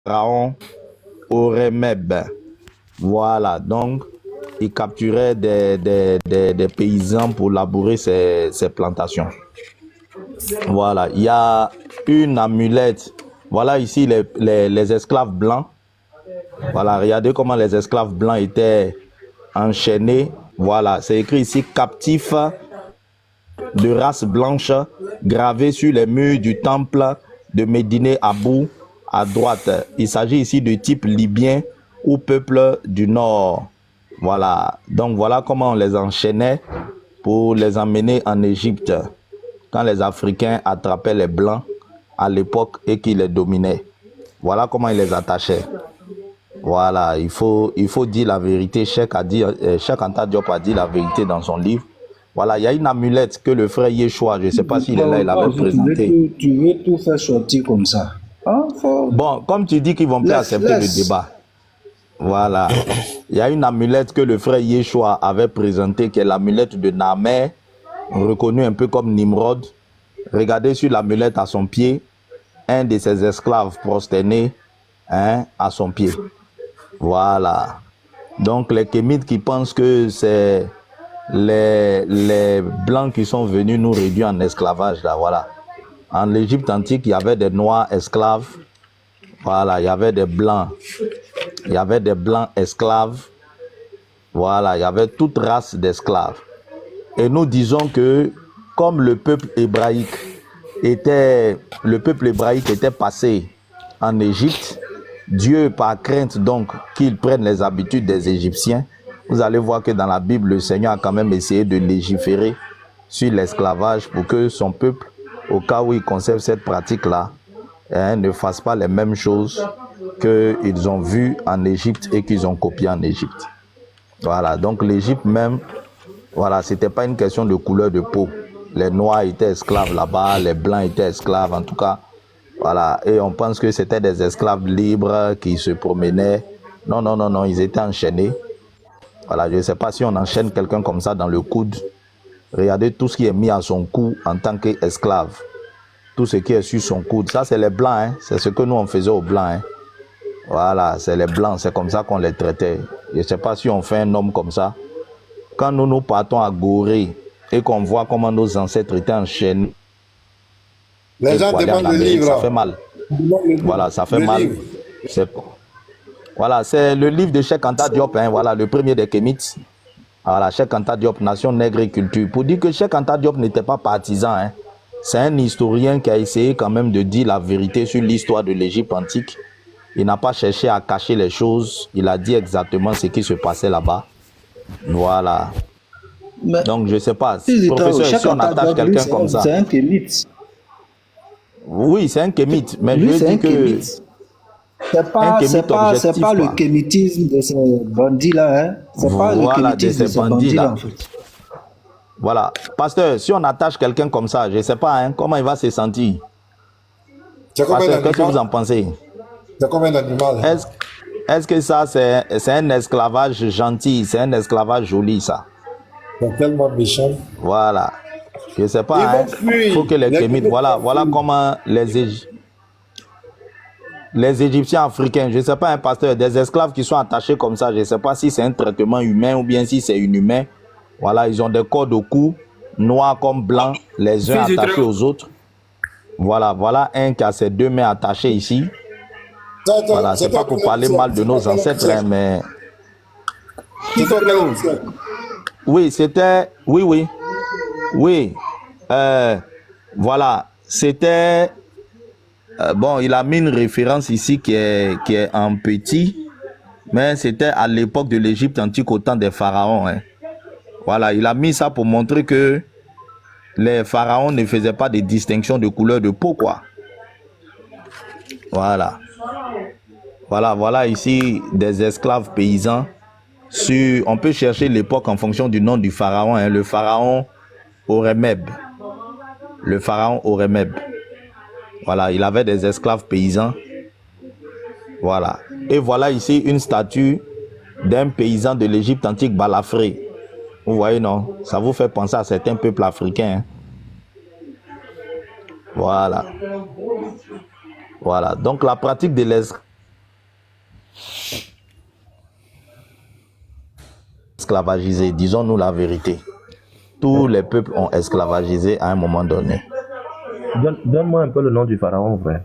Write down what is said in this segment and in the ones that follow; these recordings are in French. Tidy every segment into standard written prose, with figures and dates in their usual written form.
pharaon Horemheb. Voilà, donc il capturait des paysans pour labourer ses plantations. Voilà, il y a une amulette. Voilà ici les esclaves blancs. Voilà, regardez comment les esclaves blancs étaient enchaînés. Voilà, c'est écrit ici captifs de race blanche, gravé sur les murs du temple de Médine Abou à droite. Il s'agit ici de type libyen ou peuple du nord. Voilà, donc voilà comment on les enchaînait pour les emmener en Égypte quand les Africains attrapaient les blancs à l'époque et qui les dominaient. Voilà comment ils les attachaient. Voilà, il faut dire la vérité. Cheikh Anta Diop a dit la vérité dans son livre. Voilà, il y a une amulette que le frère Yeshua, je ne sais pas s'il est là, il avait présenté. Tu veux tout faire sortir comme ça. Hein, Bon, comme tu dis qu'ils vont plus accepter le débat. Voilà. Il y a une amulette que le frère Yeshua avait présentée, qui est l'amulette de Namer, reconnue un peu comme Nimrod. Regardez sur l'amulette à son pied, un de ses esclaves prosternés à son pied. Voilà. Donc les Kémites qui pensent que c'est les Blancs qui sont venus nous réduire en esclavage, là, voilà. En Égypte antique, il y avait des Noirs esclaves. Voilà, il y avait des Blancs. Il y avait des Blancs esclaves. Voilà, il y avait toute race d'esclaves. Et nous disons que comme le peuple hébraïque était passé en Égypte, Dieu, par crainte donc qu'ils prennent les habitudes des Égyptiens, vous allez voir que dans la Bible, le Seigneur a quand même essayé de légiférer sur l'esclavage pour que son peuple, au cas où il conserve cette pratique-là, ne fasse pas les mêmes choses qu'ils ont vues en Égypte et qu'ils ont copiées en Égypte. Voilà, donc l'Égypte même, voilà, c'était pas une question de couleur de peau. Les Noirs étaient esclaves là-bas, les Blancs étaient esclaves, en tout cas. Voilà, et on pense que c'était des esclaves libres qui se promenaient. Non, non, non, non, ils étaient enchaînés. Voilà, je ne sais pas si on enchaîne quelqu'un comme ça dans le coude. Regardez tout ce qui est mis à son cou en tant qu'esclave. Tout ce qui est sur son coude. Ça, c'est les Blancs, hein. C'est ce que nous, on faisait aux Blancs, hein. Voilà, c'est les Blancs, c'est comme ça qu'on les traitait. Je ne sais pas si on fait un homme comme ça. Quand nous partons à Gorée et qu'on voit comment nos ancêtres étaient enchaînés, les gens demandent le livre. Ça fait mal. Voilà, ça fait mal. Voilà, c'est le livre de Cheikh Anta Diop, hein, voilà, le premier des Kémites. Voilà, Cheikh Anta Diop, Nation Nègre et Culture. Pour dire que Cheikh Anta Diop n'était pas partisan, hein. C'est un historien qui a essayé quand même de dire la vérité sur l'histoire de l'Égypte antique. Il n'a pas cherché à cacher les choses. Il a dit exactement ce qui se passait là-bas. Voilà. Mais donc, je ne sais pas. Professeur, si on attache quelqu'un comme ça. C'est un kémite. Oui, c'est un kémite. Mais lui, je dis que. C'est pas le kémitisme de ces bandits-là. Hein. C'est pas le kémitisme de ces bandits-là, en fait. Voilà. Pasteur, si on attache quelqu'un comme ça, je ne sais pas hein, comment il va se sentir. Pasteur, qu'est-ce que vous en pensez? C'est comme un animal. Est-ce que ça, c'est un esclavage gentil, c'est un esclavage joli, ça? C'est tellement méchant. Voilà. Je ne sais pas. Il faut que les Kémites, voilà comment les Égyptiens africains, je ne sais pas, un pasteur, des esclaves qui sont attachés comme ça, je ne sais pas si c'est un traitement humain ou bien si c'est inhumain. Voilà, ils ont des cordes au cou, noirs comme blancs, les uns attachés aux autres. Voilà un qui a ses deux mains attachées ici. Voilà, c'est pas pour parler mal de nos ancêtres, hein, mais... Oui, c'était... Oui. Voilà, c'était... bon, il a mis une référence ici qui est en petit, mais c'était à l'époque de l'Égypte antique au temps des pharaons. Hein. Voilà, il a mis ça pour montrer que les pharaons ne faisaient pas de distinction de couleur de peau, quoi. Voilà. Voilà ici des esclaves paysans. On peut chercher l'époque en fonction du nom du pharaon, hein, le pharaon Horemheb. Le pharaon Horemheb. Voilà, il avait des esclaves paysans. Voilà. Et voilà ici une statue d'un paysan de l'Égypte antique, Balafré. Vous voyez, non? Ça vous fait penser à certains peuples africains. Hein? Voilà. Donc la pratique de l'esclavage esclavagisé, disons-nous la vérité. Tous les peuples ont esclavagisé à un moment donné. Donne-moi un peu le nom du pharaon, frère.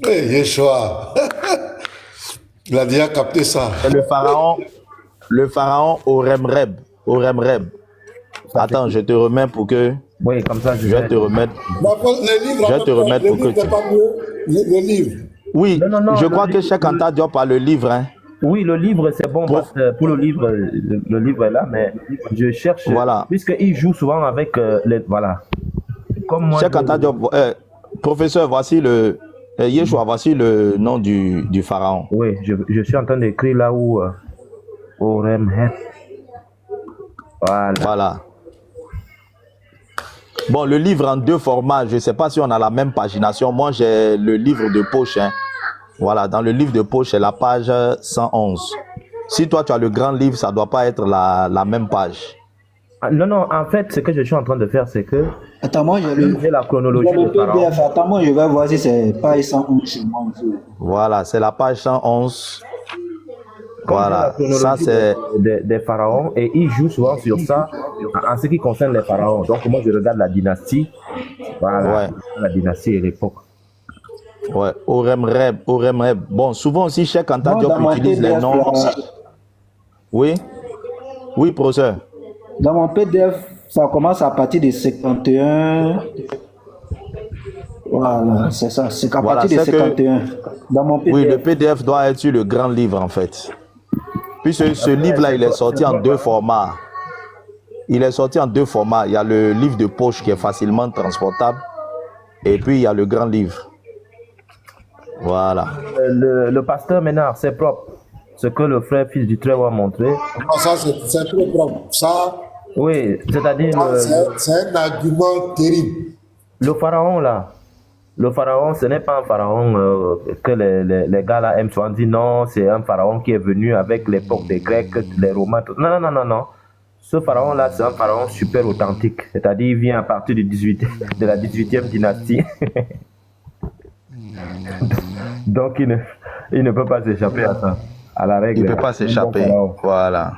Hey, Yeshua. Il a déjà capté ça. C'est le pharaon Horemheb. Horemheb. Attends, je te remets pour que... Oui, comme ça, je vais te remettre. Je vais te remettre pour que tu... Le livre. Oui, non, je crois que Cheikh Anta Diop a le livre. Hein. Oui, le livre, c'est bon. Pour le livre est là, mais je cherche... Voilà. Puisqu'il joue souvent avec les... Voilà. Comme moi... Cheikh Anta Diop... professeur, voici le... Yeshua, voici le nom du pharaon. Oui, je suis en train d'écrire là où... Horemheb. Voilà. Bon, le livre en 2 formats, je ne sais pas si on a la même pagination. Moi, j'ai le livre de poche. Hein. Voilà, dans le livre de poche, c'est la page 111. Si toi, tu as le grand livre, ça ne doit pas être la même page. Non, en fait, ce que je suis en train de faire, c'est que... Attends, moi, j'ai la chronologie de pharaon. Attends, moi, je vais voir si c'est page 111 chez moi. Voilà, c'est la page 111. Comme voilà, ça c'est des pharaons et il joue souvent sur ça en ce qui concerne les pharaons. Donc moi je regarde la dynastie, voilà, la dynastie et l'époque. Ouais, Horemheb. Bon, souvent aussi Cheikh Anta Diop utilise les noms. Oui, professeur. Dans mon PDF, ça commence à partir de 51. Voilà, c'est ça, c'est à partir de 51. Dans mon PDF. Oui, le PDF doit être sur le grand livre en fait. Puis ce livre-là, il est sorti en 2 formats. Il est sorti en 2 formats. Il y a le livre de poche qui est facilement transportable. Et puis, il y a le grand livre. Voilà. Le pasteur Ménard, c'est propre. Ce que le frère fils du Très-Haut a montré. Ça, c'est très propre. Ça, oui, c'est-à-dire... c'est un argument terrible. Le pharaon, là. Le pharaon, ce n'est pas un pharaon que les gars là aiment souvent dire non, c'est un pharaon qui est venu avec l'époque des Grecs, les Romains. Tout. Non. Ce pharaon-là, c'est un pharaon super authentique. C'est-à-dire, il vient à partir de la 18e dynastie. Donc, il ne peut pas s'échapper à ça, à la règle. Il ne peut pas s'échapper. Voilà.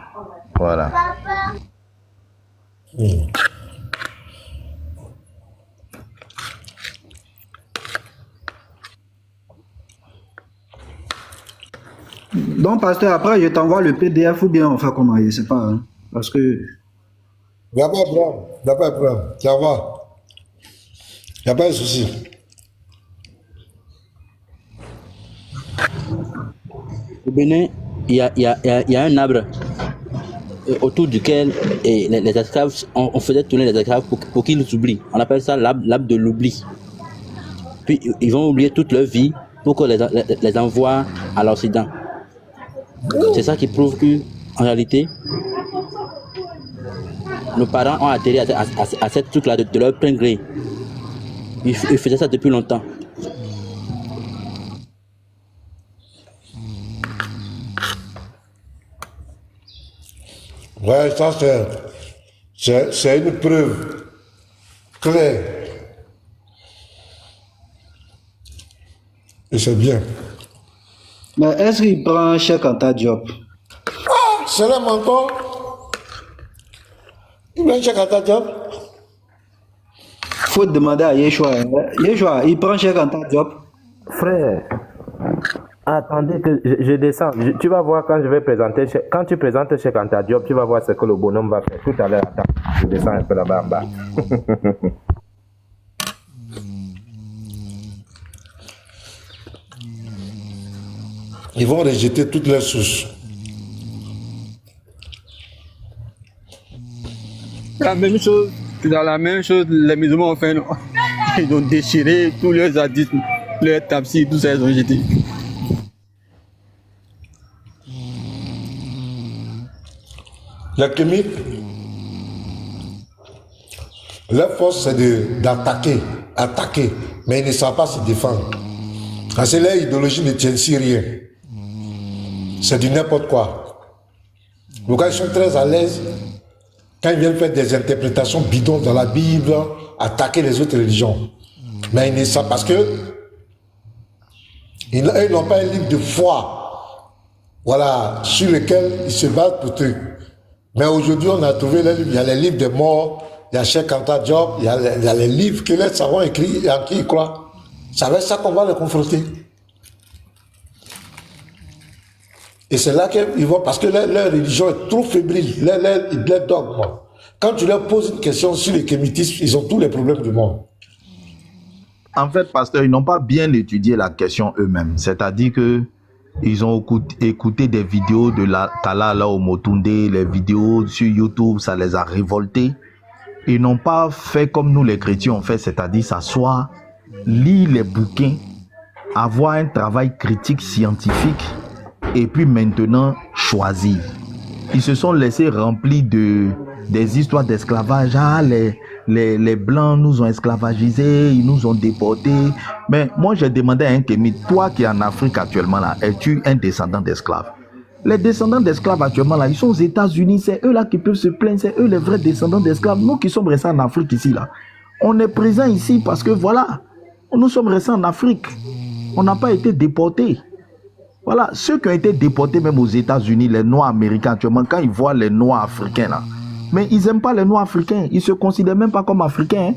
Donc, pasteur, après, je t'envoie le PDF ou bien on fait comment, je ne sais pas. Hein, parce que... Il n'y a pas de problème. Tu vas. Il n'y a pas de souci. Au Bénin, il y a un arbre autour duquel les esclaves, on faisait tourner les esclaves pour qu'ils nous oublient. On appelle ça l'arbre de l'oubli. Puis ils vont oublier toute leur vie pour qu'on les envoie à l'Occident. C'est ça qui prouve qu'en réalité, nos parents ont atterri à cette truc-là de leur plein gré. Ils faisaient ça depuis longtemps. Ouais, ça c'est une preuve claire. Et c'est bien. Mais est-ce qu'il prend Cheikh Anta Diop? Ah, c'est là menton. Il prend Cheikh Anta Diop. Faut demander à Yeshua. Yeshua, il prend Cheikh Anta Diop. Frère, attendez que je descends. Tu vas voir quand je vais présenter. Quand tu présentes Cheikh Anta Diop, tu vas voir ce que le bonhomme va faire. Tout à l'heure, attends. Je descends un peu là-bas en bas. Ils vont rejeter toutes leurs sources. La même chose, dans la même chose, les musulmans ont fait. Non. Ils ont déchiré tous leurs hadiths, leurs tafsirs, tout ça, ils ont jeté. Les kémites, leur force c'est d'attaquer, mais ils ne savent pas se défendre. Parce que leur idéologie ne tient sur rien. C'est du n'importe quoi. Donc ils sont très à l'aise quand ils viennent faire des interprétations bidons dans la Bible, attaquer les autres religions. Mais ils ne savent parce que ils n'ont pas un livre de foi. voilà, sur lesquels ils se battent pour truc. Mais aujourd'hui, on a trouvé les livres, il y a les livres des morts, il y a Cheikh Anta Diop, il y a les livres que les savants écrits et en qui ils croient. C'est avec ça qu'on va les confronter. Et c'est là qu'ils vont, parce que leur religion est trop fébrile, leur dogme. Quand tu leur poses une question sur le kémitisme, ils ont tous les problèmes du monde. En fait, pasteur, ils n'ont pas bien étudié la question eux-mêmes. C'est-à-dire que ils ont écouté des vidéos de la Kalala Omotunde, les vidéos sur YouTube, ça les a révoltés. Ils n'ont pas fait comme nous les chrétiens ont fait, c'est-à-dire s'asseoir, lire les bouquins, avoir un travail critique scientifique et puis maintenant choisir. Ils se sont laissés remplir des histoires d'esclavage. Ah, les Blancs nous ont esclavagisés, ils nous ont déportés. Mais moi, j'ai demandé à un kémite, toi qui es en Afrique actuellement, là, es-tu un descendant d'esclaves? Les descendants d'esclaves actuellement, là, ils sont aux États-Unis, c'est eux là qui peuvent se plaindre, c'est eux les vrais descendants d'esclaves. Nous qui sommes restés en Afrique ici, là, on est présents ici parce que voilà, nous sommes restés en Afrique. On n'a pas été déportés. Voilà, ceux qui ont été déportés même aux États-Unis, les Noirs américains actuellement, quand ils voient les Noirs africains là, mais ils n'aiment pas les Noirs africains. Ils ne se considèrent même pas comme africains. Hein.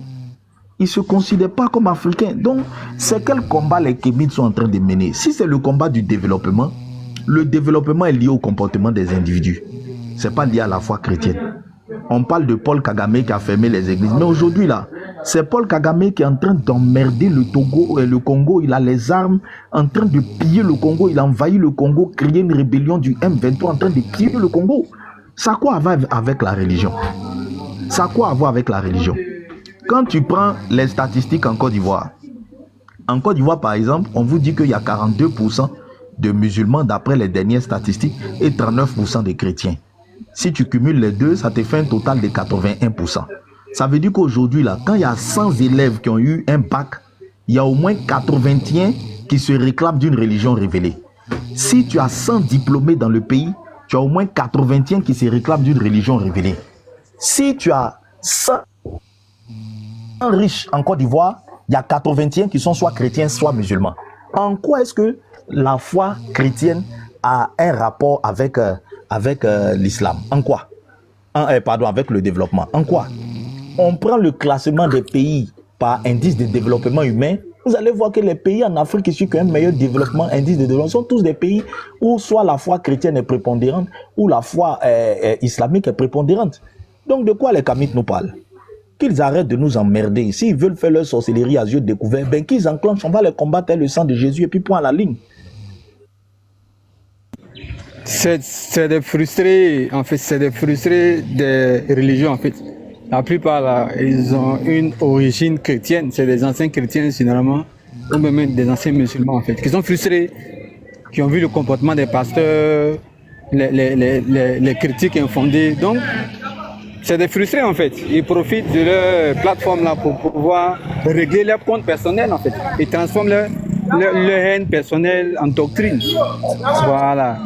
Ils ne se considèrent pas comme africains. Donc, c'est quel combat les Kémites sont en train de mener? Si c'est le combat du développement, le développement est lié au comportement des individus. Ce n'est pas lié à la foi chrétienne. On parle de Paul Kagame qui a fermé les églises. Mais aujourd'hui, là, c'est Paul Kagame qui est en train d'emmerder le Togo et le Congo. Il a les armes en train de piller le Congo. Il a envahi le Congo, créé une rébellion du M23 en train de piller le Congo. Ça a quoi à voir avec la religion? Ça a quoi à voir avec la religion? Quand tu prends les statistiques en Côte d'Ivoire, par exemple, on vous dit qu'il y a 42% de musulmans d'après les dernières statistiques et 39% de chrétiens. Si tu cumules les deux, ça te fait un total de 81%. Ça veut dire qu'aujourd'hui, là, quand il y a 100 élèves qui ont eu un bac, il y a au moins 81 qui se réclament d'une religion révélée. Si tu as 100 diplômés dans le pays, tu as au moins 81 qui se réclament d'une religion révélée. Si tu as 100 riches en Côte d'Ivoire, il y a 81 qui sont soit chrétiens, soit musulmans. En quoi est-ce que la foi chrétienne a un rapport avec l'islam? En quoi? Avec le développement. En quoi? On prend le classement des pays par indice de développement humain. Vous allez voir que les pays en Afrique qui ont un meilleur développement, indice de développement, sont tous des pays où soit la foi chrétienne est prépondérante, ou la foi islamique est prépondérante. Donc de quoi les Kamites nous parlent? Qu'ils arrêtent de nous emmerder. S'ils veulent faire leur sorcellerie à yeux découverts, ben qu'ils enclenchent, on va les combattre avec le sang de Jésus et puis point à la ligne. C'est des frustrés, en fait, c'est des frustrés des religions, en fait. La plupart, là, ils ont une origine chrétienne, c'est des anciens chrétiens, généralement, ou même des anciens musulmans, en fait, qui sont frustrés, qui ont vu le comportement des pasteurs, les critiques infondées. Donc, c'est des frustrés, en fait. Ils profitent de leur plateforme, là, pour pouvoir régler leur compte personnel, en fait. Ils transforment leur haine personnelle en doctrine. Voilà.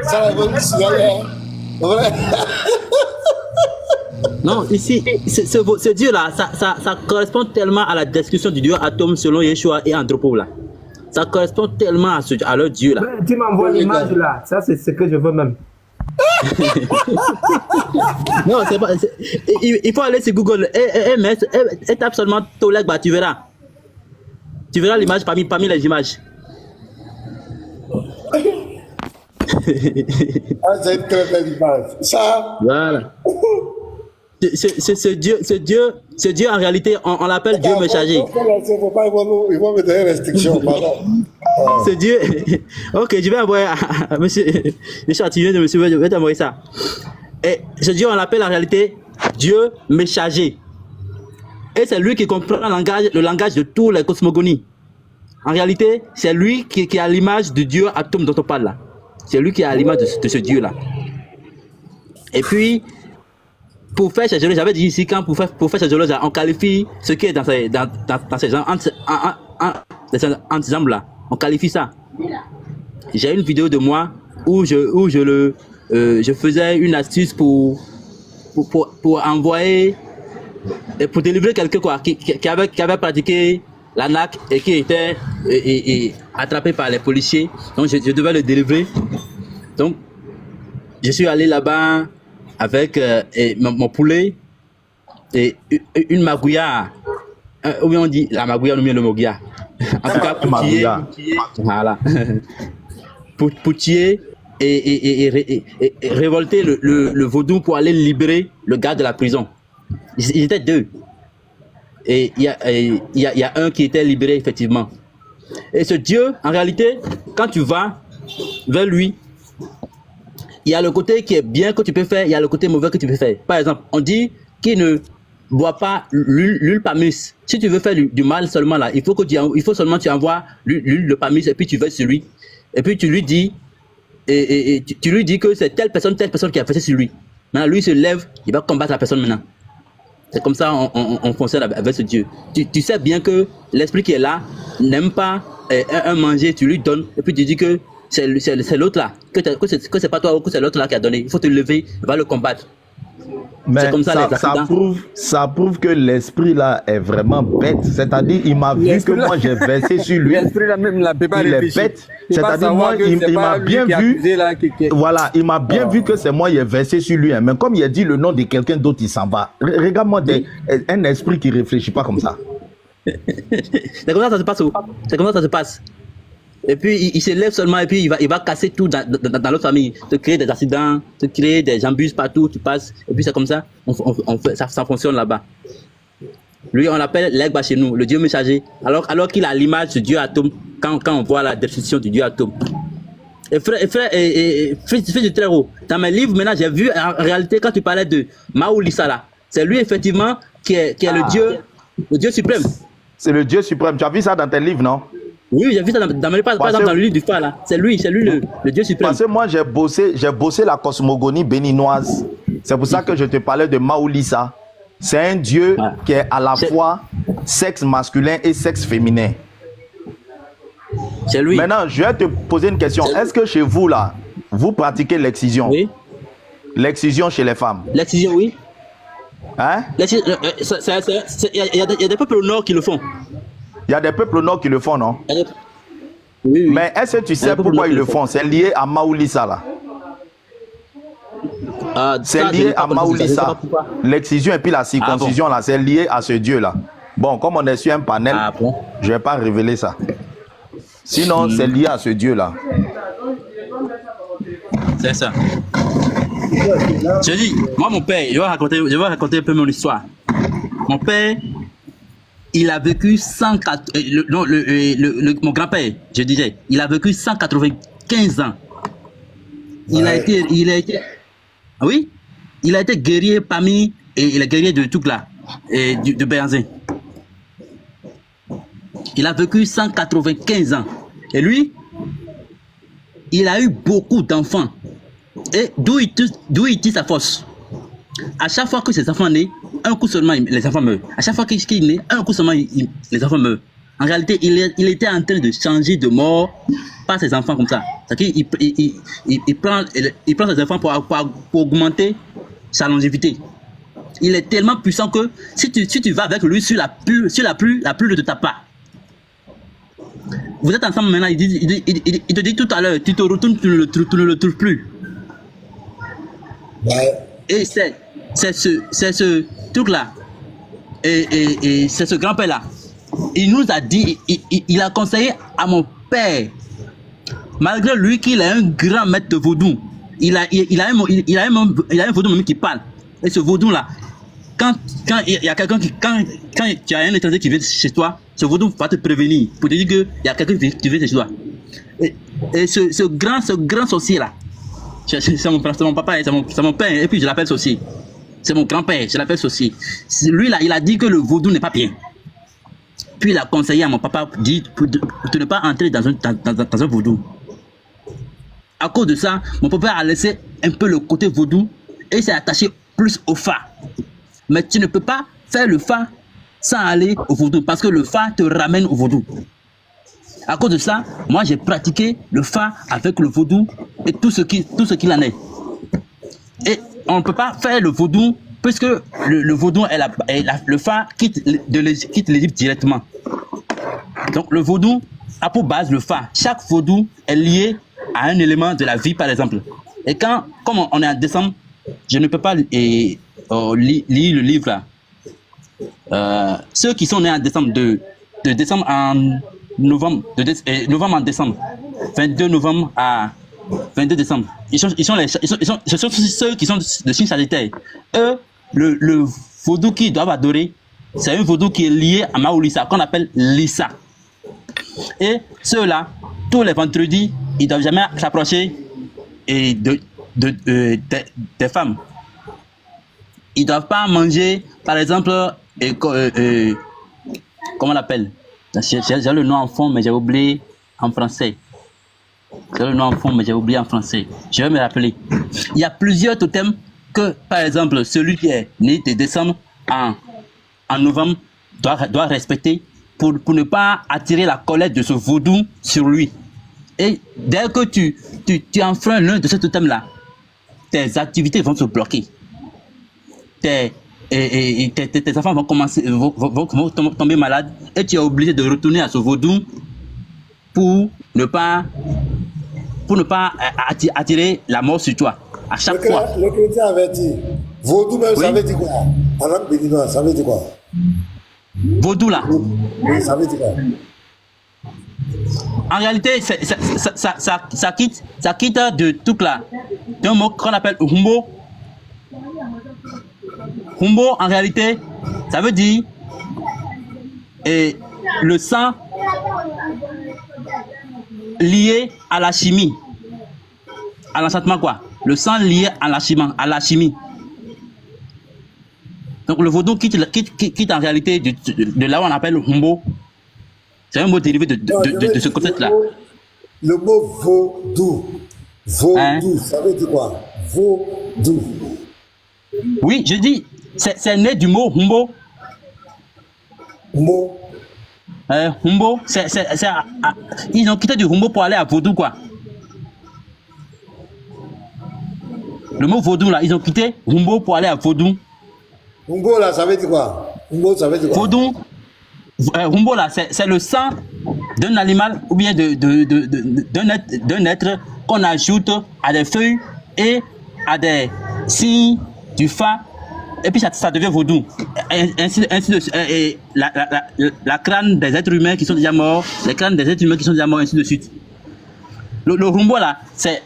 Ça va Non, ici, ce Dieu-là, ça correspond tellement à la description du Dieu atome selon Yeshua et Andropov là. Ça correspond tellement à leur Dieu là. Tu m'envoies l'image là, ça c'est ce que je veux même. Non, c'est pas. Il faut aller sur Google et tape seulement Tolegba, tu verras. Tu verras l'image parmi les images. C'est une très belle image. Ça. Voilà. Ce Dieu en réalité, on l'appelle Dieu messager. Ils vont me donner restriction, pardon. Ce Dieu. Ok, je vais envoyer à monsieur. Richard, tu viens de monsieur, je vais t'envoyer ça. Et ce Dieu, on l'appelle en réalité Dieu messager. Et c'est lui qui comprend le langage de tous les cosmogonies. En réalité, c'est lui qui a l'image de Dieu atome dont on parle là. C'est lui qui a l'image de ce Dieu là. Et puis, pour faire ces jeux, j'avais dit ici, quand pour faire ces jeux, on qualifie ce qui est dans ces ensembles là. On qualifie ça. J'ai une vidéo de moi où je faisais une astuce pour envoyer, pour délivrer quelqu'un quoi, qui avait pratiqué la NAC et qui était attrapé par les policiers. Donc je devais le délivrer. Donc, je suis allé là-bas avec mon poulet et une magouilla. Ou bien on dit la magouilla, ou bien le mogia. En tout cas, voilà. Pour tuer et révolter le vaudou pour aller libérer le gars de la prison. Ils étaient 2. Et il y a un qui était libéré, effectivement. Et ce Dieu, en réalité, quand tu vas vers lui, il y a le côté qui est bien que tu peux faire, il y a le côté mauvais que tu peux faire. Par exemple, on dit qu'il ne boit pas l'huile pamus. Si tu veux faire du mal seulement là, il faut seulement tu envoies l'huile de pamus et puis tu vas sur lui. Et puis tu lui dis, tu lui dis que c'est telle personne qui a fait sur lui. Maintenant, lui il se lève, il va combattre la personne maintenant. C'est comme ça on fonctionne avec ce Dieu. Tu sais bien que l'esprit qui est là n'aime pas un manger, tu lui donnes, et puis tu dis que c'est l'autre là, que c'est pas toi ou que c'est l'autre là qui a donné. Il faut te lever, va le combattre. Mais comme ça prouve que l'esprit là est vraiment bête. C'est-à-dire, il m'a vu que moi j'ai versé sur lui. L'esprit là même la peut pas il est bête. C'est-à-dire, moi, il m'a bien vu. Voilà, il m'a bien vu que c'est moi qui ai versé sur lui. Mais comme il a dit le nom de quelqu'un d'autre, il s'en va. Regarde-moi, un esprit qui réfléchit pas comme ça. C'est comme ça que ça se passe. C'est comme ça que ça se passe. Et puis il se lève seulement et puis il va casser tout dans notre famille, te créer des accidents, te créer des embûches partout, tu passes. Et puis c'est comme ça, ça fonctionne là-bas. Lui, on l'appelle l'Egba chez nous, le Dieu messager. Alors qu'il a l'image du Dieu atome quand on voit la description du Dieu atome. Et frère, fils du très haut, dans mes livres maintenant, j'ai vu en réalité quand tu parlais de Maoulissa là, c'est lui effectivement qui est le Dieu suprême. C'est le Dieu suprême. Tu as vu ça dans tes livres, non? Oui, j'ai vu ça dans mes livres, par exemple dans le livre du phare là. C'est lui le Dieu suprême. Parce que moi j'ai bossé la cosmogonie béninoise. C'est pour ça que je te parlais de Maoulissa. C'est un Dieu qui est à la fois sexe masculin et sexe féminin. C'est lui. Maintenant, je vais te poser une question. Est-ce que chez vous là, vous pratiquez l'excision? Oui. L'excision chez les femmes? L'excision, oui. Hein? Il y a des peuples au nord qui le font. Il y a des peuples au nord qui le font, non? Oui. Mais est-ce que tu sais pourquoi ils le font? C'est lié à Maoulissa là. C'est lié à Maoulissa. L'excision et puis la circoncision là, c'est lié à ce Dieu là. Bon, comme on est sur un panel, je ne vais pas révéler ça. Sinon, c'est lié à ce Dieu là. C'est ça. Je dis, moi mon père, je vais raconter un peu mon histoire. Mon père, il a vécu 104, mon grand-père, je disais, il a vécu 195 ans. Il a été, oui, il a été guerrier parmi les guerriers de Tougla et de Béanzin. Il a vécu 195 ans. Et lui, il a eu beaucoup d'enfants. Et d'où il tire sa force. À chaque fois que ses enfants naissent, un coup seulement les enfants meurent. À chaque fois qu'il naît, un coup seulement les enfants meurent. En réalité, il était en train de changer de mort par ses enfants comme ça. C'est-à-dire qu'il prend ses enfants pour augmenter sa longévité. Il est tellement puissant que si tu vas avec lui sur la pluie ne te tape pas. Vous êtes ensemble maintenant, il te dit tout à l'heure, tu te retournes, tu ne le trouves plus. Ouais. Et c'est ce truc-là, et c'est ce grand-père-là. Il nous a dit, il a conseillé à mon père, malgré lui qu'il est un grand maître de vaudou, il a un vaudou même qui parle. Et ce vaudou-là, quand il y a quelqu'un quand tu as un étranger qui vient chez toi, ce vaudou va te prévenir pour te dire qu'il y a quelqu'un qui vient chez toi. Et ce grand sorcier-là, c'est mon papa, c'est mon père, et puis je l'appelle sorcier. C'est mon grand-père, je l'appelle sorcier. Lui là, il a dit que le vaudou n'est pas bien. Puis il a conseillé à mon papa de ne pas entrer dans un vaudou. À cause de ça, mon papa a laissé un peu le côté vaudou et s'est attaché plus au fa. Mais tu ne peux pas faire le fa sans aller au vaudou parce que le fa te ramène au vaudou. À cause de ça, moi j'ai pratiqué le fa avec le vaudou et tout ce qu'il en est. Et on ne peut pas faire le vaudou puisque le vaudou le fa quitte l'Égypte directement. Donc le vaudou a pour base le fa. Chaque vaudou est lié à un élément de la vie, par exemple. Et comme on est en décembre, je ne peux pas lire le livre là. Ceux qui sont nés en décembre, de décembre en novembre, novembre en décembre, 22 novembre à 22 décembre, ce sont ceux qui sont de signe Sagittaire. Eux, le vaudou qu'ils doivent adorer, c'est un vaudou qui est lié à Maolissa, qu'on appelle Lissa. Et ceux-là, tous les vendredis, ils ne doivent jamais s'approcher des femmes. Ils ne doivent pas manger, par exemple, comment on l'appelle? J'ai le nom en fond, mais j'ai oublié en français. J'ai le nom en fond, mais j'ai oublié en français. Je vais me rappeler. Il y a plusieurs totems que, par exemple, celui qui est né de décembre en novembre doit respecter pour ne pas attirer la colère de ce vaudou sur lui. Et dès que tu enfreins l'un de ces totems-là, tes activités vont se bloquer. Tes enfants vont tomber malades et tu es obligé de retourner à ce vaudou pour ne pas attirer la mort sur toi à chaque fois. Le chrétien avait dit, vaudou même, ça veut dire quoi? En langue béninoise, ça veut dire quoi? Vaudou là. Oui, ça veut dire quoi? En réalité, ça quitte de tout là. D'un mot qu'on appelle Humbo. Humbo, en réalité, ça veut dire le sang lié à la chimie. À l'enchantement quoi. Le sang lié à la chimie. Donc le vaudou quitte en réalité de là où on appelle le Humbo. C'est un mot dérivé de ce concept-là. Le mot vaudou. Vaudou, hein? Ça veut dire quoi? Vaudou. Oui, je dis, c'est né du mot Humbo. Humbo. Humbo, ils ont quitté du Humbo pour aller à Vaudou, quoi. Le mot Vaudou, là, ils ont quitté Humbo pour aller à Vaudou. Humbo, là, ça veut dire quoi? Humbo, ça veut dire quoi? Vaudou, Humbo, là, c'est le sang d'un animal ou bien d'un être qu'on ajoute à des feuilles et à des signes du fa, et puis ça devient vaudou. Ainsi de la crâne des êtres humains qui sont déjà morts, les crânes des êtres humains qui sont déjà morts, ainsi de suite. Le rumbo là, c'est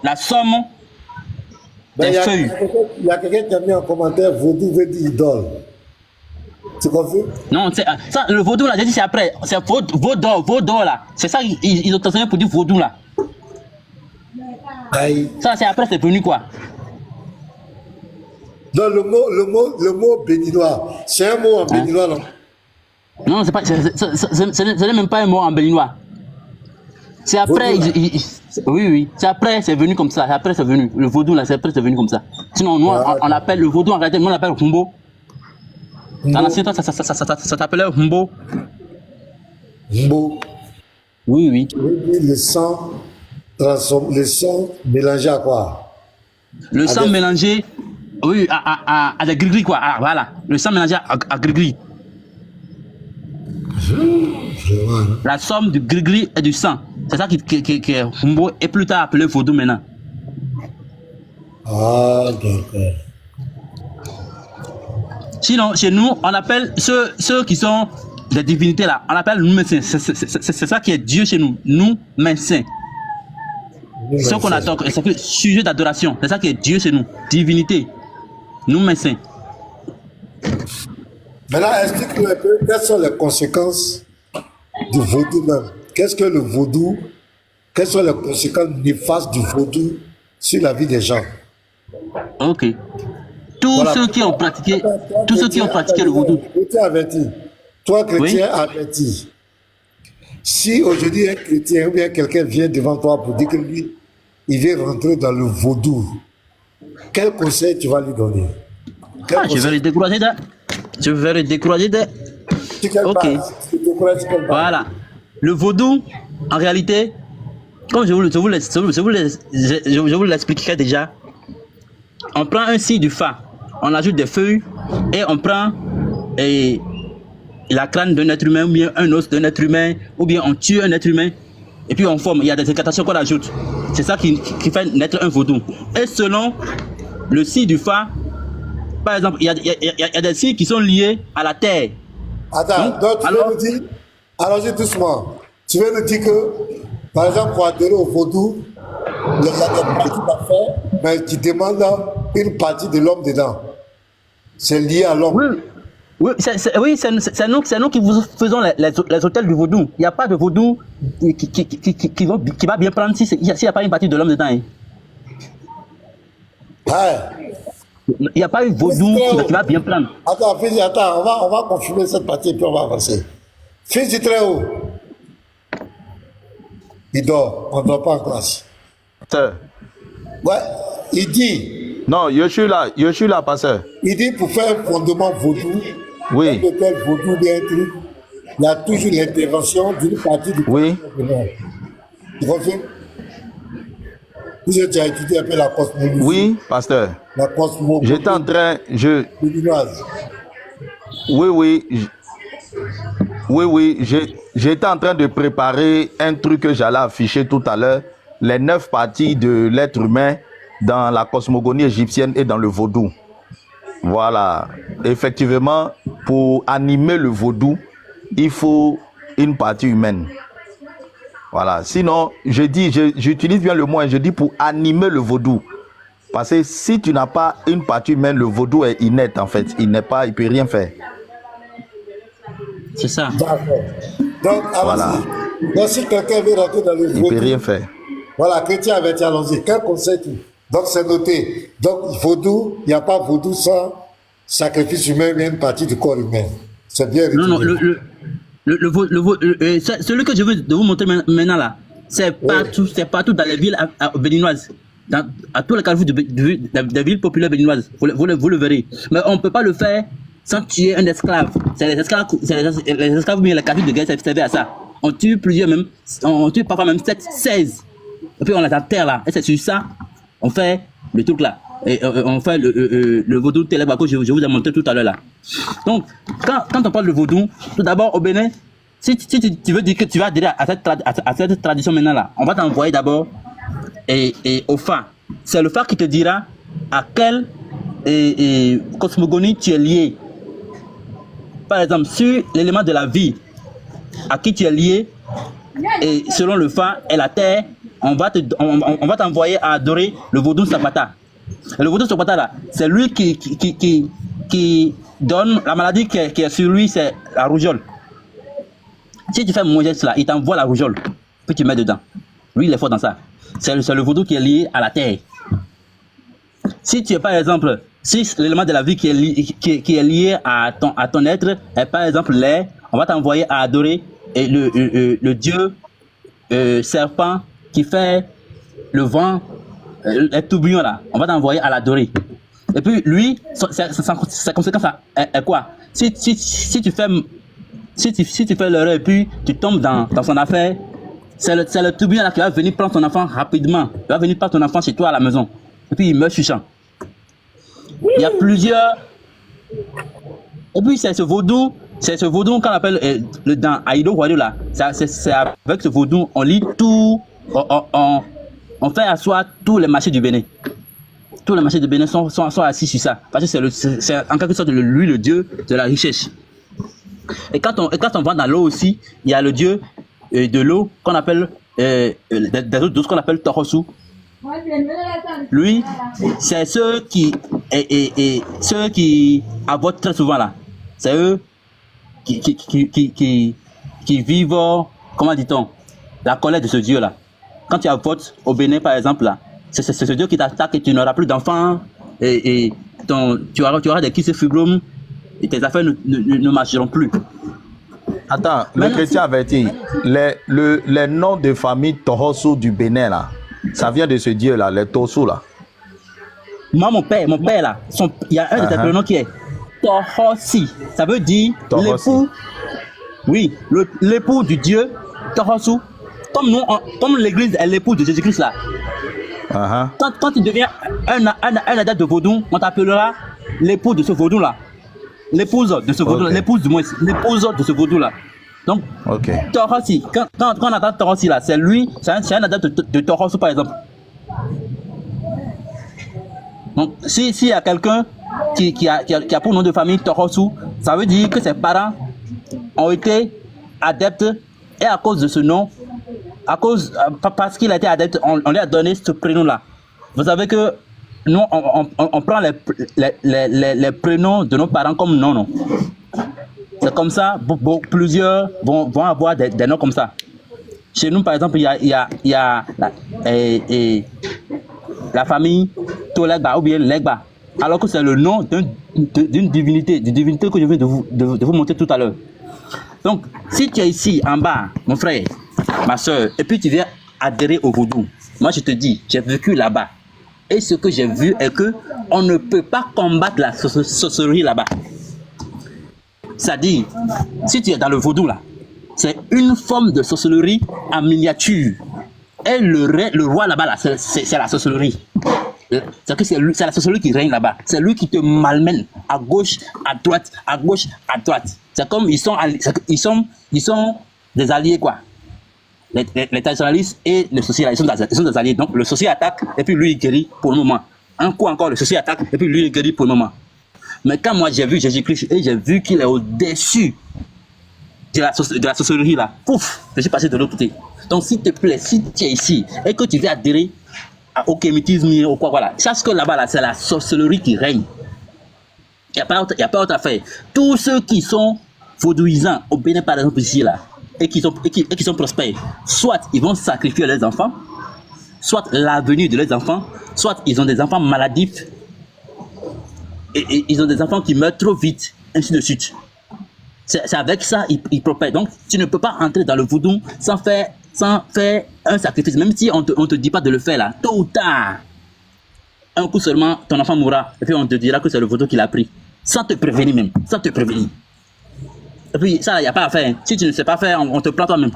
la somme des feuilles. Il y a quelqu'un qui a mis en commentaire vaudou veut dire idole. Tu comprends? Non, ça, le vaudou là, j'ai dit c'est après. C'est vaudor là. C'est ça ils ont transformé pour dire vaudou là. Aïe. Ça c'est après, c'est venu quoi. Non, le mot béninois, c'est un mot en béninois, non? Non, ce n'est même pas un mot en béninois. C'est après, oui, c'est après, c'est venu comme ça. Après, c'est venu. Le vaudou là, c'est après, c'est venu comme ça. Sinon, nous, on appelle le vaudou en réalité, nous on l'appelle Humbo. Dans l'ancien temps, ça s'appelait Humbo. Humbo. Oui. Le sang mélangé à quoi? Le sang mélangé, oui, à des gris-gris quoi. Ah, voilà. Le sang mélangé à gris-gris. La somme du gris-gris et du sang. C'est ça qui est Humbo et plus tard appelé vaudou maintenant. Ah, d'accord. Sinon, chez nous, on appelle ceux qui sont des divinités là, on appelle nous médecins. C'est ça qui est Dieu chez nous, nous médecins. Ce qu'on adore, c'est sujet d'adoration. C'est ça qui est Dieu chez nous, divinité, nous médecins. Maintenant, explique-nous un peu quelles sont les conséquences du vaudou même. Qu'est-ce que le vaudou? Quelles sont les conséquences néfastes du vaudou sur la vie des gens? Ok. Tous ceux qui ont pratiqué le vaudou. Chrétien averti. Toi, chrétien averti. Si aujourd'hui un chrétien ou bien quelqu'un vient devant toi pour dire que lui, il veut rentrer dans le vaudou, quel conseil tu vas lui donner? Je vais le décourager Ok. Voilà. Le vaudou, en réalité, comme je vous l'expliquerai déjà, on prend un signe du fa, on ajoute des feuilles et on prend la crâne d'un être humain ou bien un os d'un être humain ou bien on tue un être humain et puis on forme, il y a des incantations qu'on ajoute. C'est ça qui fait naître un vaudou. Et selon le signe du Fa, par exemple, il y a des signes qui sont liés à la terre. Attends, donc tu veux nous dire, allons-y doucement, tu veux nous dire que, par exemple, pour adhérer au vaudou, il y a des parties d'affaires, mais qui demandent une partie de l'homme dedans. C'est lié à l'homme. Oui, c'est nous qui vous faisons les hôtels du vaudou. Il n'y a pas de vaudou qui va bien prendre s'il n'y a pas une partie de l'homme dedans. Hein. Il n'y a pas une vaudou qui va bien prendre. Attends, on va confirmer cette partie et puis on va avancer. Fils du Très-Haut. Il dort, on ne dort pas en classe. Ouais, il dit. Non, je suis là, pasteur. Il dit pour faire un fondement vaudou, oui. Tel vaudou bien truc, il y a toujours l'intervention d'une partie du oui. Tu confirmes? Tu as étudié un peu la cosmologie. Oui, pasteur. La cosmologie. J'étais en train. Oui. J'étais en train de préparer un truc que j'allais afficher tout à l'heure. Les 9 parties de l'être humain dans la cosmogonie égyptienne et dans le vaudou. Voilà. Effectivement, pour animer le vaudou, il faut une partie humaine. Voilà. Sinon, j'utilise bien le mot, je dis pour animer le vaudou. Parce que si tu n'as pas une partie humaine, le vaudou est inerte en fait. Il ne peut rien faire. C'est ça. D'accord. Donc, voilà. Donc, si quelqu'un veut rentrer dans le vaudou, il ne peut rien faire. Voilà, chrétien avait dit, allons-y. Quel conseil tu? Donc, c'est noté. Donc, vaudou, il n'y a pas vaudou sans sacrifice humain, mais une partie du corps humain. C'est bien. Non, celui que je veux vous montrer maintenant là, c'est partout dans les villes béninoises, à tous les carrefours des villes populaires béninoises. Vous le verrez. Mais on ne peut pas le faire sans tuer un esclave. C'est les esclaves, mais les captifs de guerre servaient à ça. On tue plusieurs même, on tue parfois même 16. Et puis on les enterre là. Et c'est sur ça, on fait le truc là. Et on fait le vaudou téléba que je vous ai montré tout à l'heure là. Donc, quand on parle de vaudou, tout d'abord au Bénin, si tu veux dire que tu vas adhérer à cette tradition maintenant là, on va t'envoyer d'abord au Fa. C'est le Fa qui te dira à quelle cosmogonie tu es lié. Par exemple, sur l'élément de la vie, à qui tu es lié, et selon le Fa et la terre, on va t'envoyer à adorer le vaudou Sapata. Et le vaudou Sapata là, c'est lui qui donne la maladie qui est sur lui, c'est la rougeole. Si tu fais mon geste là, il t'envoie la rougeole, puis tu mets dedans. Lui, il est fort dans ça. C'est le vaudou qui est lié à la terre. Si tu es par exemple, si l'élément de la vie qui est lié à ton être est par exemple l'air, on va t'envoyer à adorer le dieu serpent qui fait le vent, les tourbillons là, on va t'envoyer à l'adorer. Et puis lui, sa conséquence est quoi? Si tu fais l'erreur et puis tu tombes dans son affaire, c'est le tourbillon là qui va venir prendre ton enfant rapidement. Il va venir prendre ton enfant chez toi à la maison. Et puis il meurt sur champ. Il y a plusieurs. Et puis c'est ce vaudou qu'on appelle dans Aïdo Wado là. C'est avec ce vaudou, on lit tout, on fait asseoir tous les marchés du Bénin. Tous les marchés du Bénin sont assis sur ça. Parce que c'est en quelque sorte lui le dieu de la richesse. Et quand on va dans l'eau aussi, il y a le dieu de l'eau qu'on appelle des autres qu'on appelle Torosu. Lui, c'est ceux qui avortent très souvent là. C'est eux qui vivent, comment dit-on, la colère de ce dieu là. Quand tu avortes au Bénin par exemple là, c'est ce dieu qui t'attaque et tu n'auras plus d'enfants et tu auras des kystes fibromes et tes affaires ne marcheront plus. Attends, le chrétien avait dit, les noms de famille Torosu du Bénin là, ça vient de ce dieu là, les Tosu là. Moi, mon père là, il y a un de ses prénoms qui est Torosi. Ça veut dire l'époux. Oui, l'époux du dieu Torosu. Comme l'église est l'époux de Jésus-Christ là. Quand tu deviens un adepte de vaudou, on t'appellera l'époux de ce vaudou là. L'épouse de ce vaudou là. L'épouse du moins. L'épouse de ce vaudou là. Donc, Ok. Torossi, quand on attend Torossi là, c'est lui, c'est un adepte de Torossi par exemple. Donc, s'il y a quelqu'un qui a pour nom de famille Torosu, ça veut dire que ses parents ont été adeptes et à cause de ce nom, parce qu'il a été adepte, on lui a donné ce prénom-là. Vous savez que nous, on prend les prénoms de nos parents comme nom, non. C'est comme ça, plusieurs vont avoir des noms comme ça. Chez nous, par exemple, il y a la famille Tolegba ou bien Legba, alors que c'est le nom d'une divinité que je viens de vous montrer tout à l'heure. Donc, si tu es ici en bas, mon frère, ma soeur, et puis tu viens adhérer au vaudou, moi je te dis, j'ai vécu là-bas. Et ce que j'ai vu est que on ne peut pas combattre la sorcellerie là-bas. C'est-à-dire, si tu es dans le vaudou là, c'est une forme de sorcellerie en miniature. Et le roi là-bas, là, c'est la sorcellerie. C'est la sorcellerie qui règne là-bas. C'est lui qui te malmène à gauche, à droite, à gauche, à droite. C'est comme ils sont des alliés quoi. Les traditionalistes et les sorciers, ils sont des alliés. Donc le sorcier attaque et puis lui il guérit pour le moment. Un coup encore, le sorcier attaque et puis lui il guérit pour le moment. Mais quand moi j'ai vu Jésus-Christ et j'ai vu qu'il est au-dessus de la sorcellerie là, pouf, je suis passé de l'autre côté. Donc s'il te plaît, si tu es ici et que tu veux adhérer au kémitisme ou quoi, voilà, sache que là-bas là, c'est la sorcellerie qui règne. Il n'y a pas autre affaire. Tous ceux qui sont vaudouisants au Bénin par exemple ici là, et qui sont prospères, soit ils vont sacrifier leurs enfants, soit l'avenir de leurs enfants, soit ils ont des enfants maladifs, et ils ont des enfants qui meurent trop vite, ainsi de suite. C'est avec ça ils prospèrent. Donc tu ne peux pas entrer dans le vaudou sans faire un sacrifice, même si on te dit pas de le faire là, tôt ou tard, un coup seulement, ton enfant mourra, et puis on te dira que c'est le vaudou qui l'a pris, sans te prévenir même, sans te prévenir. Et puis ça, il n'y a pas à faire. Si tu ne sais pas faire, on te prend toi-même.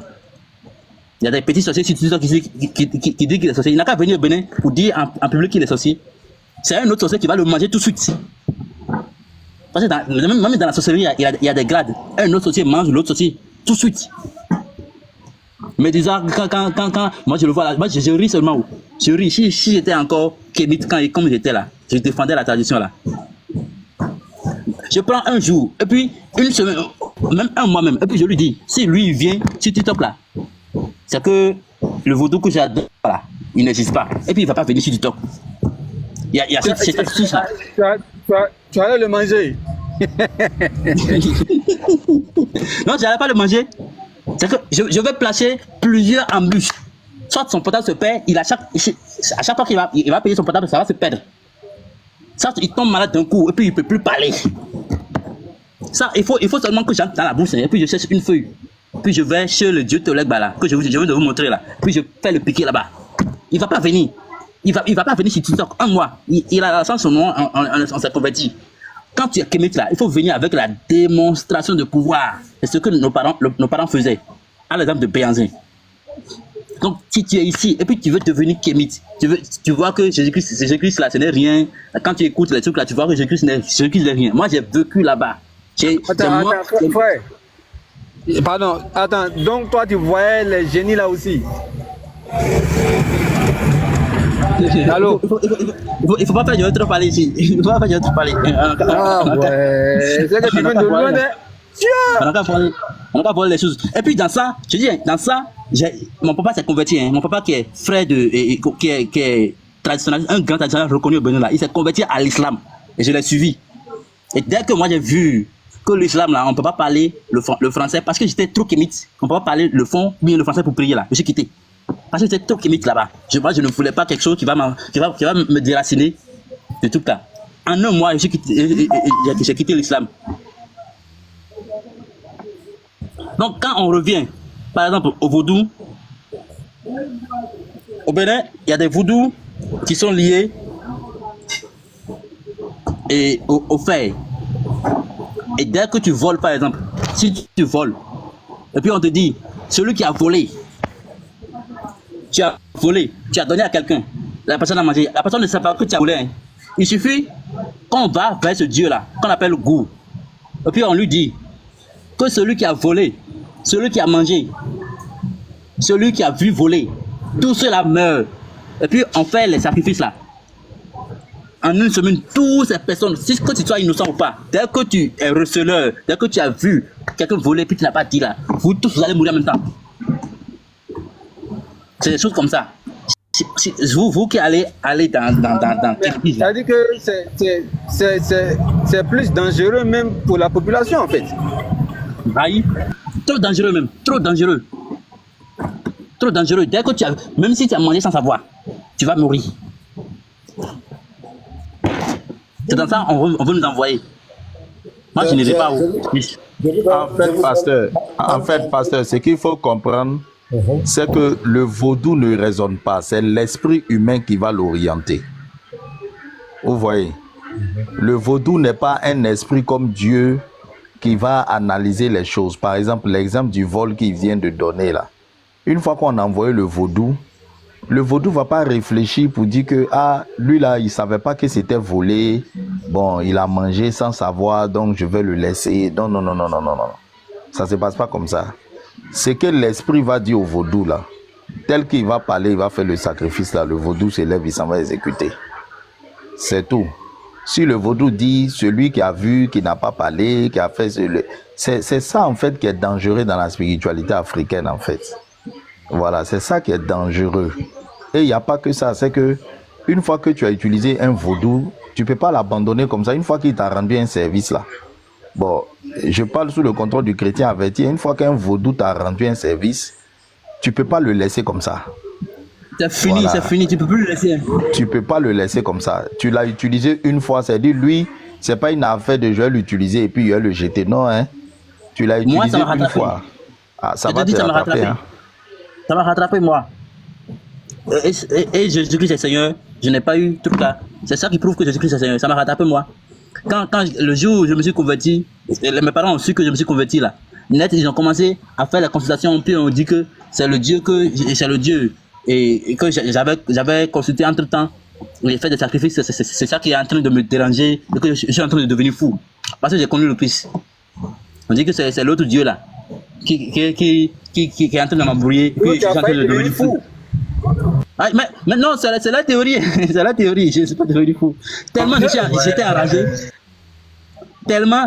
Il y a des petits sorciers qui disent qu'il est sorcier. Il n'a qu'à venir au Bénin pour dire en public qu'il est sorcier. C'est un autre sorcier qui va le manger tout de suite. Parce que même dans la sorcellerie, il y a des grades. Un autre sorcier mange l'autre sorcier tout de suite. Mais disons, quand moi je le vois là, moi je ris seulement. Je ris. Si j'étais encore kémite comme j'étais là, je défendais la tradition là. Je prends un jour, et puis une semaine, même un mois même, et puis je lui dis, si lui il vient sur TikTok là, c'est que le vaudou que j'adore là, il n'existe pas. Et puis il ne va pas venir sur TikTok. Il y a cette astuce là. Tu allais le manger. Non, je n'allais pas le manger. C'est que je vais placer plusieurs embûches. Soit son portable se perd, à chaque fois qu'il va payer son portable, ça va se perdre. Ça, il tombe malade d'un coup et puis il ne peut plus parler. Ça, il faut seulement que j'entre dans la bouche et puis je cherche une feuille. Puis je vais chez le dieu Tolegba là, que je viens de vous montrer là. Puis je fais le piquer là-bas. Il ne va pas venir. Il va pas venir sur TikTok. Un mois. Il a lancé son nom, on s'est converti. Quand tu es kémite là, il faut venir avec la démonstration de pouvoir. C'est ce que nos parents faisaient. À l'exemple de Béanzin. Donc, si tu es ici et puis tu veux devenir kémite, tu vois que Jésus-Christ là, ce n'est rien. Quand tu écoutes les trucs là, tu vois que Jésus-Christ n'est rien. Moi, j'ai vécu là-bas. Frère. Pardon, attends. Donc, toi, tu voyais les génies là aussi. Allô? Il faut pas faire de trop parler ici. Il faut pas faire de trop parler. Ah ouais. C'est que tu viens de loin, hein? On va voir les choses. Et puis dans ça, je dis, mon papa s'est converti. Mon papa qui est frère qui est traditionnel, un grand traditionnel reconnu au Bénin là, il s'est converti à l'islam. Et je l'ai suivi. Et dès que moi j'ai vu que l'islam là, on ne peut pas parler le français parce que j'étais trop kémite. On ne peut pas parler le fond, bien le français pour prier là. Je suis quitté. Parce que j'étais trop kémite là-bas. Je ne voulais pas quelque chose qui va me déraciner de tout ça. En un mois, j'ai quitté l'islam. Donc quand on revient, par exemple, au vaudou, au Bénin, il y a des vaudous qui sont liés au fer. Et dès que tu voles, par exemple, si tu voles, et puis on te dit, celui qui a volé, tu as volé, tu as donné à quelqu'un, la personne a mangé, la personne ne sait pas que tu as volé. Hein. Il suffit qu'on va vers ce Dieu-là, qu'on appelle Gou, et puis on lui dit que celui qui a volé celui qui a mangé, celui qui a vu voler, tous ceux-là meurent. Et puis on fait les sacrifices là. En une semaine, toutes ces personnes, que tu sois innocent ou pas, dès que tu es receleur, dès que tu as vu quelqu'un voler, puis tu n'as pas dit là, vous tous vous allez mourir en même temps. C'est des choses comme ça. Vous qui allez dans c'est-à-dire que c'est plus dangereux même pour la population en fait. Aïe, trop dangereux même, trop dangereux. Trop dangereux. Dès que tu as, même si tu as mangé sans savoir, tu vas mourir. C'est dans ça on veut nous envoyer. Moi, je n'irai pas où. En fait, pasteur, ce qu'il faut comprendre, c'est que le vaudou ne raisonne pas. C'est l'esprit humain qui va l'orienter. Vous voyez, le vaudou n'est pas un esprit comme Dieu qui va analyser les choses. Par exemple, l'exemple du vol qu'il vient de donner là. Une fois qu'on a envoyé le vaudou ne va pas réfléchir pour dire que lui là, il ne savait pas que c'était volé. Bon, il a mangé sans savoir, donc je vais le laisser. Non. Ça ne se passe pas comme ça. C'est que l'esprit va dire au vaudou là, tel qu'il va parler, il va faire le sacrifice là, le vaudou s'élève, il s'en va exécuter. C'est tout. Si le vaudou dit celui qui a vu, qui n'a pas parlé, qui a fait... C'est ça en fait qui est dangereux dans la spiritualité africaine en fait. Voilà, c'est ça qui est dangereux. Et il n'y a pas que ça, c'est que une fois que tu as utilisé un vaudou, tu ne peux pas l'abandonner comme ça. Une fois qu'il t'a rendu un service là, bon, je parle sous le contrôle du chrétien averti, une fois qu'un vaudou t'a rendu un service, tu ne peux pas le laisser comme ça. C'est fini, voilà. C'est fini, tu ne peux plus le laisser. Tu ne peux pas le laisser comme ça. Tu l'as utilisé une fois, c'est-à-dire lui, ce n'est pas une affaire de je vais l'utiliser et puis je vais le jeter. Non, hein. Tu l'as utilisé une fois. Ça va te rattraper. Hein. Ça m'a rattrapé, moi. Et Jésus-Christ est Seigneur, je n'ai pas eu tout cas. C'est ça qui prouve que Jésus-Christ est Seigneur. Ça m'a rattrapé, moi. Quand le jour où je me suis converti, mes parents ont su que je me suis converti là. Net, ils ont commencé à faire la consultation, puis on dit que c'est le Dieu et que j'avais consulté entre temps. J'ai fait des sacrifices, c'est ça qui est en train de me déranger, et que je suis en train de devenir fou. Parce que j'ai connu le Christ. On dit que c'est l'autre Dieu là qui est en train de m'embrouiller, et puis je suis en train de devenir fou. Mais non, c'est la théorie. C'est la théorie, je ne suis pas devenu fou. Tellement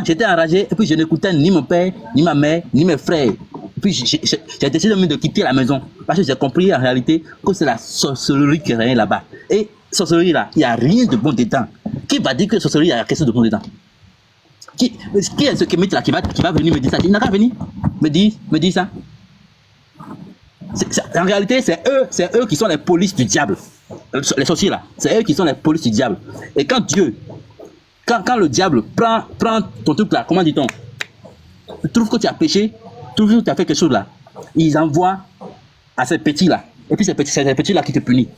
j'étais enragé, et puis je n'écoutais ni mon père, ni ma mère, ni mes frères. Et puis j'ai décidé de quitter la maison, parce que j'ai compris en réalité que c'est la sorcellerie qui régnait là-bas. Et sorcellerie là, il n'y a rien de bon dedans. Qui va dire que sorcellerie, il y a quelque chose de bon dedans? Qui est ce kémite là qui va venir me dire ça? Il n'a qu'à venir me dire ça. En réalité, c'est eux qui sont les polices du diable. Les sorciers là, c'est eux qui sont les polices du diable. Et quand le diable prend ton truc là, comment dit-on, trouve que tu as péché, trouve que tu as fait quelque chose là, ils envoient à ces petits là. Et puis c'est ces petits là qui te punissent.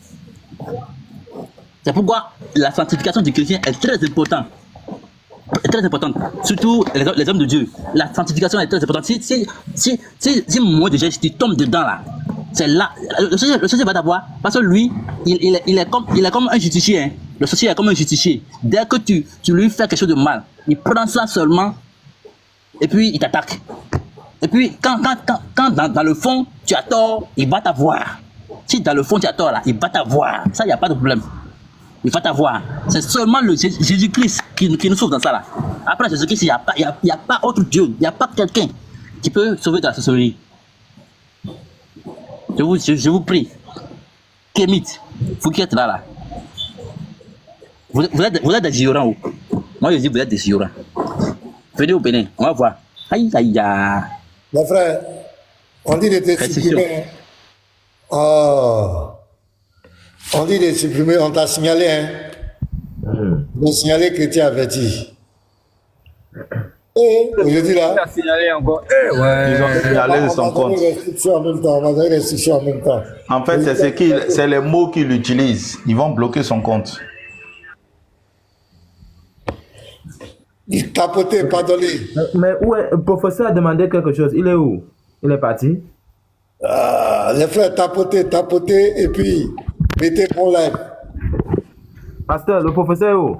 C'est pourquoi la sanctification du chrétien est très importante. Très importante, surtout les hommes de Dieu. La sanctification est très importante. Si moi déjà tu tombes dedans là, c'est là, le sorcier va t'avoir, parce que lui, il est comme un justicier. Hein. Le sorcier est comme un justicier. Dès que tu lui fais quelque chose de mal, il prend ça seulement et puis il t'attaque. Et puis quand dans le fond tu as tort, il va t'avoir. Si dans le fond tu as tort là, il va t'avoir. Ça, il n'y a pas de problème. Il va t'avoir. C'est seulement le Jésus-Christ qui nous sauve dans ça là. Après Jésus-Christ, il n'y a pas autre Dieu. Il n'y a pas quelqu'un qui peut sauver de la sorcellerie. Je vous prie. Kémite, vous qui êtes là. Vous êtes des ignorants. Moi je dis vous êtes des ignorants. Venez au Bénin, on va voir. Aïe. Mon frère, on dit de te supprimer. Oh. On dit de supprimer, on t'a signalé, hein. On t'a signalé chrétien averti. Et aujourd'hui là. On a signalé encore. Ils ont signalé son compte. On va donner restriction en même temps. En fait, c'est les mots qu'il utilise. Ils vont bloquer son compte. Il tapotait, pardonné. Mais où est le professeur a demandé quelque chose? Il est où? Il est parti? Les frères tapoter et puis mettez pour live. Pasteur, le professeur est où?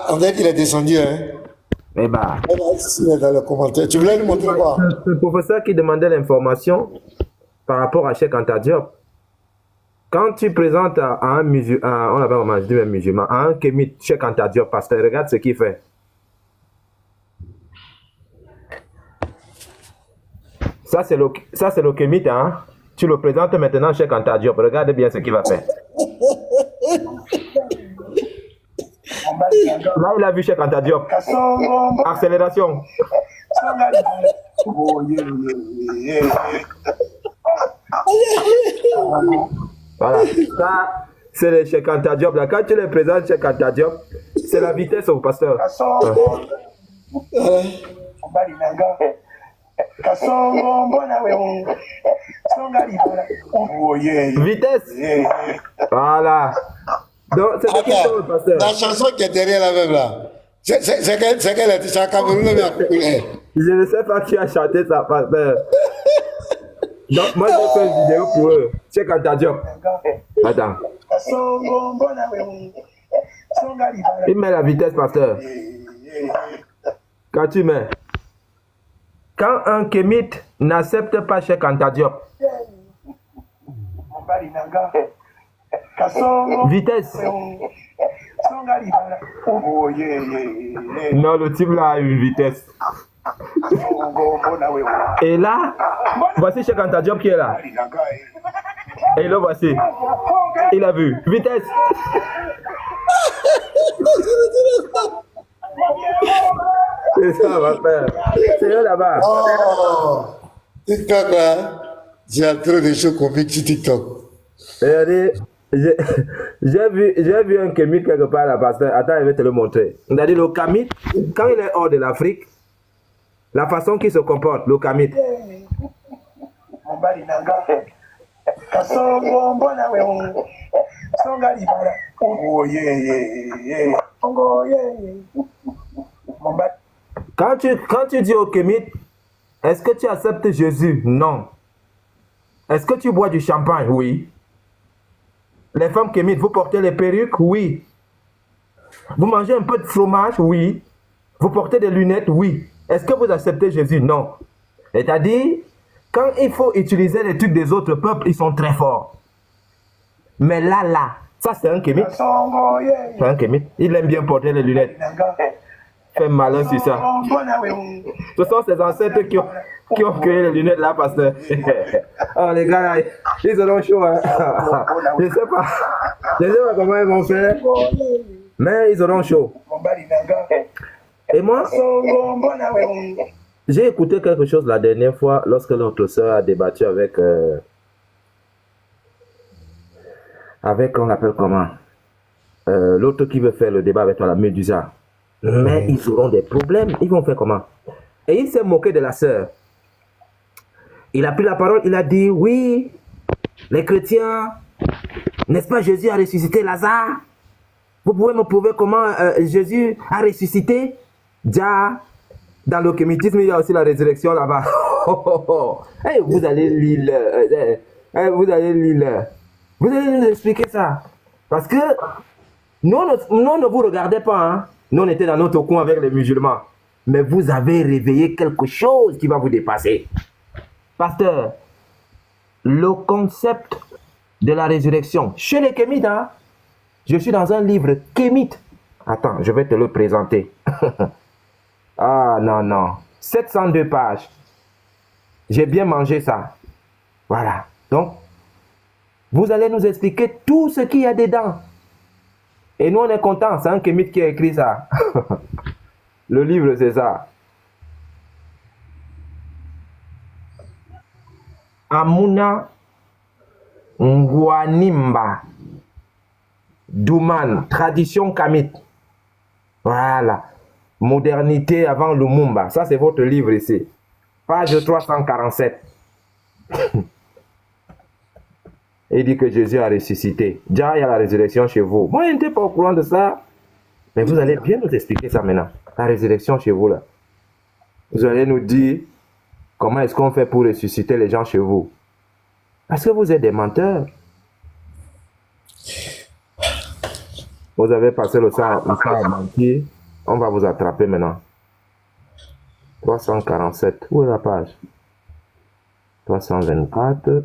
On dirait qu'il est descendu, hein. Eh bah, C'est dans les commentaires. Tu voulais nous montrer quoi? c'est le professeur qui demandait l'information par rapport à Cheikh Anta Diop. Quand tu présentes à un musulman, on appelle comment je dis un musulman, à un kémite Cheikh Anta Diop, pasteur, regarde ce qu'il fait. Ça, c'est le kémite, hein. Tu le présentes maintenant Cheikh Anta Diop. Regarde bien ce qu'il va faire. Là, il a vu Cheikh Anta Diop. Accélération. Voilà. Ça, c'est le Cheikh Anta Diop. Là, quand tu le présentes Cheikh Anta Diop, c'est la vitesse au pasteur. Vitesse. Voilà. Donc, c'est ce qu'il fait au pasteur. La chanson qui est derrière la même là, c'est qu'elle est à Cameroun. Je ne sais pas qui a chanté ça, pasteur. Donc, moi, j'ai fait une vidéo pour eux. Cheikh Anta Diop. Attends. Il met la vitesse, pasteur. Quand tu mets. Quand un kémite n'accepte pas Cheikh Anta Diop, vitesse. Non, le type là a une vitesse. Et là, voici Cheikh Anta Diop qui est là. Et le voici. Il a vu. Vitesse. C'est ça, ma frère. C'est eux là-bas. Oh, TikTok là, j'ai trop de choses comiques sur TikTok. Regardez, j'ai vu un kémite quelque part là, pasteur. Attends, je vais te le montrer. On a dit le kémite, quand il est hors de l'Afrique, la façon qu'il se comporte, le kémite. Quand tu dis au kémite, est-ce que tu acceptes Jésus? Non. Est-ce que tu bois du champagne? Oui. Les femmes kémites, vous portez les perruques? Oui. Vous mangez un peu de fromage? Oui. Vous portez des lunettes? Oui. Est-ce que vous acceptez Jésus? Non. C'est-à-dire, quand il faut utiliser les trucs des autres peuples, ils sont très forts. Mais là, ça c'est un kémite. C'est un kémite. Il aime bien porter les lunettes. Fait malin sur ça. Ce sont ces ancêtres qui ont créé les lunettes là, pasteur. Oh, les gars là, ils auront chaud. Hein. Je sais pas comment ils vont faire. Mais ils auront chaud. Et moi, j'ai écouté quelque chose la dernière fois lorsque notre soeur a débattu avec, on l'appelle comment, l'autre qui veut faire le débat avec toi, la Médusa. Mais ils auront des problèmes. Ils vont faire comment? Et il s'est moqué de la sœur. Il a pris la parole, il a dit, oui, les chrétiens, n'est-ce pas Jésus a ressuscité Lazare? Vous pouvez me prouver comment Jésus a ressuscité? Déjà, dans le kémitisme, il y a aussi la résurrection là-bas. Hey, vous allez lire, vous allez nous expliquer ça. Parce que nous ne vous regardez pas, hein. Nous, on était dans notre coin avec les musulmans. Mais vous avez réveillé quelque chose qui va vous dépasser. Pasteur, le concept de la résurrection, chez les kémites, hein, je suis dans un livre kémite. Attends, je vais te le présenter. Ah non. 702 pages. J'ai bien mangé ça. Voilà. Donc, vous allez nous expliquer tout ce qu'il y a dedans. Et nous, on est contents. C'est un kémite qui a écrit ça. Le livre, c'est ça. Amuna Ngwanimba Douman, tradition kamite. Voilà. Modernité avant Lumumba. Ça, c'est votre livre ici. Page 347. Il dit que Jésus a ressuscité. Déjà, il y a la résurrection chez vous. Moi, je n'étais pas au courant de ça. Mais vous allez bien nous expliquer ça maintenant. La résurrection chez vous, là. Vous allez nous dire comment est-ce qu'on fait pour ressusciter les gens chez vous. Parce que vous êtes des menteurs. Vous avez passé le sang à mentir. On va vous attraper maintenant. 347. Où est la page? 324.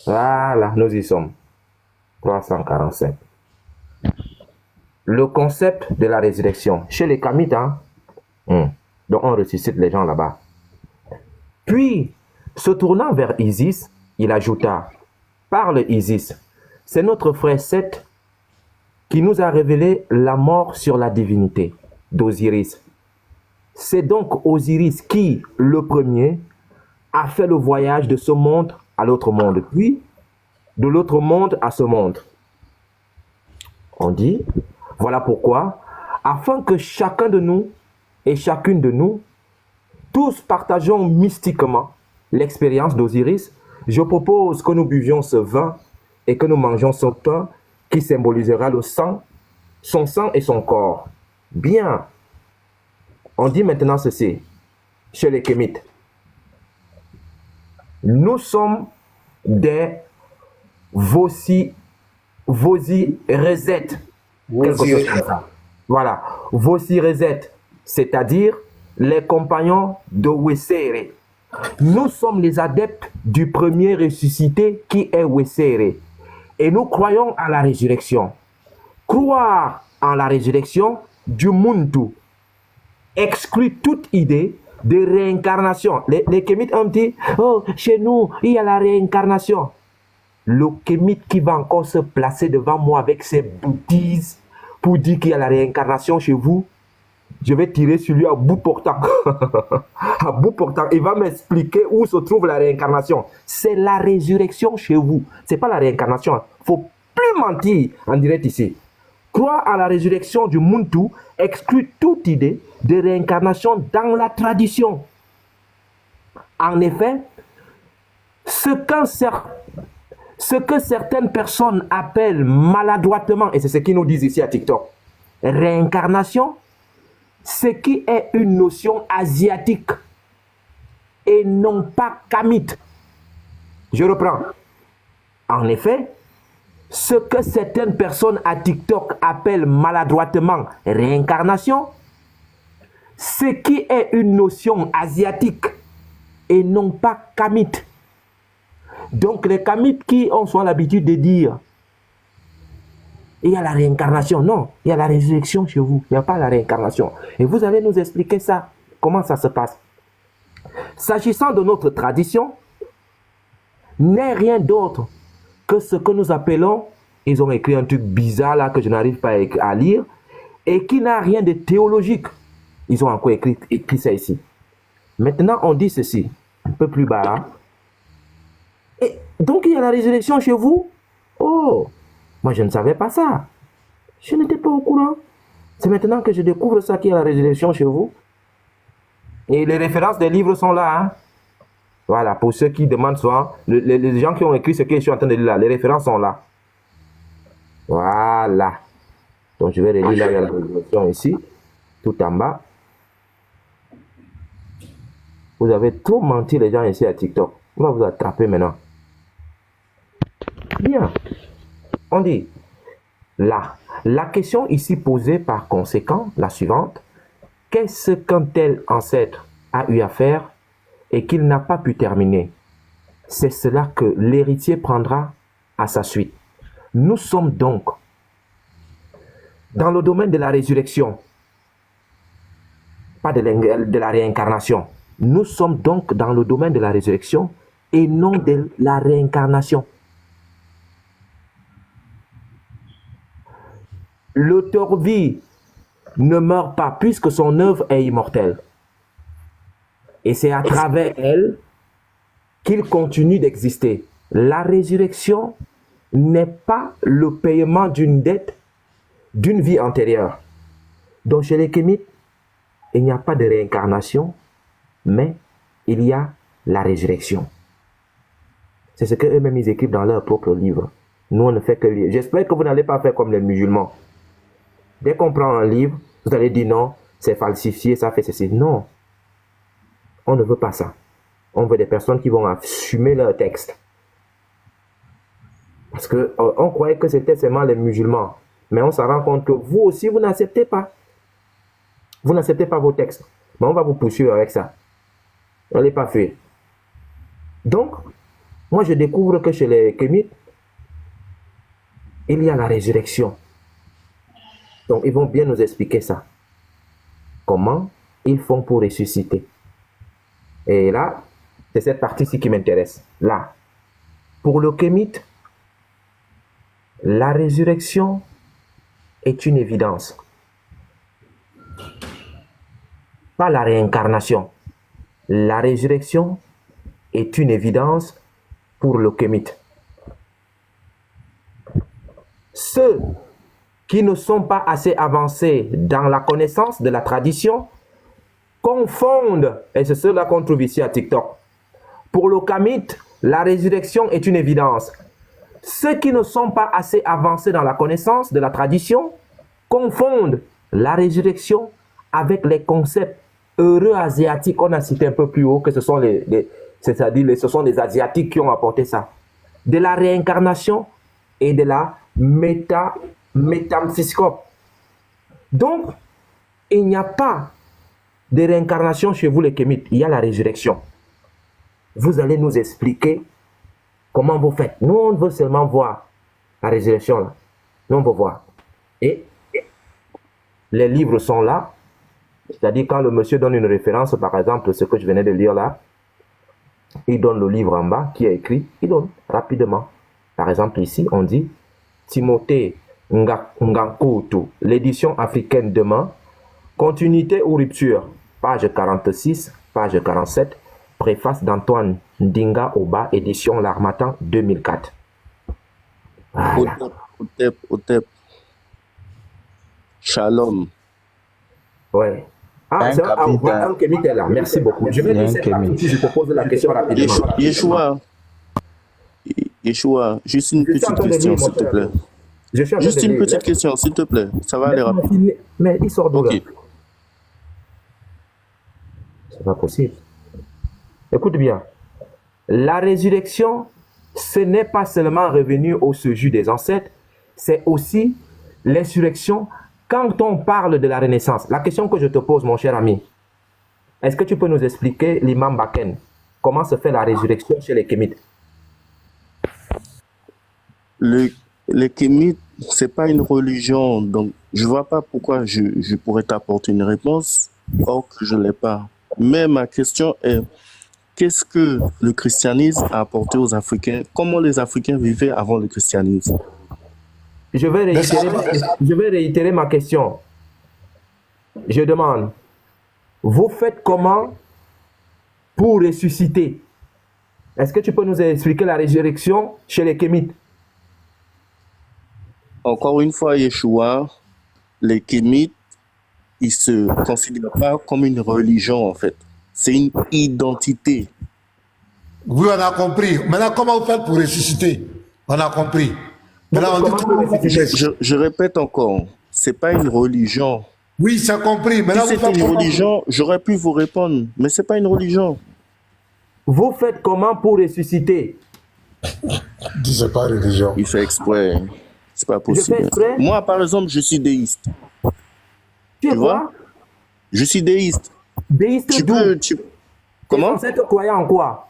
Voilà, nous y sommes. 347. Le concept de la résurrection. Chez les Kamites, hein? Donc on ressuscite les gens là-bas. Puis, se tournant vers Isis, il ajouta, parle Isis, c'est notre frère Seth qui nous a révélé la mort sur la divinité d'Osiris. C'est donc Osiris qui, le premier, a fait le voyage de ce monde à l'autre monde, puis de l'autre monde à ce monde. On dit, voilà pourquoi, afin que chacun de nous et chacune de nous, tous partageons mystiquement l'expérience d'Osiris, je propose que nous buvions ce vin et que nous mangeons ce pain qui symbolisera le sang, son sang et son corps. Bien. On dit maintenant ceci, chez les Kémites. Nous sommes des Vossi Rezet. Voilà, Vossi Rezet, c'est-à-dire les compagnons de Wessere. Nous sommes les adeptes du premier ressuscité qui est Wessere. Et nous croyons à la résurrection. Croire en la résurrection du Muntu exclut toute idée de réincarnation. Les Kémites ont dit, oh, chez nous, il y a la réincarnation. Le Kémite qui va encore se placer devant moi avec ses bêtises pour dire qu'il y a la réincarnation chez vous, je vais tirer sur lui à bout portant. À bout portant. Il va m'expliquer où se trouve la réincarnation. C'est la résurrection chez vous. Ce n'est pas la réincarnation. Il ne faut plus mentir en direct ici. Croire à la résurrection du Muntu exclut toute idée de réincarnation dans la tradition. En effet, ce que certaines personnes appellent maladroitement, et c'est ce qu'ils nous disent ici à TikTok, réincarnation, ce qui est une notion asiatique et non pas kamite. Je reprends. En effet, ce que certaines personnes à TikTok appellent maladroitement réincarnation, ce qui est une notion asiatique et non pas kamite. Donc les kamites qui ont soit l'habitude de dire il y a la réincarnation, non, il y a la résurrection chez vous, il n'y a pas la réincarnation. Et vous allez nous expliquer ça, comment ça se passe. S'agissant de notre tradition, n'est rien d'autre que ce que nous appelons, ils ont écrit un truc bizarre là que je n'arrive pas à lire, et qui n'a rien de théologique. Ils ont encore écrit ça ici. Maintenant, on dit ceci, un peu plus bas là. Et donc, il y a la résurrection chez vous? Oh, moi, je ne savais pas ça. Je n'étais pas au courant. C'est maintenant que je découvre ça qu'il y a la résurrection chez vous. Et les références des livres sont là. Hein? Voilà, pour ceux qui demandent souvent, les gens qui ont écrit ce que je suis en train de lire là, les références sont là. Voilà. Donc, je vais relire là, il y a la résurrection ici, tout en bas. Vous avez trop menti les gens ici à TikTok. On va vous attraper maintenant. Bien. On dit, là, la question ici posée par conséquent, la suivante, qu'est-ce qu'un tel ancêtre a eu à faire et qu'il n'a pas pu terminer? C'est cela que l'héritier prendra à sa suite. Nous sommes donc dans le domaine de la résurrection, pas de la réincarnation. Nous sommes donc dans le domaine de la résurrection et non de la réincarnation. L'auteur vie ne meurt pas puisque son œuvre est immortelle. Et c'est à travers elle qu'il continue d'exister. La résurrection n'est pas le paiement d'une dette d'une vie antérieure. Donc chez les Kémites, il n'y a pas de réincarnation, mais il y a la résurrection. C'est ce qu'eux-mêmes ils écrivent dans leur propre livre. Nous, on ne fait que lire. J'espère que vous n'allez pas faire comme les musulmans. Dès qu'on prend un livre, vous allez dire non, c'est falsifié, ça fait ceci. Non, on ne veut pas ça. On veut des personnes qui vont assumer leur texte. Parce qu'on croyait que c'était seulement les musulmans. Mais on se rend compte que vous aussi, vous n'acceptez pas. Vous n'acceptez pas vos textes. Mais on va vous poursuivre avec ça. On n'est pas fait. Donc, moi je découvre que chez les Kémites, il y a la résurrection. Donc, ils vont bien nous expliquer ça. Comment ils font pour ressusciter. Et là, c'est cette partie-ci qui m'intéresse. Là, pour le Kémite, la résurrection est une évidence. Pas la réincarnation. La résurrection est une évidence pour le Kémite. Ceux qui ne sont pas assez avancés dans la connaissance de la tradition confondent, et c'est cela qu'on trouve ici à TikTok. Pour le Kémite, la résurrection est une évidence. Ceux qui ne sont pas assez avancés dans la connaissance de la tradition confondent la résurrection avec les concepts heureux asiatiques qu'on a cités un peu plus haut, que ce sont c'est-à-dire ce sont les Asiatiques qui ont apporté ça. De la réincarnation et de la métampsychope. Donc, il n'y a pas de réincarnation chez vous les Kémites, il y a la résurrection. Vous allez nous expliquer comment vous faites. Nous, on veut seulement voir la résurrection là. Nous, on veut voir. Et les livres sont là. C'est-à-dire quand le monsieur donne une référence, par exemple, ce que je venais de lire là, il donne le livre en bas qui est écrit, il donne rapidement. Par exemple, ici, on dit Timothée Ngankutu, l'édition africaine demain, continuité ou rupture, page 46, page 47, préface d'Antoine Ndinga Oba, édition L'Harmattan 2004. Voilà. Otep. Shalom. Ouais. Ah, c'est un Kémite là. Merci beaucoup. Je vais laisser je te pose la question rapidement. Yeshua, juste une petite question, s'il te plaît. Juste une petite question, s'il te plaît. Ça va aller rapide. Mais il sort d'où là? C'est pas possible. Écoute bien. La résurrection, ce n'est pas seulement revenu au séjour des ancêtres, c'est aussi l'insurrection quand on parle de la Renaissance. La question que je te pose, mon cher ami, est-ce que tu peux nous expliquer, l'imam Baken, comment se fait la résurrection chez les Kémites? Les Kémites, ce n'est pas une religion, donc je ne vois pas pourquoi je pourrais t'apporter une réponse, or que je ne l'ai pas. Mais ma question est, qu'est-ce que le christianisme a apporté aux Africains? Comment les Africains vivaient avant le christianisme? Je vais réitérer ma question. Je demande, vous faites comment pour ressusciter? Est-ce que tu peux nous expliquer la résurrection chez les Kémites? Encore une fois, Yeshua, les Kémites, ils ne se considèrent pas comme une religion en fait. C'est une identité. Oui, on a compris. Maintenant, comment vous faites pour ressusciter? On a compris. Maintenant, je répète encore, c'est pas une religion. Oui, c'est compris. Maintenant, si c'était une religion, j'aurais pu vous répondre, mais c'est pas une religion. Vous faites comment pour ressusciter? C'est pas une religion. Il fait exprès. C'est pas possible. Moi, par exemple, je suis déiste. Tu vois? Je suis déiste. Déiste d'où? Comment? Tes ancêtres croyaient en quoi?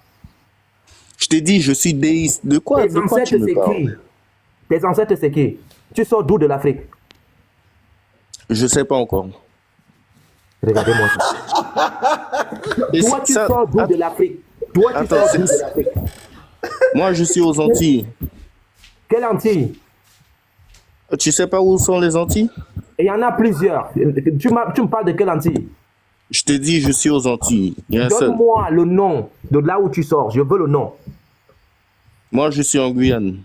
Je t'ai dit, je suis déiste. De quoi, tes ancêtres, tu me parles? Tes ancêtres, c'est qui? Tu sors d'où de l'Afrique? Je sais pas encore. Regardez-moi ça. Toi, tu sors d'où de l'Afrique? Toi, tu sors d'où de l'Afrique? Moi, je suis aux Antilles. Quelles Antilles? Tu sais pas où sont les Antilles? Il y en a plusieurs. Tu me parles de quelle Antilles? Je te dis, je suis aux Antilles. Donne-moi le nom de là où tu sors. Je veux le nom. Moi, je suis en Guyane.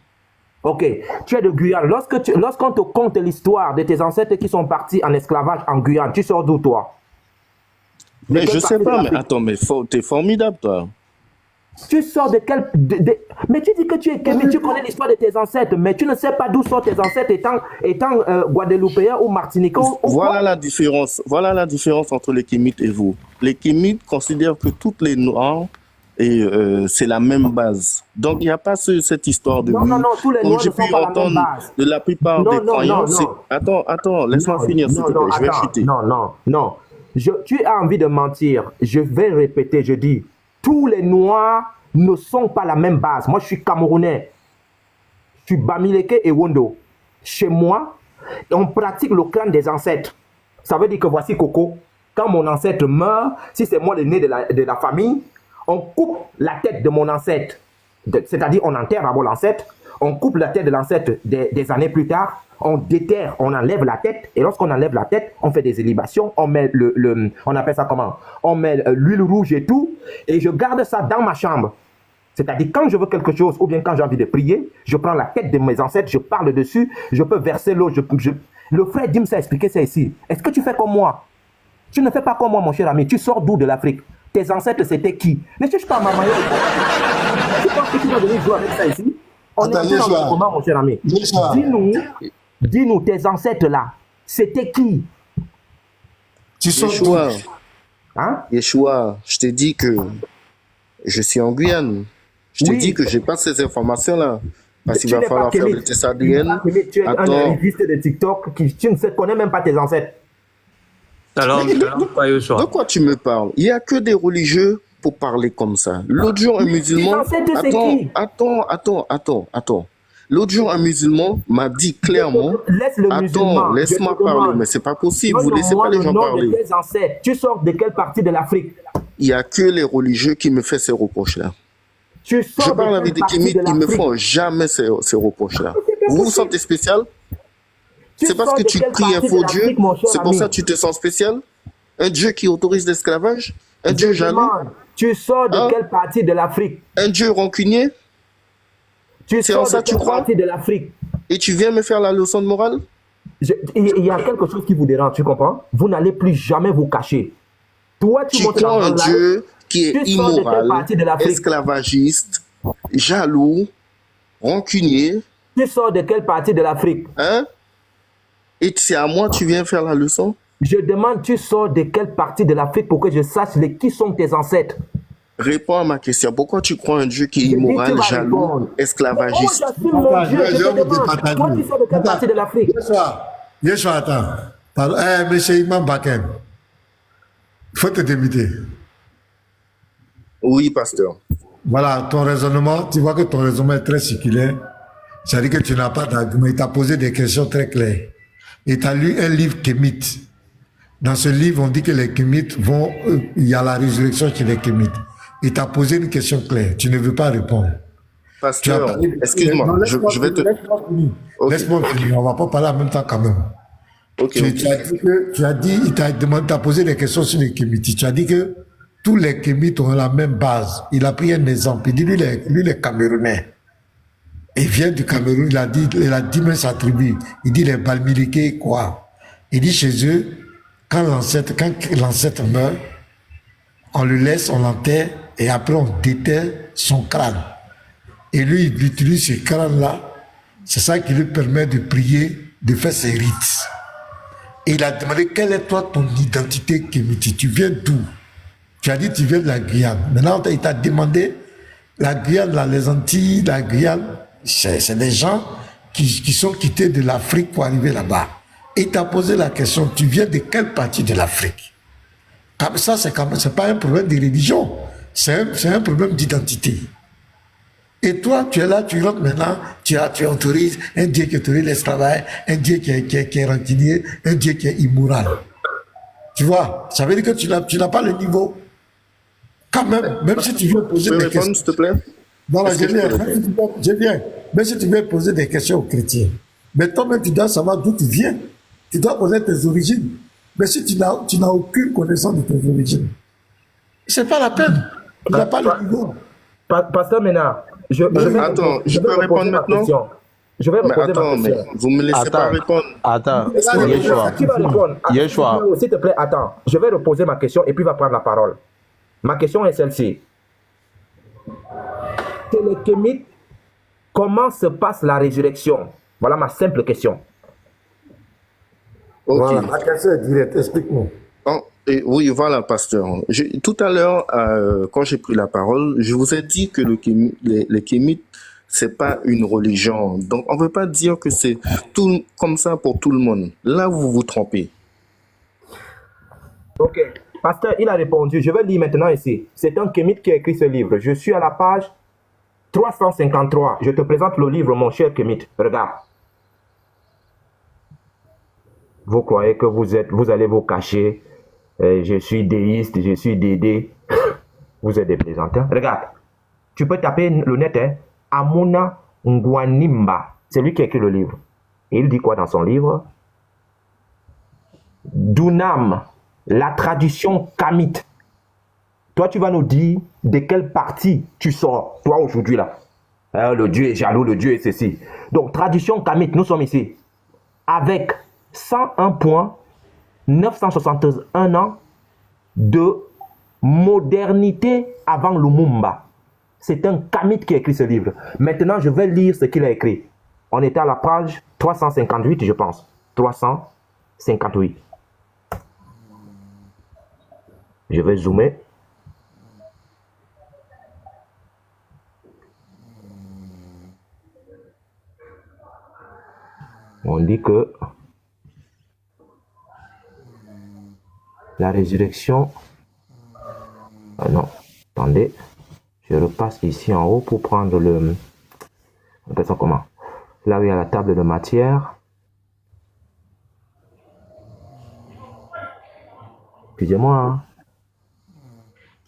Ok, tu es de Guyane. Lorsqu'on te conte l'histoire de tes ancêtres qui sont partis en esclavage en Guyane, tu sors d'où, toi? Mais je sais pas, mais attends, mais t'es formidable, toi. Tu sors de quel... Mais tu dis que tu es Kémite, tu connais l'histoire de tes ancêtres, mais tu ne sais pas d'où sortent tes ancêtres étant Guadeloupéens ou Martiniquais. Voilà la différence entre les Kémites et vous. Les Kémites considèrent que toutes les Noirs, c'est la même base. Donc, il n'y a pas cette histoire de... Non, tous les Noirs ne sont pas la même base. De la plupart des croyants... Attends, laisse-moi finir, s'il te plaît, je vais chuter. Tu as envie de mentir. Je vais répéter, je dis, tous les Noirs ne sont pas la même base. Moi, je suis Camerounais. Je suis Bamileke et Wondo. Chez moi, on pratique le clan des ancêtres. Ça veut dire que voici Coco. Quand mon ancêtre meurt, si c'est moi le né de la famille, on coupe la tête de mon ancêtre. C'est-à-dire, on enterre d'abord l'ancêtre. On coupe la tête de l'ancêtre des années plus tard. On déterre, on enlève la tête. Et lorsqu'on enlève la tête, on fait des élibations. On met on appelle ça comment? On met l'huile rouge et tout. Et je garde ça dans ma chambre. C'est-à-dire, quand je veux quelque chose, ou bien quand j'ai envie de prier, je prends la tête de mes ancêtres, je parle dessus, je peux verser l'eau. Le frère Dim s'est expliqué ça ici. Est-ce que tu fais comme moi? Tu ne fais pas comme moi, mon cher ami. Tu sors d'où de l'Afrique? Tes ancêtres, c'était qui? Ne cherche pas à m'amayer. Tu penses que tu vas venir jouer avec ça ici? On est dans le combat, mon cher ami. Dis-nous, tes ancêtres là, c'était qui? Yeshua. Hein? Yeshua, je t'ai dit que je suis en Guyane. Je t'ai dit que je n'ai pas ces informations-là. Parce qu'il va falloir faire le test ADN. Tu es un arriviste de TikTok tu ne connais même pas tes ancêtres. De quoi tu me parles? Il n'y a que des religieux pour parler comme ça. L'autre jour, un musulman... Attends. L'autre jour, un musulman m'a dit clairement... Attends, laisse-moi parler, mais c'est pas possible. Vous ne laissez pas les gens parler. Tu sors de quelle partie de l'Afrique? Il n'y a que les religieux qui me font ces reproches-là. Je parle avec des Kémites, ils ne me font jamais ces reproches-là. Vous vous sentez spécial? C'est parce que tu pries un faux Dieu? C'est pour ça que tu te sens spécial? Un Dieu qui autorise l'esclavage? Un Dieu jaloux? Tu sors de quelle partie de l'Afrique? Un Dieu rancunier? C'est en ça que tu crois? De l'Afrique. Et tu viens me faire la leçon de morale? Il y a quelque chose qui vous dérange, tu comprends? Vous n'allez plus jamais vous cacher. Toi, tu crois un Dieu qui est immoral, esclavagiste, jaloux, rancunier. Tu sors de quelle partie de l'Afrique? Hein? Et c'est à moi que tu viens faire la leçon? Je demande, tu sors de quelle partie de l'Afrique pour que je sache qui sont tes ancêtres? Réponds à ma question. Pourquoi tu crois un Dieu qui est immoral, jaloux, esclavagiste? Moi, tu sors de quelle partie de l'Afrique? Yeshua, attends. Monsieur Imam Bakem, il faut te débuter. Oui, pasteur. Voilà, ton raisonnement, tu vois que ton raisonnement est très circulaire. C'est-à-dire que tu n'as pas d'argument. Il t'a posé des questions très claires. Et tu as lu un livre Kémite. Dans ce livre, on dit que les Kémites vont... il y a la résurrection chez les Kémites. Il t'a posé une question claire. Tu ne veux pas répondre. Pasteur, excuse-moi, je vais te... Laisse-moi finir. On ne va pas parler en même temps quand même. Tu as dit, il t'a posé des questions sur les Kémites. Tu as dit que tous les Kémites ont la même base. Il a pris un exemple. Il dit, lui, les Camerounais. Il vient du Cameroun, il a 10 000 attributs. Il dit les Balmiliqués, quoi. Il dit chez eux, quand l'ancêtre meurt, on le laisse, on l'enterre, et après on déterre son crâne. Et lui, il utilise ce crâne-là. C'est ça qui lui permet de prier, de faire ses rites. Et il a demandé, quelle est toi ton identité kémite? Tu viens d'où? Tu as dit, tu viens de la Guyane. Maintenant, il t'a demandé, la Guyane, les Antilles, la Guyane, c'est des gens qui sont quittés de l'Afrique pour arriver là-bas. Et il t'a posé la question, tu viens de quelle partie de l'Afrique? Comme ça, c'est pas un problème de religion, c'est un problème d'identité. Et toi, tu es là, tu rentres maintenant, tu autorises un Dieu qui autorise l'esclavage, un Dieu qui est rancunier, un Dieu qui est immoral. Tu vois, ça veut dire que tu n'as pas le niveau. Quand même si tu veux poser des questions. S'il te plaît? Voilà, je viens. Mais si tu veux poser des questions aux chrétiens, mais toi-même, tu dois savoir d'où tu viens. Tu dois connaître tes origines. Mais si tu n'as aucune connaissance de tes origines, c'est pas la peine. Tu n'as pas le niveau. Pasteur Ménard, je peux répondre maintenant? Je vais reposer ma question. Mais vous me laissez pas répondre. Attends, Yeshua. Qui va répondre? Yeshua. S'il te plaît, attends. Je vais reposer ma question et puis va prendre la parole. Ma question est celle-ci. Que les Kémites, comment se passe la résurrection? Voilà ma simple question. Ok. Voilà, la question est directe, explique-moi. Oui, voilà, pasteur. Tout à l'heure, quand j'ai pris la parole, je vous ai dit que les Kémites, c'est pas une religion. Donc, on ne veut pas dire que c'est tout comme ça pour tout le monde. Là, vous vous trompez. Ok. Pasteur, il a répondu. Je vais lire maintenant ici. C'est un kémite qui a écrit ce livre. Je suis à la page 353. Je te présente le livre, mon cher kémite. Regarde. Vous croyez que vous allez vous cacher. Je suis déiste, je suis dédé. Vous êtes des plaisantins. Regarde. Tu peux taper le net, hein. Amuna Ngwanimba. C'est lui qui a écrit le livre. Et il dit quoi dans son livre? Dunam, la tradition kamite. Toi, tu vas nous dire de quelle partie tu sors, toi, aujourd'hui, là. Le Dieu est jaloux, le Dieu est ceci. Donc, tradition kamite, nous sommes ici. Avec 101 points, 961 ans de modernité avant Lumumba. C'est un kamite qui a écrit ce livre. Maintenant, je vais lire ce qu'il a écrit. On était à la page 358, je pense. 358. Je vais zoomer. On dit que la résurrection... Ah non, attendez. Je repasse ici en haut pour prendre le... On appelle ça comment? Là où il y a la table de matière. Excusez-moi. Hein.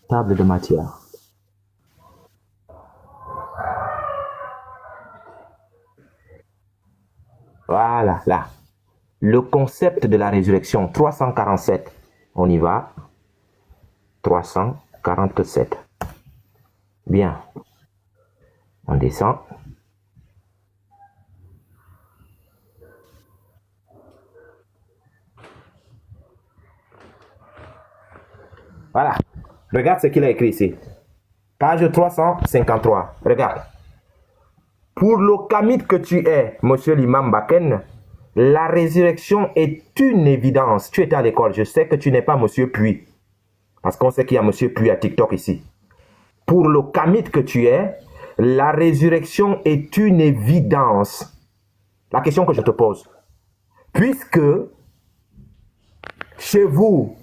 Table de matière. Voilà, là. Le concept de la résurrection, 347. On y va. 347. Bien. On descend. Voilà. Regarde ce qu'il a écrit ici. Page 353. Regarde. Pour le kamite que tu es, monsieur l'imam Baken, la résurrection est une évidence. Tu étais à l'école. Je sais que tu n'es pas monsieur Puy. Parce qu'on sait qu'il y a monsieur Puy à TikTok ici. Pour le kamite que tu es, la résurrection est une évidence. La question que je te pose. Puisque chez vous,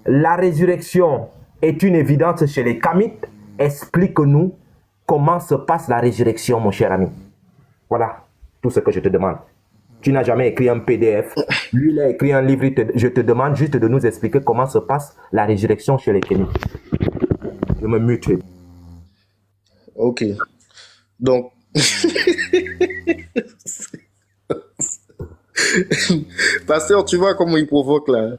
la résurrection est une évidence chez les kamites, explique-nous comment se passe la résurrection, mon cher ami. Voilà tout ce que je te demande. Tu n'as jamais écrit un PDF. Lui, il a écrit un livre. Je te demande juste de nous expliquer comment se passe la résurrection chez les kamites. Je me mute. Ok. Donc, pasteur, tu vois comment il provoque là.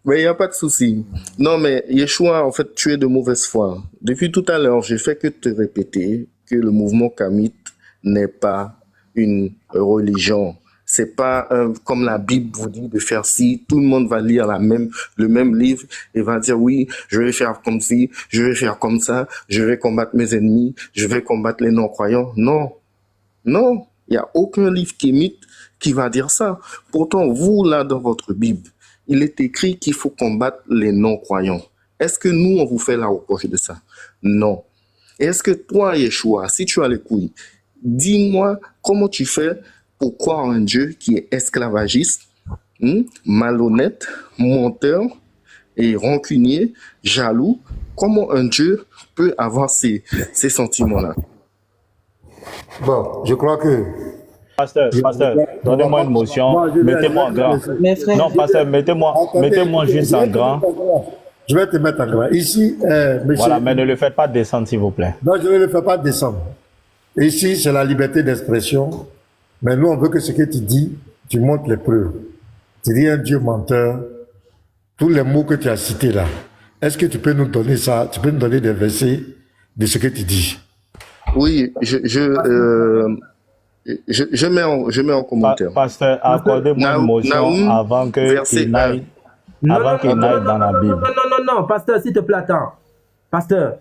Mais il n'y a pas de souci. Non, mais Yeshua, en fait, tu es de mauvaise foi. Depuis tout à l'heure, j'ai fait que te répéter que le mouvement kamite n'est pas une religion. C'est pas comme la Bible vous dit de faire ci. Tout le monde va lire le même livre et va dire oui, je vais faire comme ci, je vais faire comme ça, je vais combattre mes ennemis, je vais combattre les non-croyants. Non, non, il n'y a aucun livre kémite qui va dire ça. Pourtant, vous, là, dans votre Bible, il est écrit qu'il faut combattre les non-croyants. Est-ce que nous, on vous fait la reproche de ça? Non. Et est-ce que toi, Yeshua, si tu as les couilles, dis-moi comment tu fais pour croire en un Dieu qui est esclavagiste, malhonnête, menteur et rancunier, jaloux. Comment un Dieu peut avoir ces sentiments-là? Bon, je crois que... Pasteur, donnez-moi une motion, mettez-moi en grand. Non, pasteur, mettez-moi juste en grand. Je vais te mettre en grand. Ici, monsieur... Voilà, mais ne le faites pas descendre, s'il vous plaît. Non, je ne le fais pas descendre. Ici, c'est la liberté d'expression. Mais nous, on veut que ce que tu dis, tu montres les preuves. Tu dis un Dieu menteur. Tous les mots que tu as cités là. Est-ce que tu peux nous donner ça? Tu peux nous donner des versets de ce que tu dis? Oui, je mets en commentaire. Pasteur, accordez-moi une motion avant qu'il n'aille dans la Bible. Non, pasteur, s'il te plaît, attends. Pasteur,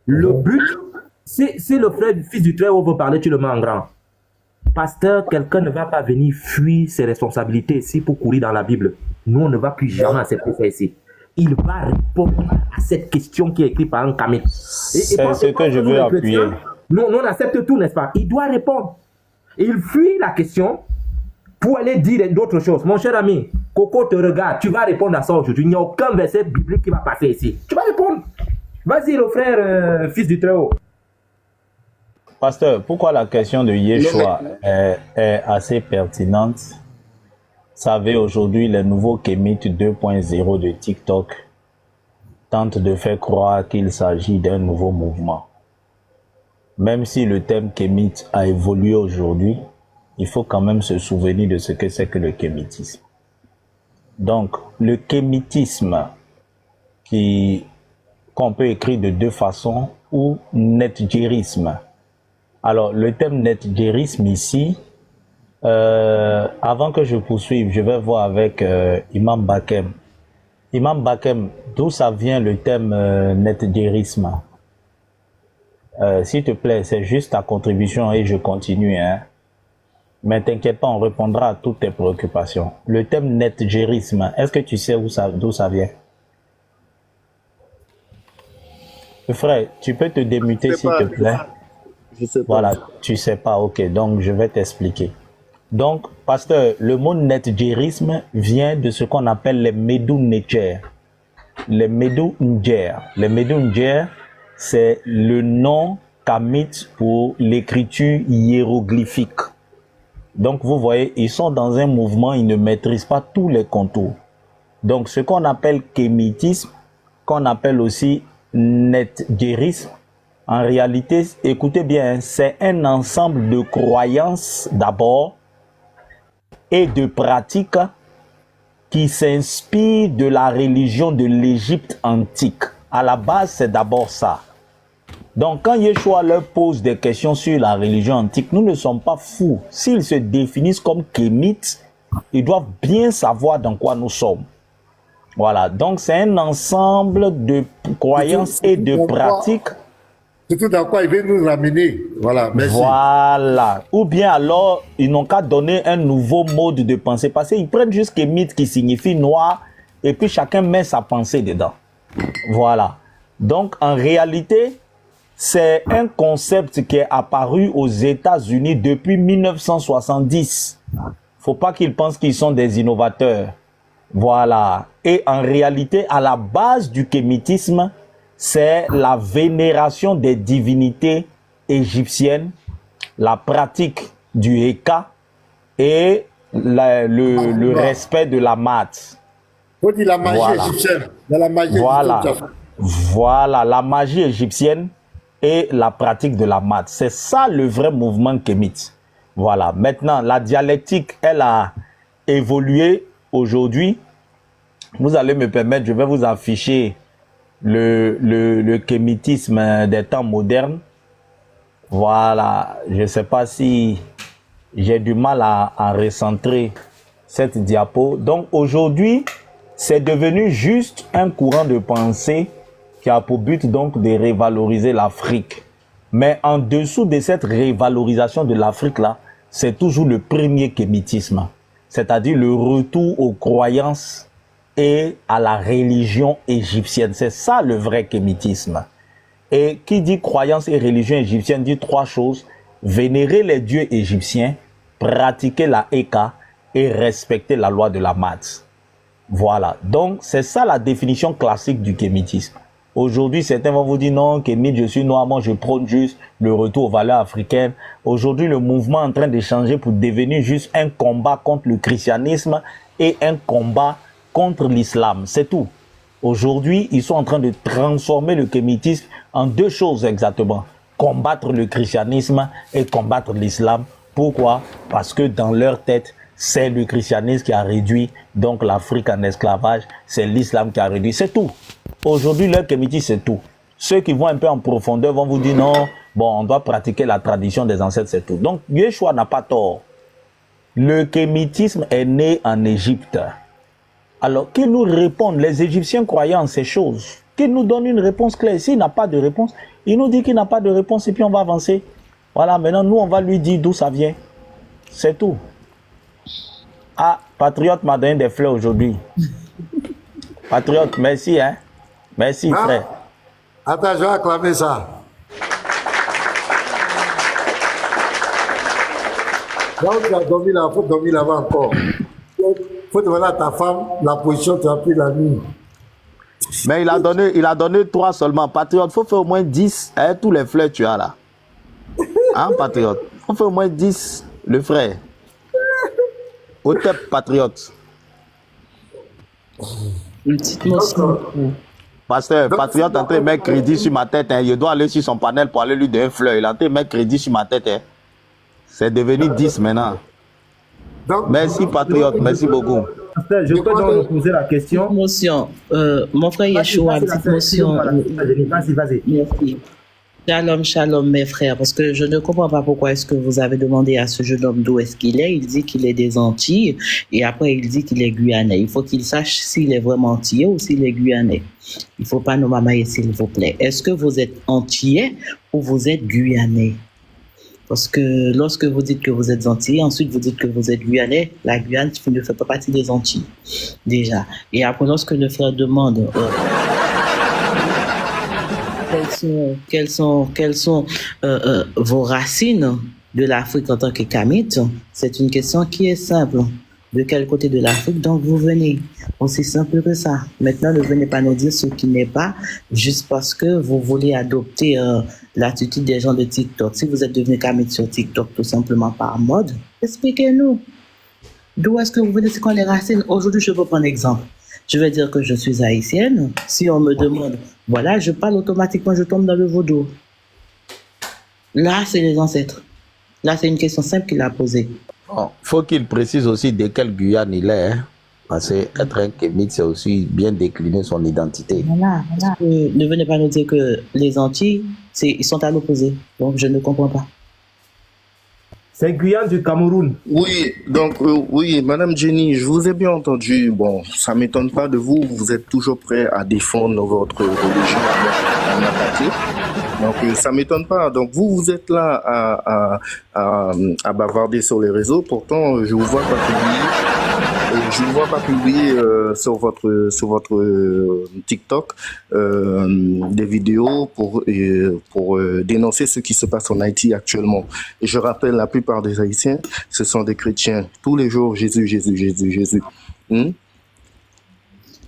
le but, si le frère du fils du Très-Haut veut parler, tu le mets en grand. Pasteur, quelqu'un ne va pas venir fuir ses responsabilités ici pour courir dans la Bible. Nous, on ne va plus jamais accepter ça ici. Il va répondre à cette question qui est écrite par un kamite. C'est ce que je veux appuyer. Nous, on accepte tout, n'est-ce pas? Il doit répondre. Il fuit la question pour aller dire d'autres choses. Mon cher ami, Coco te regarde, tu vas répondre à ça aujourd'hui. Il n'y a aucun verset biblique qui va passer ici. Tu vas répondre. Vas-y, le frère, fils du Très-Haut. Pasteur, pourquoi la question de Yeshua est assez pertinente? Vous savez, aujourd'hui, les nouveaux Kémites 2.0 de TikTok tentent de faire croire qu'il s'agit d'un nouveau mouvement. Même si le thème kémite a évolué aujourd'hui, il faut quand même se souvenir de ce que c'est que le kémitisme. Donc, le kémitisme qu'on peut écrire de deux façons, ou netdjérisme. Alors, le thème netdjérisme ici, avant que je poursuive, je vais voir avec Imam Bakem. Imam Bakem, d'où ça vient le thème netdjérisme? S'il te plaît, c'est juste ta contribution et je continue. Hein. Mais t'inquiète pas, on répondra à toutes tes préoccupations. Le thème netdjérisme, est-ce que tu sais d'où ça vient? Frère, tu peux te démuter s'il te plaît? Je sais pas. Voilà, tu sais pas, ok, donc je vais t'expliquer. Donc, pasteur, le mot netdjérisme vient de ce qu'on appelle les Medou Neger. Les Medou Neger. Les Medou Neger, c'est le nom kamite pour l'écriture hiéroglyphique. Donc, vous voyez, ils sont dans un mouvement, ils ne maîtrisent pas tous les contours. Donc, ce qu'on appelle kémitisme, qu'on appelle aussi netdjérisme, en réalité, écoutez bien, c'est un ensemble de croyances d'abord et de pratiques qui s'inspirent de la religion de l'Égypte antique. À la base, c'est d'abord ça. Donc, quand Yeshua leur pose des questions sur la religion antique, nous ne sommes pas fous. S'ils se définissent comme kémites, ils doivent bien savoir dans quoi nous sommes. Voilà, donc c'est un ensemble de croyances et de pratiques. Surtout dans quoi il veut nous ramener. Voilà, merci. Voilà. Ou bien alors, ils n'ont qu'à donner un nouveau mode de pensée. Parce qu'ils prennent juste kémite qui signifie noir, et puis chacun met sa pensée dedans. Voilà. Donc, en réalité, c'est un concept qui est apparu aux États-Unis depuis 1970. Faut pas qu'ils pensent qu'ils sont des innovateurs. Voilà. Et en réalité, à la base du kémitisme, c'est la vénération des divinités égyptiennes, la pratique du Eka et le respect de la mat. Faut dire la magie égyptienne. Dans la magie voilà, la magie égyptienne et la pratique de la mat. C'est ça le vrai mouvement kémite. Voilà. Maintenant, la dialectique, elle a évolué aujourd'hui. Vous allez me permettre, je vais vous afficher le kémitisme des temps modernes. Voilà, je ne sais pas si j'ai du mal à recentrer cette diapo. Donc aujourd'hui, c'est devenu juste un courant de pensée qui a pour but donc de revaloriser l'Afrique. Mais en dessous de cette révalorisation de l'Afrique là, c'est toujours le premier kémitisme, c'est-à-dire le retour aux croyances et à la religion égyptienne. C'est ça le vrai kémitisme. Et qui dit croyance et religion égyptienne dit trois choses: vénérer les dieux égyptiens, pratiquer la Eka et respecter la loi de la Mat. Voilà. Donc, c'est ça la définition classique du kémitisme. Aujourd'hui, certains vont vous dire non, kémite, je suis noir, moi je prône juste le retour aux valeurs africaines. Aujourd'hui, le mouvement est en train de changer pour devenir juste un combat contre le christianisme et un combat contre l'islam. C'est tout. Aujourd'hui, ils sont en train de transformer le kémitisme en deux choses exactement: combattre le christianisme et combattre l'islam. Pourquoi? Parce que dans leur tête, c'est le christianisme qui a réduit donc l'Afrique en esclavage, c'est l'islam qui a réduit, c'est tout. Aujourd'hui, leur kémitisme, c'est tout. Ceux qui vont un peu en profondeur vont vous dire non, bon, on doit pratiquer la tradition des ancêtres, c'est tout. Donc, Yeshua n'a pas tort. Le kémitisme est né en Égypte. Alors, qu'ils nous répondent, les Égyptiens croyant en ces choses, qu'ils nous donnent une réponse claire. S'il n'a pas de réponse, il nous dit qu'il n'a pas de réponse et puis on va avancer. Voilà, maintenant, nous, on va lui dire d'où ça vient. C'est tout. Ah, Patriote m'a donné des fleurs aujourd'hui. Patriote, merci, hein. Merci, frère. Attends, je vais acclamer ça. Là où tu as dormi là, il faut dormir là-bas encore. faut demander à ta femme la position que tu as pris la nuit. Mais il a donné 3 seulement. Patriote, il faut faire au moins 10. Hein, tous les fleurs tu as là. Hein, patriote? Il faut faire au moins 10, le frère. Au tep, patriote. Une petite motion. Pasteur, patriote est en train de mettre crédit sur ma tête. Hein. Je dois aller sur son panel pour aller lui donner une fleur. Il est en train de mettre crédit sur ma tête. Hein. C'est devenu 10 maintenant. Donc, merci, patriote. Merci beaucoup. Je peux donc poser la question. Motion. Mon frère Yeshua, petite motion. Vas-y. Merci. Shalom, shalom, mes frères, parce que je ne comprends pas pourquoi est-ce que vous avez demandé à ce jeune homme d'où est-ce qu'il est. Il dit qu'il est des Antilles et après il dit qu'il est guyanais. Il faut qu'il sache s'il est vraiment antillais ou s'il est guyanais. Il ne faut pas nous mamailler, s'il vous plaît. Est-ce que vous êtes antillais ou vous êtes guyanais? Parce que lorsque vous dites que vous êtes antillais, ensuite vous dites que vous êtes guyanais, la Guyane ne fait pas partie des Antilles, déjà. Et après, lorsque le frère demande... quelles sont vos racines de l'Afrique en tant que Kamite? C'est une question qui est simple. De quel côté de l'Afrique donc vous venez? Aussi simple que ça. Maintenant, ne venez pas nous dire ce qui n'est pas juste parce que vous voulez adopter l'attitude des gens de TikTok. Si vous êtes devenu Kamite sur TikTok tout simplement par mode, expliquez-nous. D'où est-ce que vous venez? C'est quoi les racines? Aujourd'hui, je peux prendre un exemple. Je vais dire que je suis haïtienne. Si on me demande, voilà, je parle automatiquement, je tombe dans le vaudou. Là, c'est les ancêtres. Là, c'est une question simple qu'il a posée. Bon, faut qu'il précise aussi de quelle Guyane il est. Hein? Parce qu'être un Kémite, c'est aussi bien décliner son identité. Voilà. Ne venez pas nous dire que les Antilles, ils sont à l'opposé. Donc, je ne comprends pas. C'est Guyane du Cameroun. Oui, donc oui, Madame Jenny, je vous ai bien entendu. Bon, ça m'étonne pas de vous. Vous êtes toujours prêt à défendre votre religion, à l'attaquer. Donc ça m'étonne pas. Donc vous êtes là à bavarder sur les réseaux. Pourtant, je vous vois pas publier. Je vous vois pas publier sur votre TikTok des vidéos pour dénoncer ce qui se passe en Haïti actuellement. Et je rappelle, la plupart des Haïtiens, ce sont des chrétiens. Tous les jours, Jésus.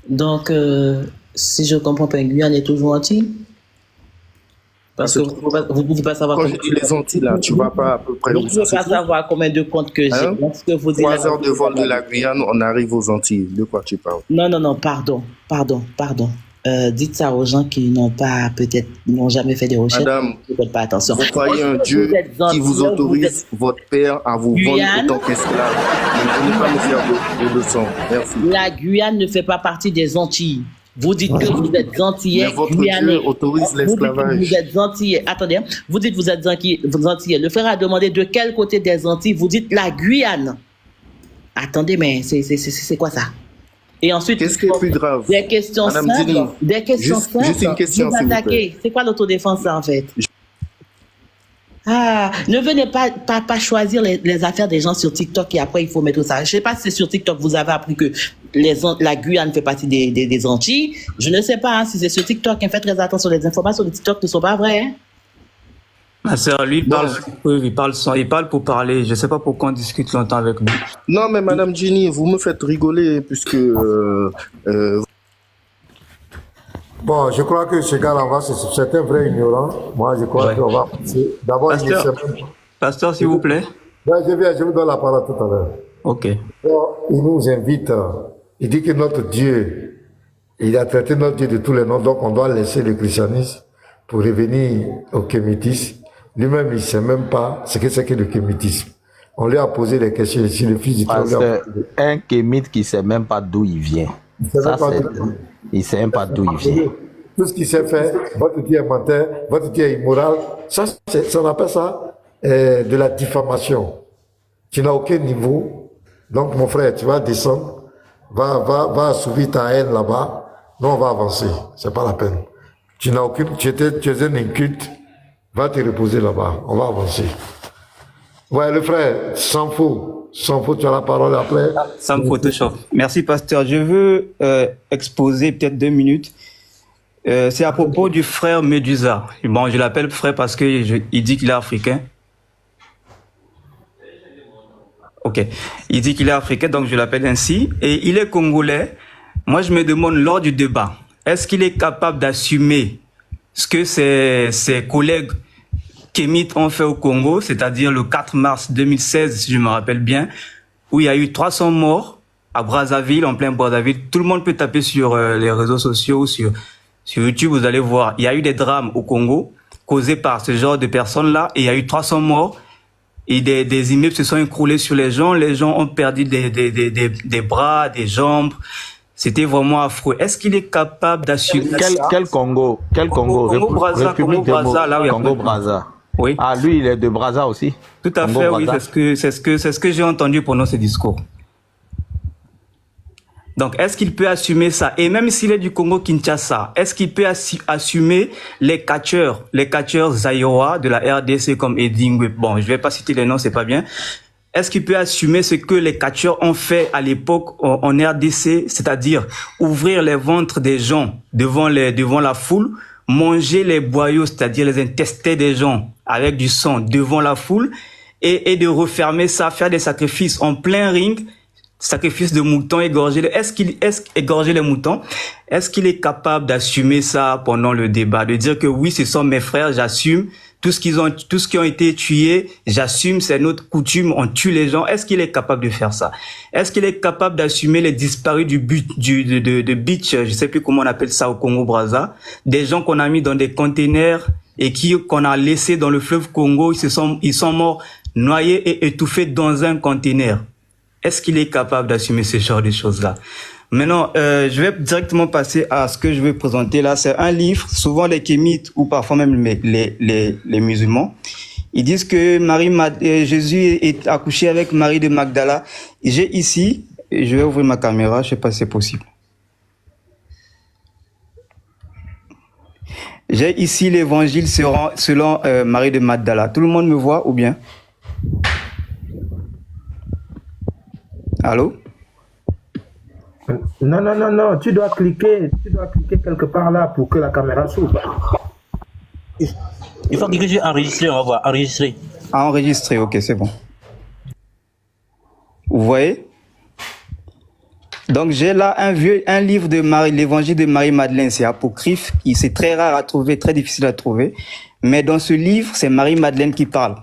Donc, si je comprends pas, Guyane est toujours Antilles? Parce que vous ne pouvez pas savoir... Quand je dis les Antilles, là, tu ne vas pas à peu près... Vous ne pouvez pas savoir combien de comptes que j'ai. Hein? 3 heures de vol de la Guyane, on arrive aux Antilles. De quoi tu parles? Non, pardon. Dites ça aux gens qui n'ont jamais fait des recherches. Madame, ne faites pas attention. Vous croyez un Dieu qui vous autorise, votre père, à vous vendre en tant qu'esclave? Ne venez pas me faire de leçons. Merci. La Guyane ne fait pas partie des Antilles. Vous dites que vous êtes antillais, mais votre guyanais. Dieu autorise l'esclavage. Vous êtes antillais. Attendez, vous dites que vous êtes antillais. Le frère a demandé de quel côté des Antilles. Vous dites la Guyane. Attendez, mais c'est quoi ça? Et ensuite, qu'est-ce qui est plus grave? Des questions Madame simples. Dini, Des questions simples. juste une question, vous s'il vous plaît. attaquez. C'est quoi l'autodéfense, ça, en fait? Ne venez pas choisir les affaires des gens sur TikTok et après il faut mettre ça. Je ne sais pas si c'est sur TikTok vous avez appris que la Guyane fait partie des Antilles. Je ne sais pas si c'est sur TikTok. Faites très attention, les informations de TikTok ne sont pas vraies. Hein? Ma sœur, lui, il parle pour parler. Je ne sais pas pourquoi on discute longtemps avec nous. Non, mais Madame Jenny, vous me faites rigoler puisque... Bon, je crois que ce gars-là, c'est un vrai ignorant. Moi, je crois qu'on va... D'abord, Pasteur, s'il vous plaît. Ouais, je vous donne la parole tout à l'heure. Ok. Donc, il nous invite, il dit que notre Dieu, il a traité notre Dieu de tous les noms, donc on doit laisser le christianisme pour revenir au kémitisme. Lui-même, il ne sait même pas ce que c'est que le kémitisme. On lui a posé des questions ici, le fils du travail. Un kémite qui ne sait même pas d'où il vient. Il ne sait même pas d'où il vient. Tout ce qu'il sait faire, votre Dieu est menteur, votre Dieu est immoral, ça on appelle ça de la diffamation. Tu n'as aucun niveau. Donc mon frère, tu vas descendre, va assouvir ta haine là-bas. Nous on va avancer, c'est pas la peine. Tu n'as aucune, tu es un inculte, va te reposer là-bas, on va avancer. Ouais, le frère, sans faux, tu as la parole après. Ça me Photoshop. Merci, pasteur. Je veux exposer peut-être 2 minutes. C'est à propos du frère Médusa. Bon, je l'appelle frère parce qu'il dit qu'il est africain. Ok. Il dit qu'il est africain, donc je l'appelle ainsi. Et il est congolais. Moi, je me demande, lors du débat, est-ce qu'il est capable d'assumer ce que ses collègues kémites ont fait au Congo, c'est-à-dire le 4 mars 2016, si je me rappelle bien, où il y a eu 300 morts à Brazzaville, en plein Brazzaville. Tout le monde peut taper sur les réseaux sociaux, sur YouTube, vous allez voir. Il y a eu des drames au Congo causés par ce genre de personnes-là, et il y a eu 300 morts. Et des immeubles se sont écroulés sur les gens ont perdu des bras, des jambes. C'était vraiment affreux. Est-ce qu'il est capable d'assumer ça? Quel Congo? Congo-Brazza, là où il y a Congo-Brazza. Oui. Ah, lui, il est de Brazza aussi. Tout à fait, oui. C'est ce que j'ai entendu pendant ce discours. Donc, est-ce qu'il peut assumer ça? Et même s'il est du Congo-Kinshasa, est-ce qu'il peut assumer les catcheurs zaïrois de la RDC comme Edingwe? Bon, je vais pas citer les noms, c'est pas bien. Est-ce qu'il peut assumer ce que les catcheurs ont fait à l'époque en RDC, c'est-à-dire ouvrir les ventres des gens devant la foule, manger les boyaux, c'est-à-dire les intestins des gens avec du sang devant la foule, et de refermer ça, faire des sacrifices en plein ring, sacrifice de moutons, égorger les moutons. Est-ce qu'il est capable d'assumer ça pendant le débat, de dire que oui, ce sont mes frères, j'assume, tout ce qui ont été tués, j'assume, c'est notre coutume, on tue les gens. Est-ce qu'il est capable de faire ça? Est-ce qu'il est capable d'assumer les disparus de beach, je sais plus comment on appelle ça au Congo-Brazza, des gens qu'on a mis dans des containers et qu'on a laissés dans le fleuve Congo, ils sont morts, noyés et étouffés dans un container. Est-ce qu'il est capable d'assumer ce genre de choses-là? Maintenant, je vais directement passer à ce que je vais présenter là. C'est un livre, souvent les kémites ou parfois même les musulmans, ils disent que Jésus est accouché avec Marie de Magdala. J'ai ici, je vais ouvrir ma caméra, je sais pas si c'est possible. J'ai ici l'évangile selon Marie de Magdala. Tout le monde me voit ou bien? Allô? Non, tu dois cliquer quelque part là pour que la caméra s'ouvre. Il faut cliquer sur enregistrer, on va voir, enregistrer. Ah, enregistrer, ok, c'est bon. Vous voyez? Donc j'ai là un livre de l'évangile de Marie-Madeleine, c'est apocryphe, c'est très rare à trouver, très difficile à trouver, mais dans ce livre, c'est Marie-Madeleine qui parle.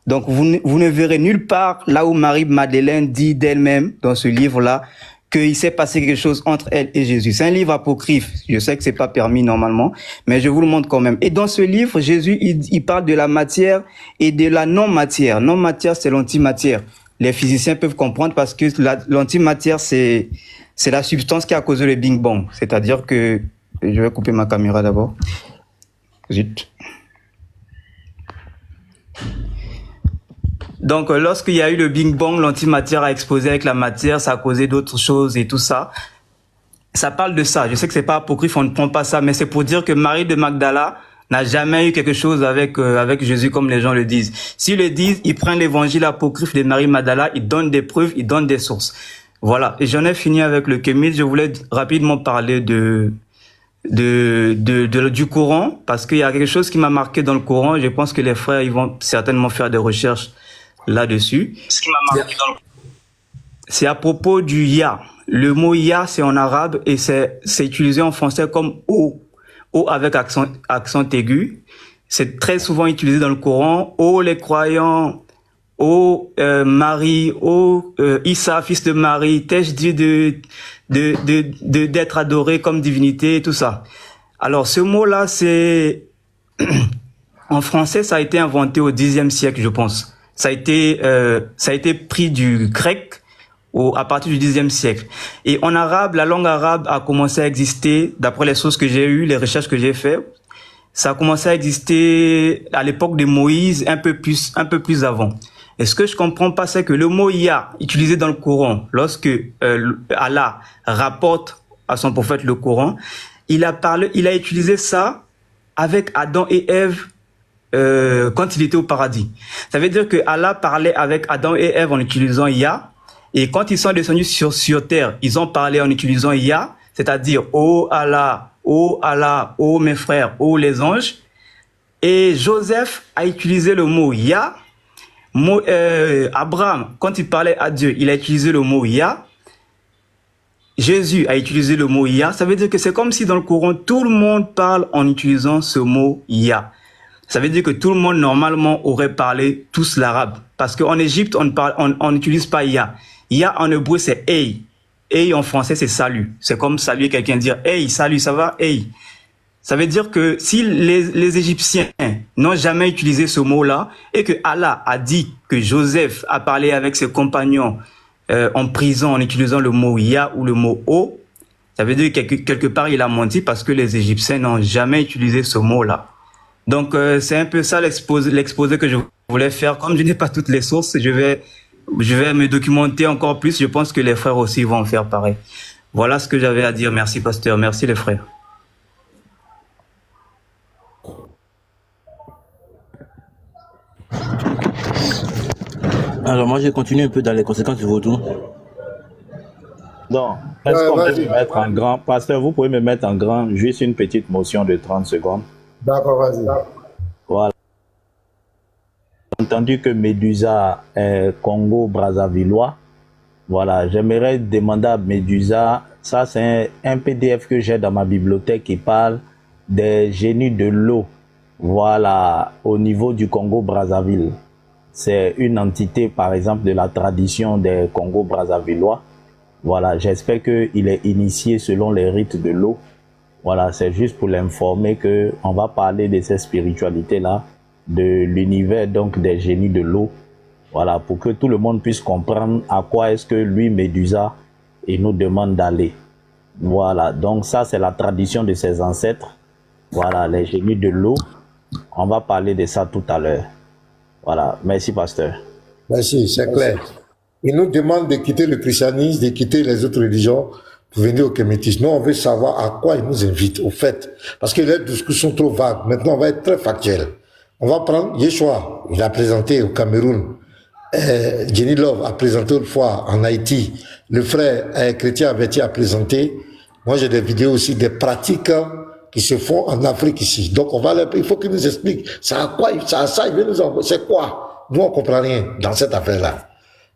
Donc vous ne verrez nulle part là où Marie-Madeleine dit d'elle-même dans ce livre-là qu'il s'est passé quelque chose entre elle et Jésus. C'est un livre apocryphe. Je sais que c'est pas permis normalement, mais je vous le montre quand même. Et dans ce livre, Jésus, il parle de la matière et de la non-matière. Non-matière, c'est l'antimatière. Les physiciens peuvent comprendre parce que l'antimatière, c'est la substance qui a causé le Big Bang. C'est-à-dire que, je vais couper ma caméra d'abord. Zut. Donc, lorsqu'il y a eu le Big Bang, l'antimatière a explosé avec la matière, ça a causé d'autres choses et tout ça. Ça parle de ça. Je sais que c'est pas apocryphe, on ne prend pas ça, mais c'est pour dire que Marie de Magdala n'a jamais eu quelque chose avec Jésus comme les gens le disent. S'ils le disent, ils prennent l'évangile apocryphe de Marie Magdala, ils donnent des preuves, ils donnent des sources. Voilà. Et j'en ai fini avec le kémite. Je voulais rapidement parler du Coran, parce qu'il y a quelque chose qui m'a marqué dans le Coran. Je pense que les frères, ils vont certainement faire des recherches là-dessus. Ce qui m'a marqué c'est à propos du ya. Le mot ya, c'est en arabe et c'est utilisé en français comme o. O avec accent aigu. C'est très souvent utilisé dans le Coran. O les croyants, o Marie, o Issa, fils de Marie, t'ai-je dit d'être adoré comme divinité et tout ça. Alors ce mot-là, c'est en français, ça a été inventé au Xe siècle, je pense. Ça a été pris du grec à partir du Xe siècle. Et en arabe, la langue arabe a commencé à exister, d'après les sources que j'ai eues, les recherches que j'ai faites, ça a commencé à exister à l'époque de Moïse, un peu plus avant. Et ce que je comprends pas, c'est que le mot ya, utilisé dans le Coran, lorsque Allah rapporte à son prophète le Coran, il a utilisé ça avec Adam et Ève quand il était au paradis. Ça veut dire que Allah parlait avec Adam et Ève en utilisant ya, et quand ils sont descendus sur terre, ils ont parlé en utilisant ya, c'est-à-dire oh Allah, oh mes frères, oh les anges. Et Joseph a utilisé le mot ya Abraham, quand il parlait à Dieu, il a utilisé le mot Yah. Jésus a utilisé le mot Yah. Ça veut dire que c'est comme si dans le Coran, tout le monde parle en utilisant ce mot Yah. Ça veut dire que tout le monde, normalement, aurait parlé tous l'arabe. Parce qu'en Égypte, on n'utilise pas Yah. Yah en hébreu, c'est Hey. Hey en français, c'est salut. C'est comme saluer quelqu'un, dire Hey, salut, ça va? Hey. Ça veut dire que si les Égyptiens n'ont jamais utilisé ce mot-là et que Allah a dit que Joseph a parlé avec ses compagnons en prison en utilisant le mot Yah ou le mot O, ça veut dire que quelque part il a menti parce que les Égyptiens n'ont jamais utilisé ce mot-là. Donc c'est un peu ça l'exposé que je voulais faire. Comme je n'ai pas toutes les sources, je vais me documenter encore plus. Je pense que les frères aussi vont faire pareil. Voilà ce que j'avais à dire. Merci pasteur, merci les frères. Alors moi je continue un peu dans les conséquences du vaudou. Donc, est-ce qu'on peut me mettre en grand? Pasteur, vous pouvez me mettre en grand, juste une petite motion de 30 secondes. D'accord, vas-y. Voilà. J'ai entendu que Médusa est Congo-Brazzavillois. Voilà, j'aimerais demander à Médusa, ça c'est un PDF que j'ai dans ma bibliothèque qui parle des génies de l'eau. Voilà, au niveau du Congo-Brazzaville. C'est une entité, par exemple, de la tradition des Congo-Brazzavillois. Voilà, j'espère qu'il est initié selon les rites de l'eau. Voilà, c'est juste pour l'informer qu'on va parler de ces spiritualités-là, de l'univers, donc des génies de l'eau. Voilà, pour que tout le monde puisse comprendre à quoi est-ce que lui, Médusa, il nous demande d'aller. Voilà, donc ça, c'est la tradition de ses ancêtres. Voilà, les génies de l'eau. On va parler de ça tout à l'heure. Voilà, merci pasteur. Merci, c'est clair. Il nous demande de quitter le christianisme, de quitter les autres religions pour venir au kémétisme. Nous, on veut savoir à quoi il nous invite, au fait. Parce que les discours sont trop vagues. Maintenant, on va être très factuel. On va prendre Yeshua. Il a présenté au Cameroun. Jenny Love a présenté une fois en Haïti. Le frère chrétien Averti a présenté. Moi, j'ai des vidéos aussi des pratiques qui se font en Afrique ici. Donc, il faut qu'il nous explique. Ça à quoi, ça il veut nous envoyer. C'est quoi? Nous, on comprend rien dans cette affaire-là.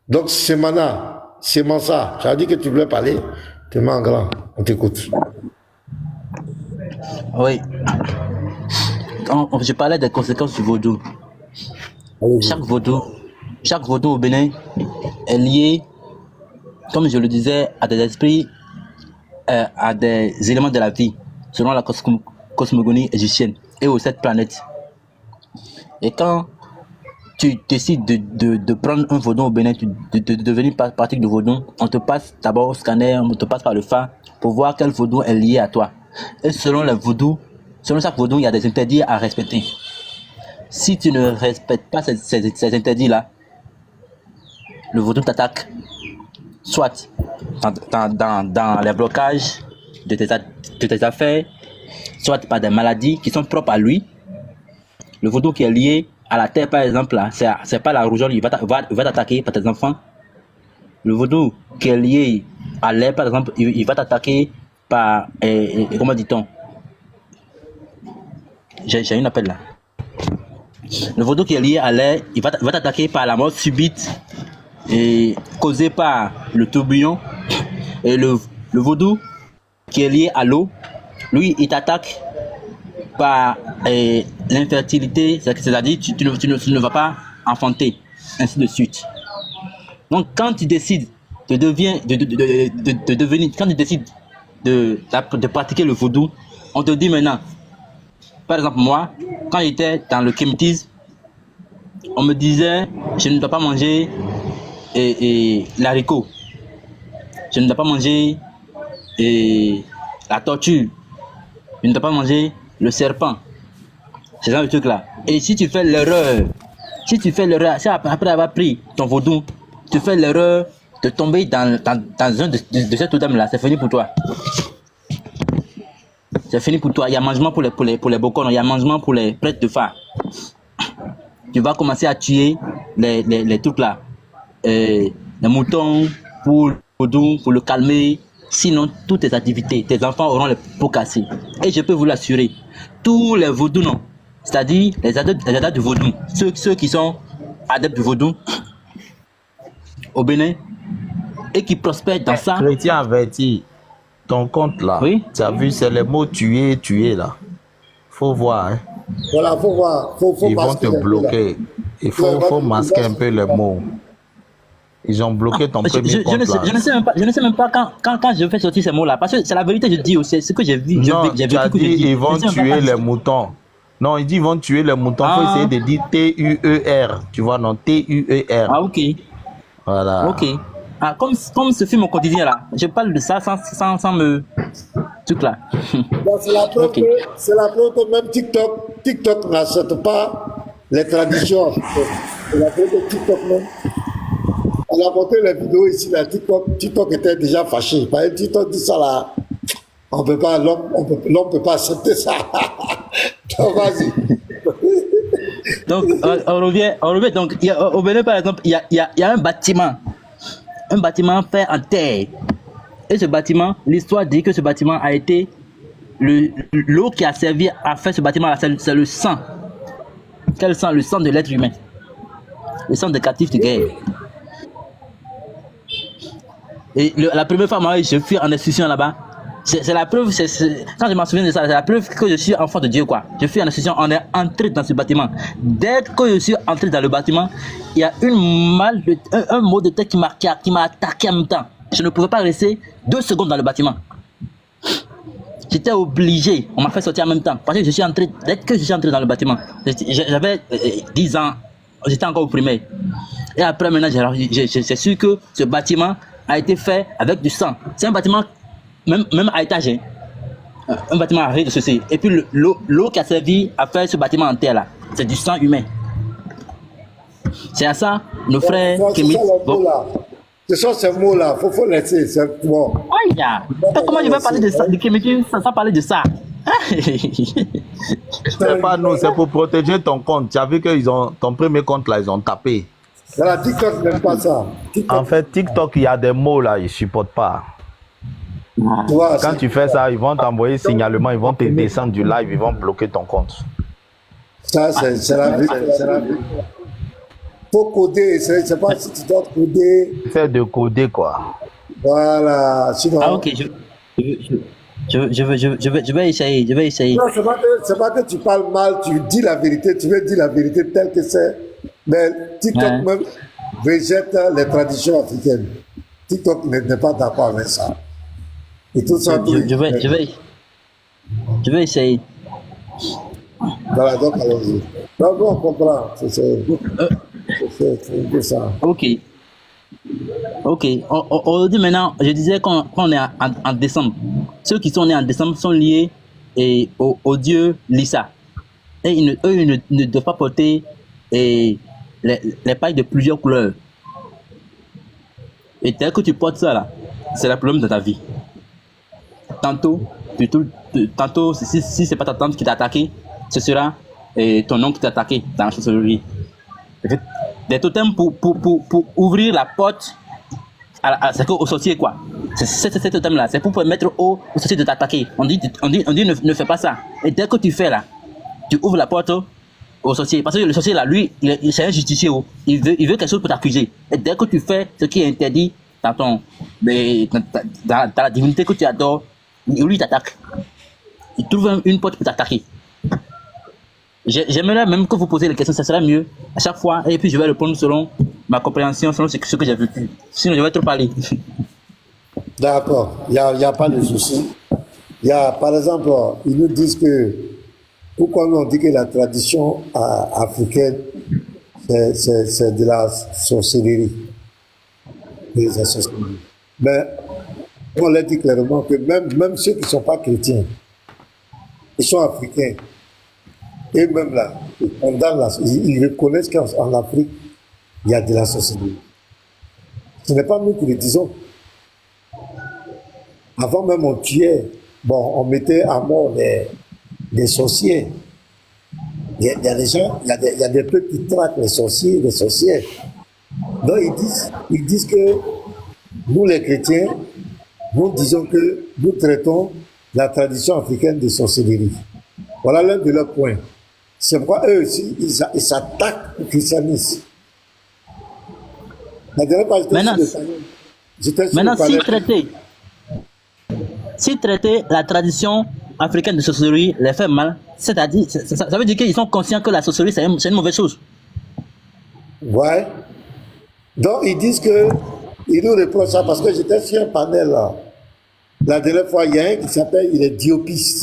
Donc, Semana, Semansa, ça a dit que tu voulais parler. Tu mets en grand. On t'écoute. Oui. Je parlais des conséquences du vaudou. Chaque vaudou au Bénin est lié, comme je le disais, à des esprits, à des éléments de la vie, selon la cosmogonie égyptienne et aux 7 planètes. Et quand tu décides de prendre un vaudou au Bénin, de devenir pratique de vaudou, on te passe d'abord au scanner, on te passe par le phare pour voir quel vaudou est lié à toi. Et selon chaque vaudou, il y a des interdits à respecter. Si tu ne respectes pas ces interdits-là, le vaudou t'attaque, soit dans les blocages de tes affaires, soit par des maladies qui sont propres à lui. Le vaudou qui est lié à la terre, par exemple, là, c'est pas la rougeole, il va t'attaquer par tes enfants. Le vaudou qui est lié à l'air, par exemple, il va t'attaquer par, comment dit-on? J'ai une appel là. Le vaudou qui est lié à l'air, il va t'attaquer par la mort subite et causée par le tourbillon. Et le vaudou qui est lié à l'eau, lui, il t'attaque par l'infertilité, c'est-à-dire tu ne vas pas enfanter, ainsi de suite. Donc quand tu décides quand tu décides de pratiquer le vaudou, on te dit maintenant, par exemple moi, quand j'étais dans le kémétisme, on me disait je ne dois pas manger l'haricot, je ne dois pas manger la tortue, je ne dois pas manger le serpent, c'est ça le truc là. Et si tu fais l'erreur, après avoir pris ton vaudou, tu fais l'erreur de tomber dans un de ces totems là, c'est fini pour toi. C'est fini pour toi. Il y a mangement pour les bocons, il y a mangement pour les prêtres de phare. Tu vas commencer à tuer les trucs là, les moutons pour le vaudou, pour le calmer. Sinon, toutes tes activités, tes enfants auront les peaux cassées. Et je peux vous l'assurer, tous les vaudous, non, c'est-à-dire les adeptes du vaudou, ceux qui sont adeptes du vaudou au Bénin et qui prospèrent dans ça. Chrétien averti, ton compte là, oui? Tu as vu, c'est les mots tuer là. Faut voir. Hein. Voilà, faut voir. Ils vont te bloquer. Il faut masquer un peu les mots. Ils ont bloqué ton premier compte là. Je ne sais même pas quand je fais sortir ces mots-là. Parce que c'est la vérité, je dis aussi. C'est ce que j'ai vu. Non, tu as dit ils vont tuer les moutons. Non, il dit ils vont tuer les moutons. Il faut essayer de dire T-U-E-R. Tu vois, non, T-U-E-R. Ah, ok. Voilà. Ok. Ah, comme ce film au quotidien là. Je parle de ça sans me... truc là. C'est la preuve que même TikTok n'achète pas les traditions. C'est la preuve que TikTok même. On a montré les vidéos ici, là, TikTok était déjà fâché. Parce que TikTok dit ça là, l'homme peut pas accepter ça. Donc vas-y. Donc on revient. Donc au Bénin par exemple, il y a un bâtiment fait en terre. Et ce bâtiment, l'histoire dit que ce bâtiment a été l'eau qui a servi à faire ce bâtiment là, c'est le sang. Quel sang? Le sang de l'être humain. Le sang des captifs de guerre. Et la première fois, moi, je suis en institution là-bas. C'est la preuve, quand je m'en souviens de ça, c'est la preuve que je suis enfant de Dieu, quoi. Je suis en institution, on est entré dans ce bâtiment. Dès que je suis entré dans le bâtiment, il y a un mot de tête qui m'a attaqué en même temps. Je ne pouvais pas rester 2 secondes dans le bâtiment. J'étais obligé, on m'a fait sortir en même temps. Parce que dès que je suis entré dans le bâtiment, j'avais 10 ans, j'étais encore au primaire. Et après, maintenant, j'ai su que ce bâtiment a été fait avec du sang. C'est un bâtiment, même à étage, hein. Un bâtiment à rez-de-chaussée. Et puis l'eau qui a servi à faire ce bâtiment en terre là, c'est du sang humain. C'est à ça, nos frères Kémit. Ce sont ces mots-là, faut laisser, c'est bon. Oh, yeah. Comment je vais parler de ça, de Kémit sans parler de ça? C'est pas nous, c'est pour protéger ton compte. Tu as vu que ton premier compte là, ils ont tapé. Voilà, TikTok n'aime pas ça. En fait, TikTok, il y a des mots là, ils ne supportent pas. Quand tu fais ça, ils vont t'envoyer signalement, ils vont te descendre du live, ils vont bloquer ton compte. Ça, c'est la vie. Faut coder, c'est pas si tu dois coder. C'est de coder quoi. Voilà, sinon. Ah ok, je vais essayer. Non, c'est pas que tu parles mal, tu dis la vérité, tu veux dire la vérité telle que c'est. Mais TikTok même rejette les traditions africaines. TikTok n'est pas d'accord avec ça. Et tout ça. Je vais essayer. Voilà, donc allons-y. Donc on comprend. C'est ça. Ok. On dit maintenant, je disais qu'on est en décembre. Ceux qui sont nés en décembre sont liés au dieu Lissa. Et eux, ils ne doivent pas porter les pailles de plusieurs couleurs. Et dès que tu portes ça là, c'est le problème de ta vie. Tantôt, si c'est pas ta tante qui t'a attaqué, ce sera ton oncle qui t'a attaqué dans la chancellerie. Des totems pour ouvrir la porte c'est au sorcier quoi. C'est totem là, c'est pour permettre au sorcier de t'attaquer. On dit ne fais pas ça. Et dès que tu fais là, tu ouvres la porte au sorcier. Parce que le sorcier là, lui, c'est un justicier. Il veut quelque chose pour t'accuser. Et dès que tu fais ce qui est interdit dans la divinité que tu adores, lui t'attaque. Il trouve une porte pour t'attaquer. J'aimerais même que vous posiez les questions, ça serait mieux à chaque fois. Et puis je vais répondre selon ma compréhension, selon ce que j'ai vécu. Sinon je vais trop parler. D'accord, il n'y a pas de souci. Il y a, par exemple, ils nous disent que pourquoi on dit que la tradition africaine, c'est de la sorcellerie. Mais on l'a dit clairement que même ceux qui ne sont pas chrétiens, ils sont africains. Et même là, ils reconnaissent qu'en Afrique, il y a de la sorcellerie. Ce n'est pas nous qui le disons. Avant même, on tuait, on mettait à mort les sorciers. Il y a des gens, il y a des peuples qui traquent les sorciers, les sorcières. Donc ils disent que nous les chrétiens, nous disons que nous traitons la tradition africaine de sorcellerie. Voilà l'un de leurs points. C'est pourquoi eux aussi, ils s'attaquent au christianisme. La dernière fois, j'étais Maintenant, sur le panel. J'étais sur maintenant le panel. si traiter la tradition africaine de sorcellerie les fait mal, c'est-à-dire, ça veut dire qu'ils sont conscients que la sorcellerie, c'est une mauvaise chose. Ouais. Donc, ils disent que, ils nous reprochent ça parce que j'étais sur un panel là. La dernière fois, il y a un qui s'appelle, il est Diopis.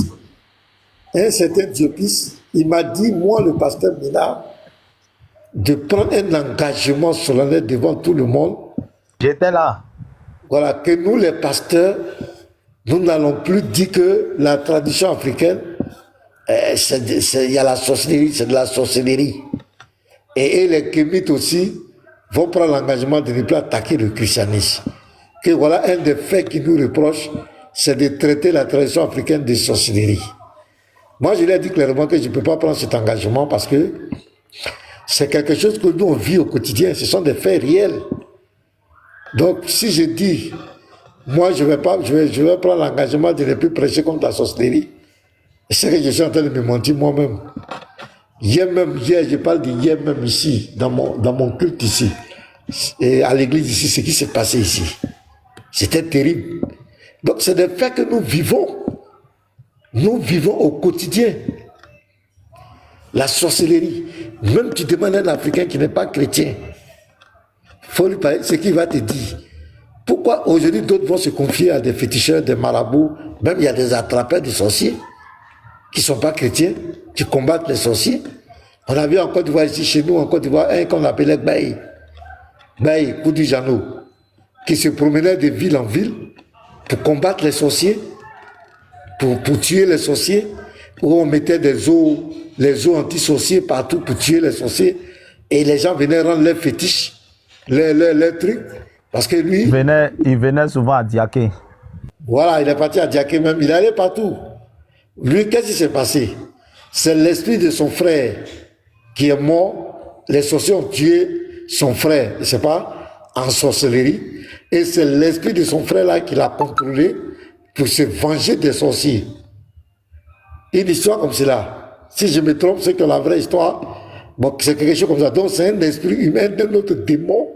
Un certain Diopis, il m'a dit, moi, le pasteur Mina, de prendre un engagement solennel devant tout le monde. J'étais là. Voilà, que nous, les pasteurs, nous n'allons plus dire que la tradition africaine, il y a la sorcellerie, c'est de la sorcellerie. Et les kémites aussi vont prendre l'engagement de ne plus attaquer le christianisme. Que voilà un des faits qui nous reproche, c'est de traiter la tradition africaine de sorcellerie. Moi, je lui ai dit clairement que je ne peux pas prendre cet engagement parce que c'est quelque chose que nous on vit au quotidien, ce sont des faits réels. Donc, si je dis, moi, je vais prendre l'engagement de ne plus prêcher contre la sorcellerie, c'est que je suis en train de me mentir moi-même. Hier, je parle d'hier même ici, dans mon culte ici, et à l'église ici, ce qui s'est passé ici. C'était terrible. Donc, c'est des faits que nous vivons. Nous vivons au quotidien. La sorcellerie. Même tu demandes à un Africain qui n'est pas chrétien, il faut lui parler ce qu'il va te dire. Pourquoi aujourd'hui d'autres vont se confier à des féticheurs, des marabouts, même il y a des attrapeurs de sorciers qui ne sont pas chrétiens, qui combattent les sorciers. On a vu en Côte d'Ivoire ici, chez nous, en Côte d'Ivoire, un qu'on appelait Baye Koudijano, qui se promenait de ville en ville pour combattre les sorciers, pour tuer les sorciers, où on mettait les eaux anti-sorciers partout pour tuer les sorciers, et les gens venaient rendre leurs fétiches, leurs trucs, parce que lui... Il venait souvent à Diaké. Voilà, il est parti à Diaké même, il allait partout. Lui, qu'est-ce qui s'est passé? C'est l'esprit de son frère qui est mort, les sorciers ont tué son frère, je ne sais pas, en sorcellerie, et c'est l'esprit de son frère là qui l'a contrôlé pour se venger des sorciers. Une histoire comme cela, si je me trompe, c'est que la vraie histoire, bon, c'est quelque chose comme ça. Donc c'est un esprit humain d'un autre démon,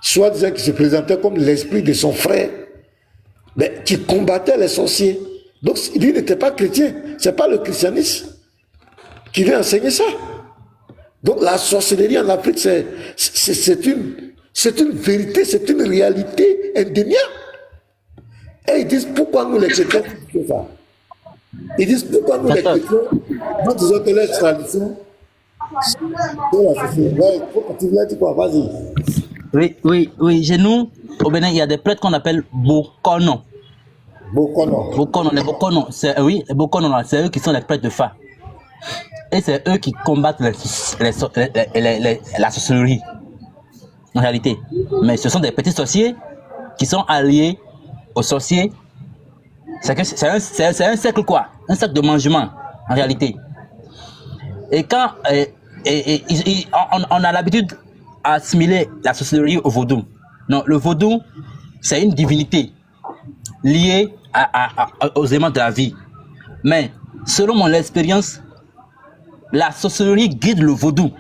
soi-disant qui se présentait comme l'esprit de son frère, mais qui combattait les sorciers. Donc lui n'était pas chrétien, c'est pas le christianisme qui lui a enseigné ça. Donc la sorcellerie en Afrique, c'est une vérité, c'est une réalité indéniable. Et ils disent pourquoi nous les chrétiens faisons ça. Ils disent pourquoi nous les chrétiens, nous disons que les traditions, Oui, chez nous, au Bénin, il y a des prêtres qu'on appelle Bokono. Les Bokono, c'est eux qui sont les prêtres de Fa. Et c'est eux qui combattent la sorcellerie, en réalité. Mais ce sont des petits sorciers qui sont alliés aux sorciers. C'est un cercle quoi, un cercle de mangement, en réalité. Et quand on a l'habitude d'assimiler la sorcellerie au vaudou. Non, le vaudou, c'est une divinité liée aux éléments de la vie. Mais selon mon expérience, la sorcellerie guide le vaudou.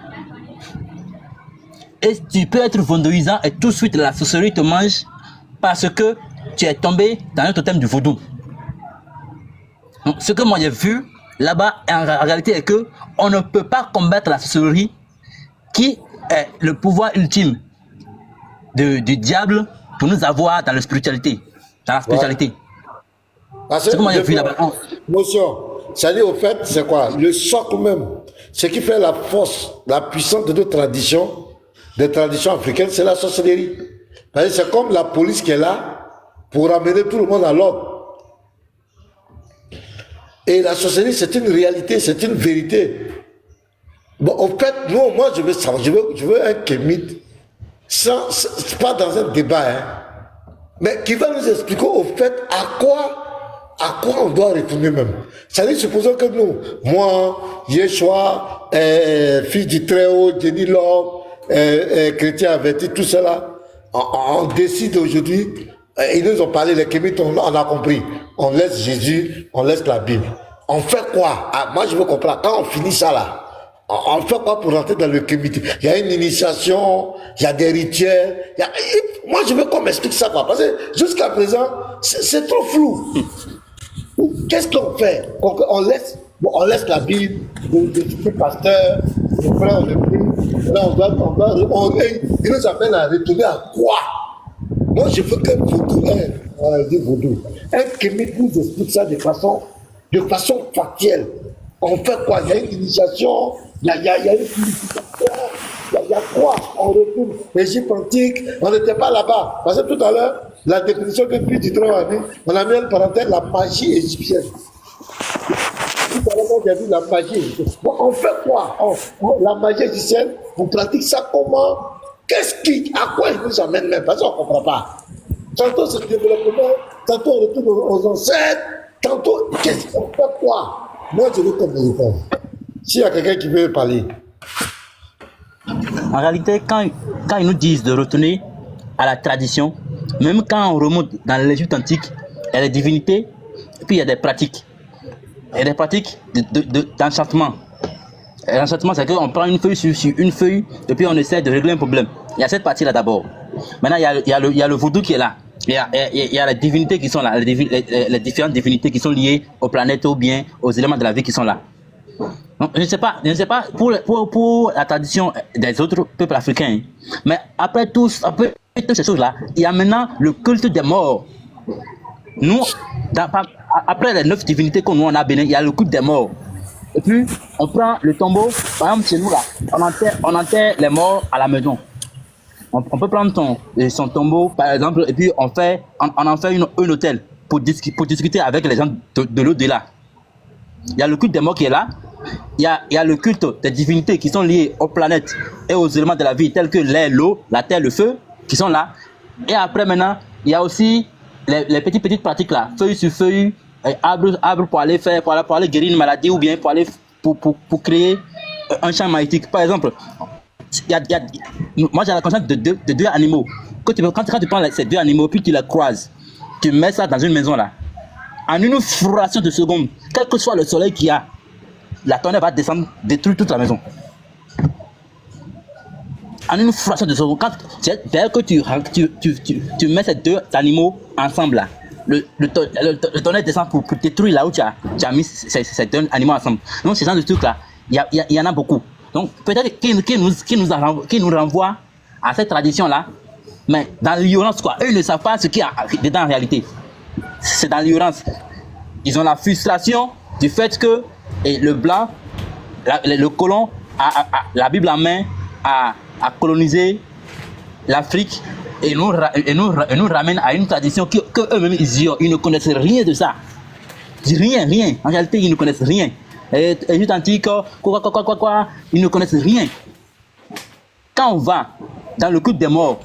Et tu peux être vaudouisant et tout de suite la sorcellerie te mange parce que tu es tombé dans un totem du vaudou. Donc, ce que moi j'ai vu là-bas en réalité est que on ne peut pas combattre la sorcellerie qui est le pouvoir ultime du diable pour nous avoir dans la spiritualité. Ouais. Ce que moi j'ai vu là-bas. Motion, c'est-à-dire au fait, c'est quoi? Le socle même. Ce qui fait la force, la puissance de nos traditions, des traditions africaines, c'est la sorcellerie. C'est comme la police qui est là pour amener tout le monde à l'ordre. Et la sorcellerie, c'est une réalité, c'est une vérité. Bon, au fait, moi, je veux savoir, je veux un kémite, pas dans un débat, hein, mais qui va nous expliquer au fait à quoi on doit retourner même. C'est-à-dire, supposons que nous, moi, Yeshua, fils du Très-Haut, Jenny Lord, chrétien averti, tout cela, on décide aujourd'hui, ils nous ont parlé, les kémites, on a compris. On laisse Jésus, on laisse la Bible. On fait quoi? Moi, je veux comprendre. Quand on finit ça là, On fait quoi pour rentrer dans le Kémiti? Il y a une initiation, il y a des rituels. Moi, je veux qu'on m'explique ça, quoi. Parce que jusqu'à présent, c'est trop flou. Qu'est-ce qu'on fait? On laisse la Bible, le pasteur, le frère, le prix. Là, il nous appelle à retourner à quoi? Moi, je veux qu'un vaudou, un Kémiti nous explique ça de façon factuelle. On fait quoi? Il y a une initiation, il y a une purification, il y a quoi? On retourne l'Égypte antique, on n'était pas là-bas. Parce que tout à l'heure, la définition que puis Ditron a mis, on a mis une parenthèse, la magie égyptienne. Tout à l'heure, on a vu la magie égyptienne. Bon, on fait quoi? La magie égyptienne, on pratique ça comment? À quoi il nous amène même? Parce qu'on ne comprend pas. Tantôt c'est le développement, tantôt on retourne aux ancêtres, tantôt, qu'est-ce qu'on fait quoi? Moi, je veux qu'on me réponde. S'il y a quelqu'un qui veut parler. En réalité, quand ils nous disent de retourner à la tradition, même quand on remonte dans l'Égypte antique, il y a des divinités, et puis il y a des pratiques. Il y a des pratiques d'enchantement. L'enchantement, c'est qu'on prend une feuille sur une feuille, et puis on essaie de régler un problème. Il y a cette partie-là d'abord. Maintenant, il y a le vaudou qui est là. Il y a les divinités qui sont là, les différentes divinités qui sont liées aux planètes, aux biens, aux éléments de la vie qui sont là. Donc, je ne sais pas pour la tradition des autres peuples africains, mais après toutes ces choses-là, il y a maintenant le culte des morts. Nous, après les 9 divinités qu'on on a béni, il y a le culte des morts. Et puis, on prend le tombeau, par exemple, chez nous là, on enterre les morts à la maison. On peut prendre son tombeau, par exemple, et puis on en fait un hôtel pour discuter avec les gens de l'au-delà. Il y a le culte des morts qui est là. Il y a le culte des divinités qui sont liées aux planètes et aux éléments de la vie, tels que l'air, l'eau, la terre, le feu, qui sont là. Et après, maintenant, il y a aussi les petites pratiques là, feuille sur feuille, arbre pour aller guérir une maladie ou bien pour créer un champ magnétique. Par exemple, moi j'ai la conscience de deux animaux. Quand tu prends ces 2 animaux puis tu les croises, tu mets ça dans une maison là, en une fraction de seconde, quel que soit le soleil qu'il y a, la tonnerre va descendre, détruire toute la maison. En une fraction de seconde, dès que tu mets ces 2 animaux ensemble là, le tonnerre descend pour détruire là où tu as mis ces 2 animaux ensemble. Donc ces gens de trucs là, il y en a beaucoup. Donc peut-être qui nous renvoie à cette tradition-là, mais dans l'ignorance quoi. Eux ne savent pas ce qu'il y a dedans en réalité. C'est dans l'ignorance. Ils ont la frustration du fait que le blanc, le colon, la Bible en main, a colonisé l'Afrique et nous ramène à une tradition que eux-mêmes ils ne connaissent rien de ça. Rien. En réalité, ils ne connaissent rien. Égypte antique, quoi, ils ne connaissent rien. Quand on va dans le culte des morts,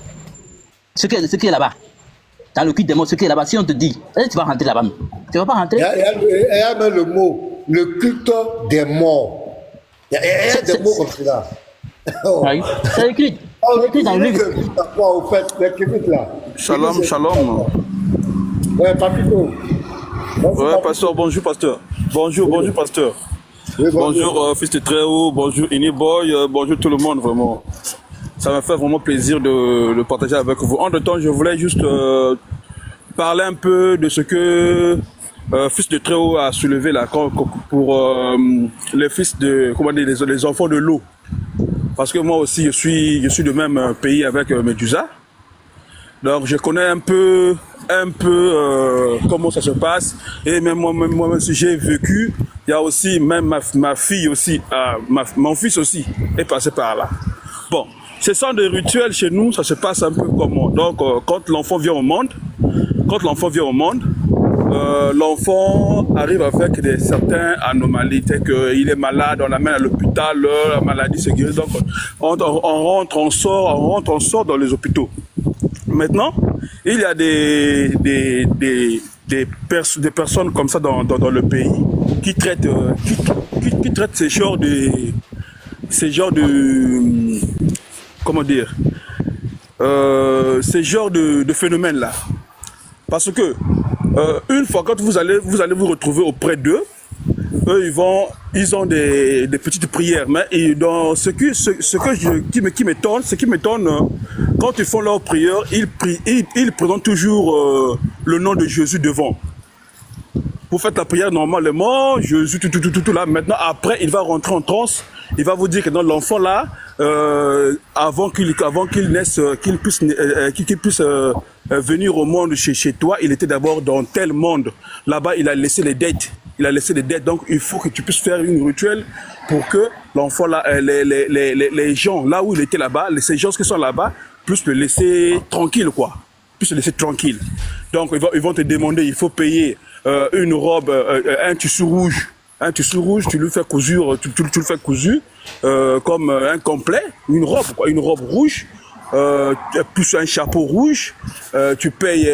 ce qui est là-bas, dans le culte des morts, ce qui est là-bas, si on te dit, tu vas rentrer là-bas, tu vas pas rentrer. Il y a même le mot, le culte des morts. Il y a des mots comme cela. Oui, c'est écrit. C'est écrit dans le livre. Shalom. Ouais, Papito. Ouais, pasteur, bonjour, pasteur. Bonjour, pasteur. Oui, bonjour, fils de Très-Haut, bonjour, Iniboy, bonjour tout le monde, vraiment. Ça me fait vraiment plaisir de le partager avec vous. En temps, je voulais juste parler un peu de ce que fils de Très-Haut a soulevé là, pour les fils de, les enfants de l'eau. Parce que moi aussi, je suis de même pays avec Médusa. Donc, je connais un peu comment ça se passe. Et même moi si j'ai vécu, il y a aussi, même ma fille aussi, mon fils aussi est passé par là. Bon, ce sont des rituels chez nous, ça se passe un peu comme... Donc, quand l'enfant vient au monde, l'enfant arrive avec certaines anomalies, telles qu'il est malade, on l'amène à l'hôpital, la maladie se guérit, donc on rentre, on sort dans les hôpitaux. Maintenant, il y a des personnes comme ça dans le pays qui traitent ces genres de phénomènes là. Parce que une fois quand vous allez vous retrouver auprès d'eux, eux, ils ont des petites prières. Mais qui m'étonne, quand ils font leurs prières, ils présentent toujours le nom de Jésus devant. Vous faites la prière normalement, Jésus, tout là. Maintenant, après, il va rentrer en transe. Il va vous dire que dans l'enfant là, avant qu'il naisse, qu'il puisse venir au monde chez toi, il était d'abord dans tel monde. Là-bas, il a laissé les dettes. Donc il faut que tu puisses faire une rituel pour que l'enfant là, les gens là où il était là-bas, ces gens qui sont là-bas, puissent le laisser tranquille, quoi. Puissent le laisser tranquille. Donc ils vont te demander, il faut payer une robe, un tissu rouge. Un tissu rouge, tu le fais cousure, tu le fais cousu comme un complet, une robe rouge, plus un chapeau rouge. Tu payes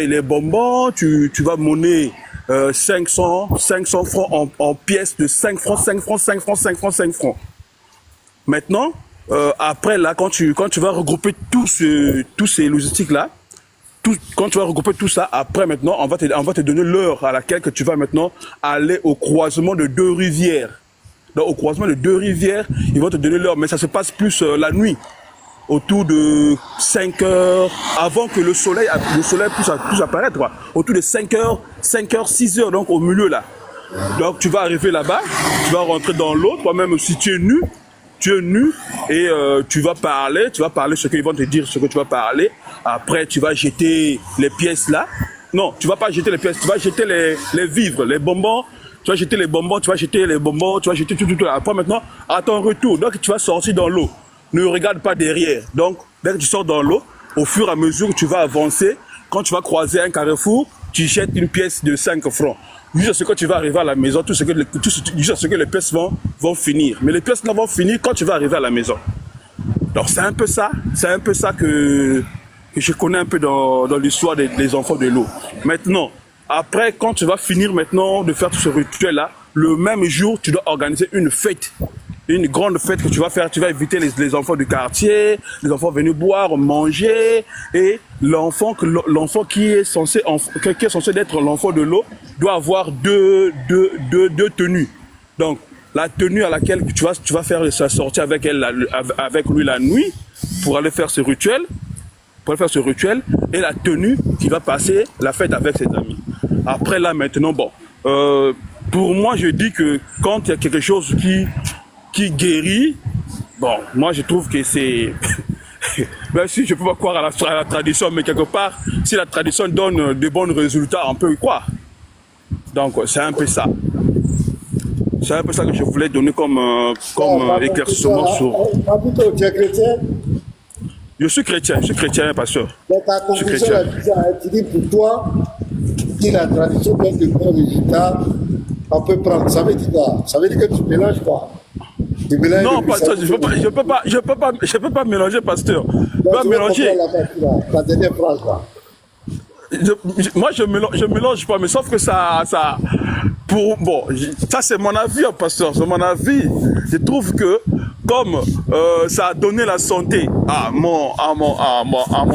les bonbons, tu vas monnaie 500 francs en pièces de 5 francs. Maintenant, après là, quand tu vas regrouper tous ces logistiques là. Quand tu vas regrouper tout ça, après maintenant, on va te donner l'heure à laquelle que tu vas maintenant aller au croisement de 2 rivières. Donc au croisement de 2 rivières, ils vont te donner l'heure, mais ça se passe plus la nuit, autour de 5 heures, avant que le soleil puisse apparaître, quoi. Autour de 5 heures, 6 heures, donc au milieu là. Donc tu vas arriver là-bas, tu vas rentrer dans l'eau, toi-même si tu es nu et tu vas parler ce qu'ils vont te dire, ce que tu vas parler. Après, tu vas jeter les pièces là. Non, tu vas pas jeter les pièces, tu vas jeter les vivres, les bonbons. Tu vas jeter tout. Après maintenant, à ton retour, donc tu vas sortir dans l'eau. Ne regarde pas derrière. Donc, dès que tu sors dans l'eau, au fur et à mesure que tu vas avancer, quand tu vas croiser un carrefour, tu jettes une pièce de 5 francs. Jusqu'à ce que tu vas arriver à la maison, jusqu'à ce que les pièces vont finir. Mais les pièces là vont finir quand tu vas arriver à la maison. Donc c'est un peu ça que je connais un peu dans l'histoire des enfants de l'eau. Maintenant, après, quand tu vas finir maintenant de faire tout ce rituel-là, le même jour, tu dois organiser une fête. Une grande fête que tu vas faire. Tu vas inviter les enfants du quartier, les enfants venus boire, manger. Et l'enfant qui est censé être l'enfant de l'eau doit avoir deux tenues. Donc, la tenue à laquelle tu vas faire sa sortie avec lui la nuit pour aller faire ce rituel. Et la tenue qui va passer la fête avec ses amis. Après là maintenant, pour moi je dis que quand il y a quelque chose qui guérit, moi je trouve que c'est même si je peux pas croire à la tradition, mais quelque part si la tradition donne de bons résultats, on peut y croire. Donc c'est un peu ça. C'est un peu ça que je voulais donner comme éclaircissement sur. Tu es chrétien? Je suis chrétien, pasteur. Donc ta conclusion est bizarre. Tu dis pour toi, si la tradition donne de bons résultats, on peut prendre. Ça veut dire quoi? Ça veut dire que tu mélanges quoi? Non, pasteur, je peux pas mélanger, pasteur. Je peux pas mélanger. La dernière phrase là. Moi je mélange pas, mais sauf que ça c'est mon avis, pasteur, c'est mon avis. Je trouve que comme ça a donné la santé à mon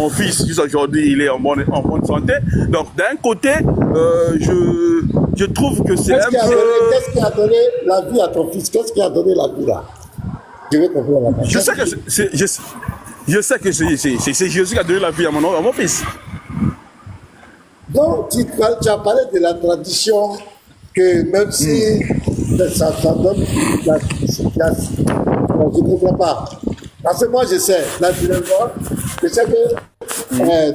fils, aujourd'hui il est en bonne santé. Donc d'un côté, je trouve que c'est un peu. Qu'est-ce qui a donné la vie à ton fils? Qu'est-ce qui a donné la vie là? Je vais comprendre la vie. Je sais que c'est Jésus qui a donné la vie à mon fils. Donc, tu as parlé de la tradition, que même si ça donne la je ne comprends pas. Parce que moi, je sais, naturellement, je sais que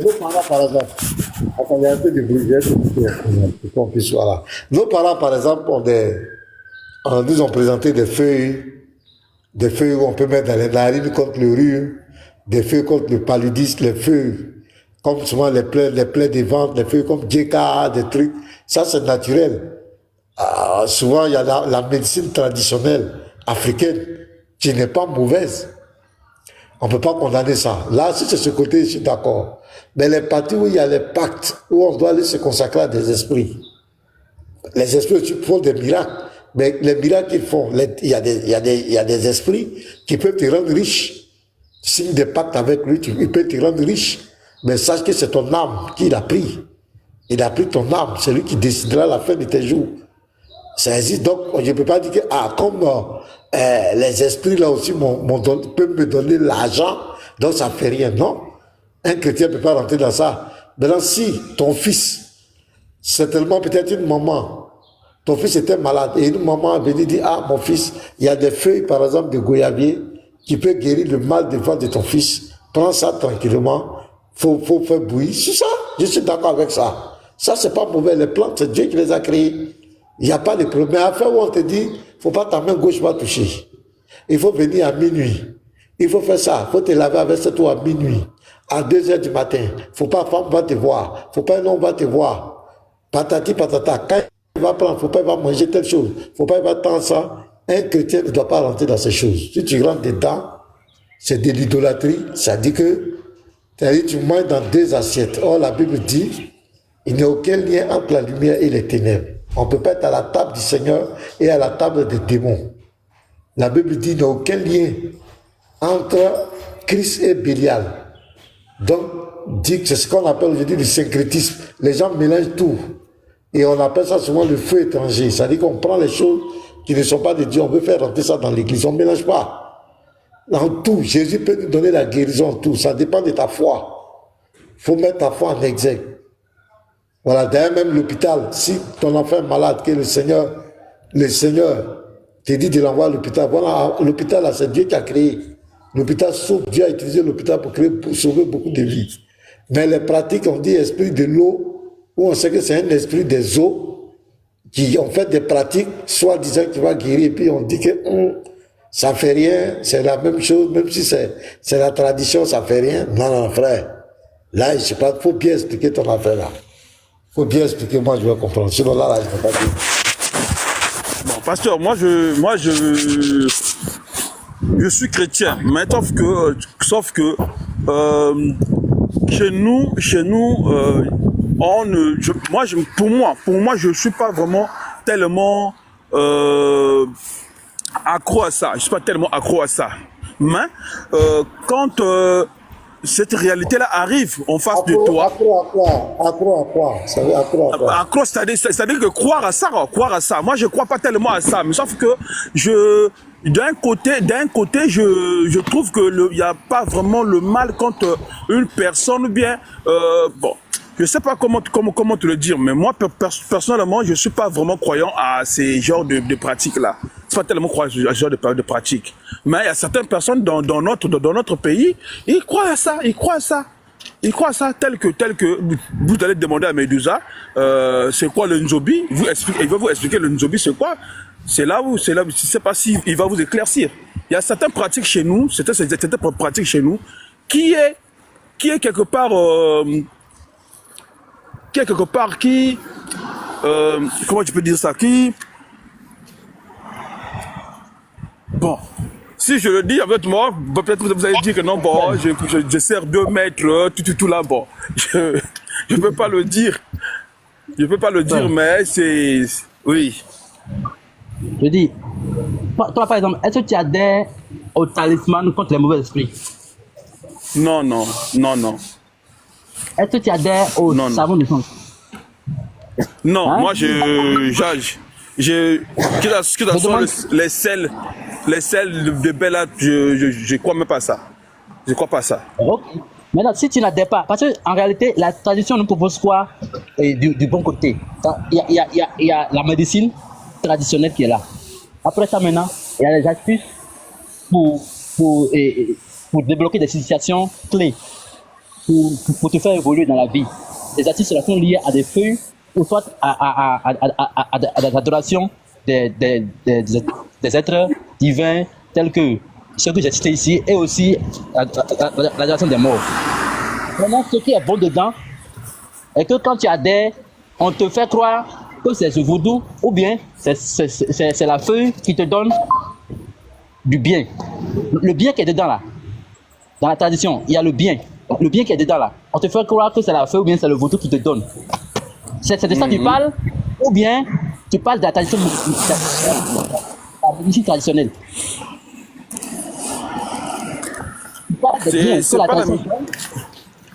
nos parents, par exemple, attends, il y a un peu de bruit, pour qu'on puisse voir là. Nos parents, par exemple, nous ont présenté des feuilles où on peut mettre dans les narines contre le rhume, des feuilles contre le paludisme, les feuilles comme souvent les plaies des ventres, les feuilles comme Djeka, des trucs. Ça, c'est naturel. Souvent, il y a la médecine traditionnelle africaine qui n'est pas mauvaise. On ne peut pas condamner ça. Là, si c'est ce côté, je suis d'accord. Mais les parties où il y a les pactes, où on doit aller se consacrer à des esprits. Les esprits font des miracles. Mais les miracles qu'ils font, il y a des esprits qui peuvent te rendre riche. Signe des pactes avec lui, il peut te rendre riche. Mais sache que c'est ton âme qu'il a pris. Il a pris ton âme. C'est lui qui décidera la fin de tes jours. Ça existe. Donc, je ne peux pas dire que, comme les esprits là aussi peuvent me donner l'argent, donc ça ne fait rien. Non. Un chrétien ne peut pas rentrer dans ça. Maintenant, si ton fils, c'est tellement peut-être une maman, ton fils était malade et une maman a venu dire, mon fils, il y a des feuilles, par exemple, de goyavier qui peut guérir le mal de ventre de ton fils. Prends ça tranquillement. Faut faire bouillir. C'est ça. Je suis d'accord avec ça. Ça, c'est pas mauvais. Les plantes, c'est Dieu qui les a créées. Il n'y a pas de problème. Mais à faire où on te dit, faut pas ta main gauche va toucher. Il faut venir à minuit. Il faut faire ça. Il faut te laver avec cette eau à minuit. À 2h du matin. Faut pas femme va te voir. Faut pas un homme va te voir. Patati patata. Quand il va prendre, faut pas il va manger telle chose. Faut pas il va tendre ça. Un chrétien ne doit pas rentrer dans ces choses. Si tu rentres dedans, c'est de l'idolâtrie. Ça dit que tu manges dans 2 assiettes. Or, la Bible dit, il n'y a aucun lien entre la lumière et les ténèbres. On ne peut pas être à la table du Seigneur et à la table des démons. La Bible dit, il n'y a aucun lien entre Christ et Bélial. Donc, c'est ce qu'on appelle aujourd'hui le syncrétisme. Les gens mélangent tout. Et on appelle ça souvent le feu étranger. C'est-à-dire qu'on prend les choses qui ne sont pas de Dieu, on veut faire rentrer ça dans l'église. On ne mélange pas. Dans tout, Jésus peut nous donner la guérison en tout. Ça dépend de ta foi. Il faut mettre ta foi en exergue. Voilà, d'ailleurs même l'hôpital, si ton enfant est malade, que le Seigneur te dit de l'envoyer à l'hôpital. Voilà, l'hôpital, là, c'est Dieu qui a créé. L'hôpital sauve, Dieu a utilisé l'hôpital pour sauver beaucoup de vies. Mais les pratiques, on dit esprit de l'eau, où on sait que c'est un esprit des eaux, qui ont fait des pratiques, soi-disant qui va guérir, et puis on dit que ça fait rien, c'est la même chose, même si c'est la tradition, ça fait rien. Non, frère. Là, je sais pas, faut bien expliquer ton affaire là. Faut bien expliquer, moi je vais comprendre. Sinon là, je ne peux pas dire. Bon, pasteur, moi je suis chrétien, mais sauf que chez nous, pour moi, je suis pas vraiment tellement accro à ça. Je suis pas tellement accro à ça. Mais quand cette réalité-là arrive en face de toi. Accro à quoi? Accro, c'est-à-dire que croire à ça. Moi, je crois pas tellement à ça, mais sauf que d'un côté, je trouve que il y a pas vraiment le mal quand une personne bien, bon, je sais pas comment te le dire, mais moi personnellement, je suis pas vraiment croyant à ces genres de pratiques-là. C'est pas tellement croyant à ce genre de pratiques. Mais il y a certaines personnes dans notre pays, ils croient à ça. Ils croient à ça tel que vous allez demander à Medusa, c'est quoi le Nzobi? Il va vous expliquer le Nzobi c'est quoi. C'est là où, je sais pas si il va vous éclaircir. Il y a certaines pratiques chez nous, certaines pratiques chez nous, qui est quelque part, comment je peux dire ça, bon, si je le dis avec moi, peut-être vous allez dire que non, bon, je sers 2 mètres, tout là, bon, je peux pas le dire. Mais c'est, oui. Je dis, toi par exemple, est-ce que tu adhères au talisman contre les mauvais esprits? Non. Est-ce que tu adhères au savon de sang? Non, hein? Moi les sels de Bella, je crois même pas ça. Je crois pas ça. Ok. Maintenant, si tu n'adhères pas, parce qu'en réalité, la tradition nous propose quoi du bon côté? Il y a la médecine traditionnelle qui est là. Après ça, maintenant, il y a les astuces pour débloquer des situations clés, pour te faire évoluer dans la vie. Les astuces sont liées à des feuilles ou soit à l'adoration des êtres divins tels que ceux que j'ai cités ici, et aussi l'adoration des morts. Vraiment, ce qui est bon dedans est que quand tu adhères, on te fait croire que c'est ce vaudou, ou bien c'est la feuille qui te donne du bien. Le bien qui est dedans là, dans la tradition, il y a le bien qui est dedans là. On te fait croire que c'est la feuille ou bien c'est le vaudou qui te donne. C'est de ça que tu parles, ou bien tu parles de la tradition, la médecine traditionnelle. Tu parles de bien, c'est la pas tradition.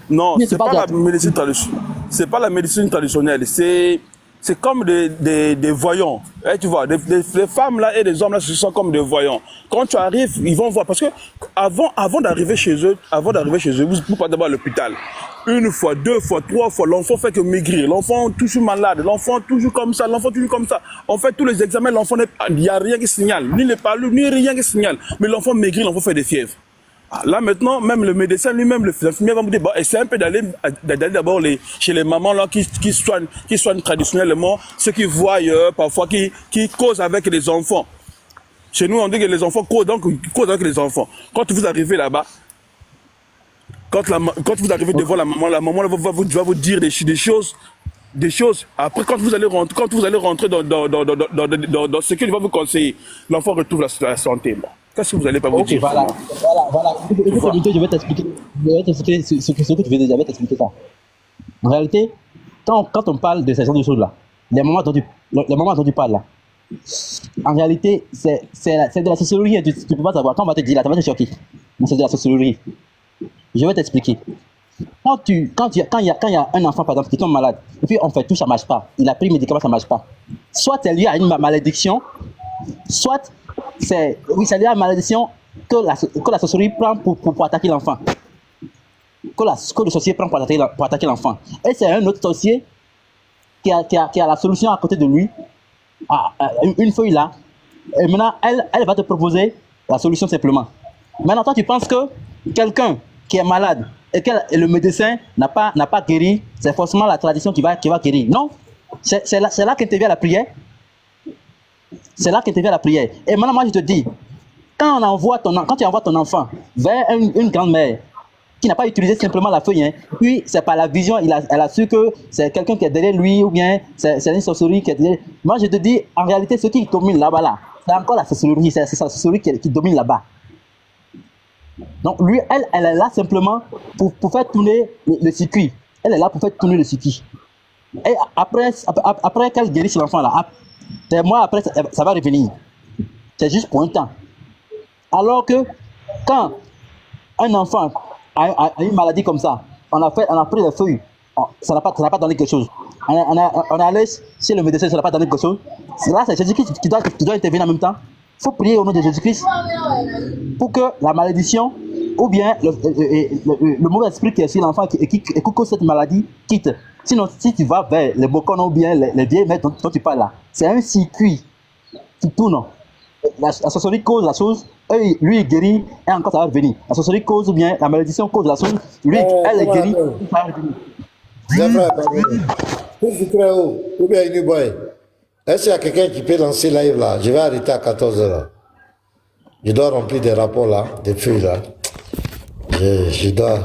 Non, c'est pas la médecine traditionnelle. C'est c'est comme des voyants. Eh, tu vois, les femmes là et les hommes là, ce sont comme des voyants. Quand tu arrives, ils vont voir. Parce que avant d'arriver chez eux, vous partez d'abord à l'hôpital. Une fois, deux fois, trois fois, l'enfant fait que maigrir. L'enfant toujours malade, l'enfant toujours comme ça, l'enfant toujours comme ça. On fait tous les examens, l'enfant, il n'y a rien qui signale. Ni les palus, ni rien qui signale. Mais l'enfant maigrit, l'enfant fait des fièvres. Là maintenant, même le médecin lui-même, l'infirmier va vous dire, bon, essaie un peu d'aller d'abord chez les mamans là qui soignent traditionnellement, ceux qui voient parfois, qui causent avec les enfants. Chez nous, on dit que les enfants causent, donc ils causent avec les enfants. Quand vous arrivez là-bas, quand vous arrivez devant la maman là, va vous dire des choses. Après, quand vous allez rentrer dans ce qu'il va vous conseiller, l'enfant retrouve la santé. Bon. Qu'est-ce que vous n'allez pas vous dire? Voilà. Je vais t'expliquer ce que tu veux dire, je vais t'expliquer ça. En réalité, quand on parle de ces genres de choses-là, les moments dont tu parles là, en réalité, c'est de la sociologie, tu ne peux pas savoir. Quand on va te dire là, tu vas te choquer. Mais c'est de la sociologie. Je vais t'expliquer. Quand il y a un enfant, par exemple, qui tombe malade, et puis on fait tout, ça ne marche pas. Il a pris le médicament, ça ne marche pas. Soit c'est lié à une malédiction, soit c'est lié à une malédiction que la sorcellerie prend pour attaquer l'enfant. Que le sorcier prend pour attaquer l'enfant. Et c'est un autre sorcier qui a la solution à côté de lui, une feuille là. Et maintenant, elle va te proposer la solution simplement. Maintenant, toi, tu penses que quelqu'un qui est malade et que le médecin n'a pas guéri, c'est forcément la tradition qui va guérir. Non, c'est là qu'intervient la prière. C'est là qu'intervient la prière. Et maintenant, moi, je te dis, quand tu envoies ton enfant vers une grand-mère qui n'a pas utilisé simplement la feuille, hein, puis c'est par la vision, elle a su que c'est quelqu'un qui est derrière lui, ou bien c'est une sorcellerie qui est derrière. Moi, je te dis, en réalité, ce qui domine là-bas, c'est encore la sorcellerie, c'est la sorcellerie qui domine là-bas. Donc, lui, elle est là simplement pour faire tourner le circuit. Elle est là pour faire tourner le circuit. Et après qu'elle guérisse l'enfant là, après, ça va revenir. C'est juste pour un temps. Alors que quand un enfant a une maladie comme ça, on a pris les feuilles, ça n'a pas donné quelque chose. On a allé chez le médecin, ça n'a pas donné quelque chose. Là, c'est Jésus-Christ qui doit intervenir en même temps. Il faut prier au nom de Jésus-Christ pour que la malédiction ou bien le mauvais esprit qui est sur l'enfant et qui cause cette maladie quitte. Sinon, si tu vas vers les bocons ou bien les vieilles maîtres dont tu parles là, c'est un circuit qui tourne. La sorcellerie cause la chose, lui il guérit et encore ça va revenir. La sorcellerie cause ou bien la malédiction cause la chose, lui elle est guérie, ça va revenir. C'est vrai, pour vous très haut, ou bien une boy. Est-ce qu'il y a quelqu'un qui peut lancer live là? Je vais arrêter à 14h là. Je dois remplir des rapports là, des feuilles là. Je dois.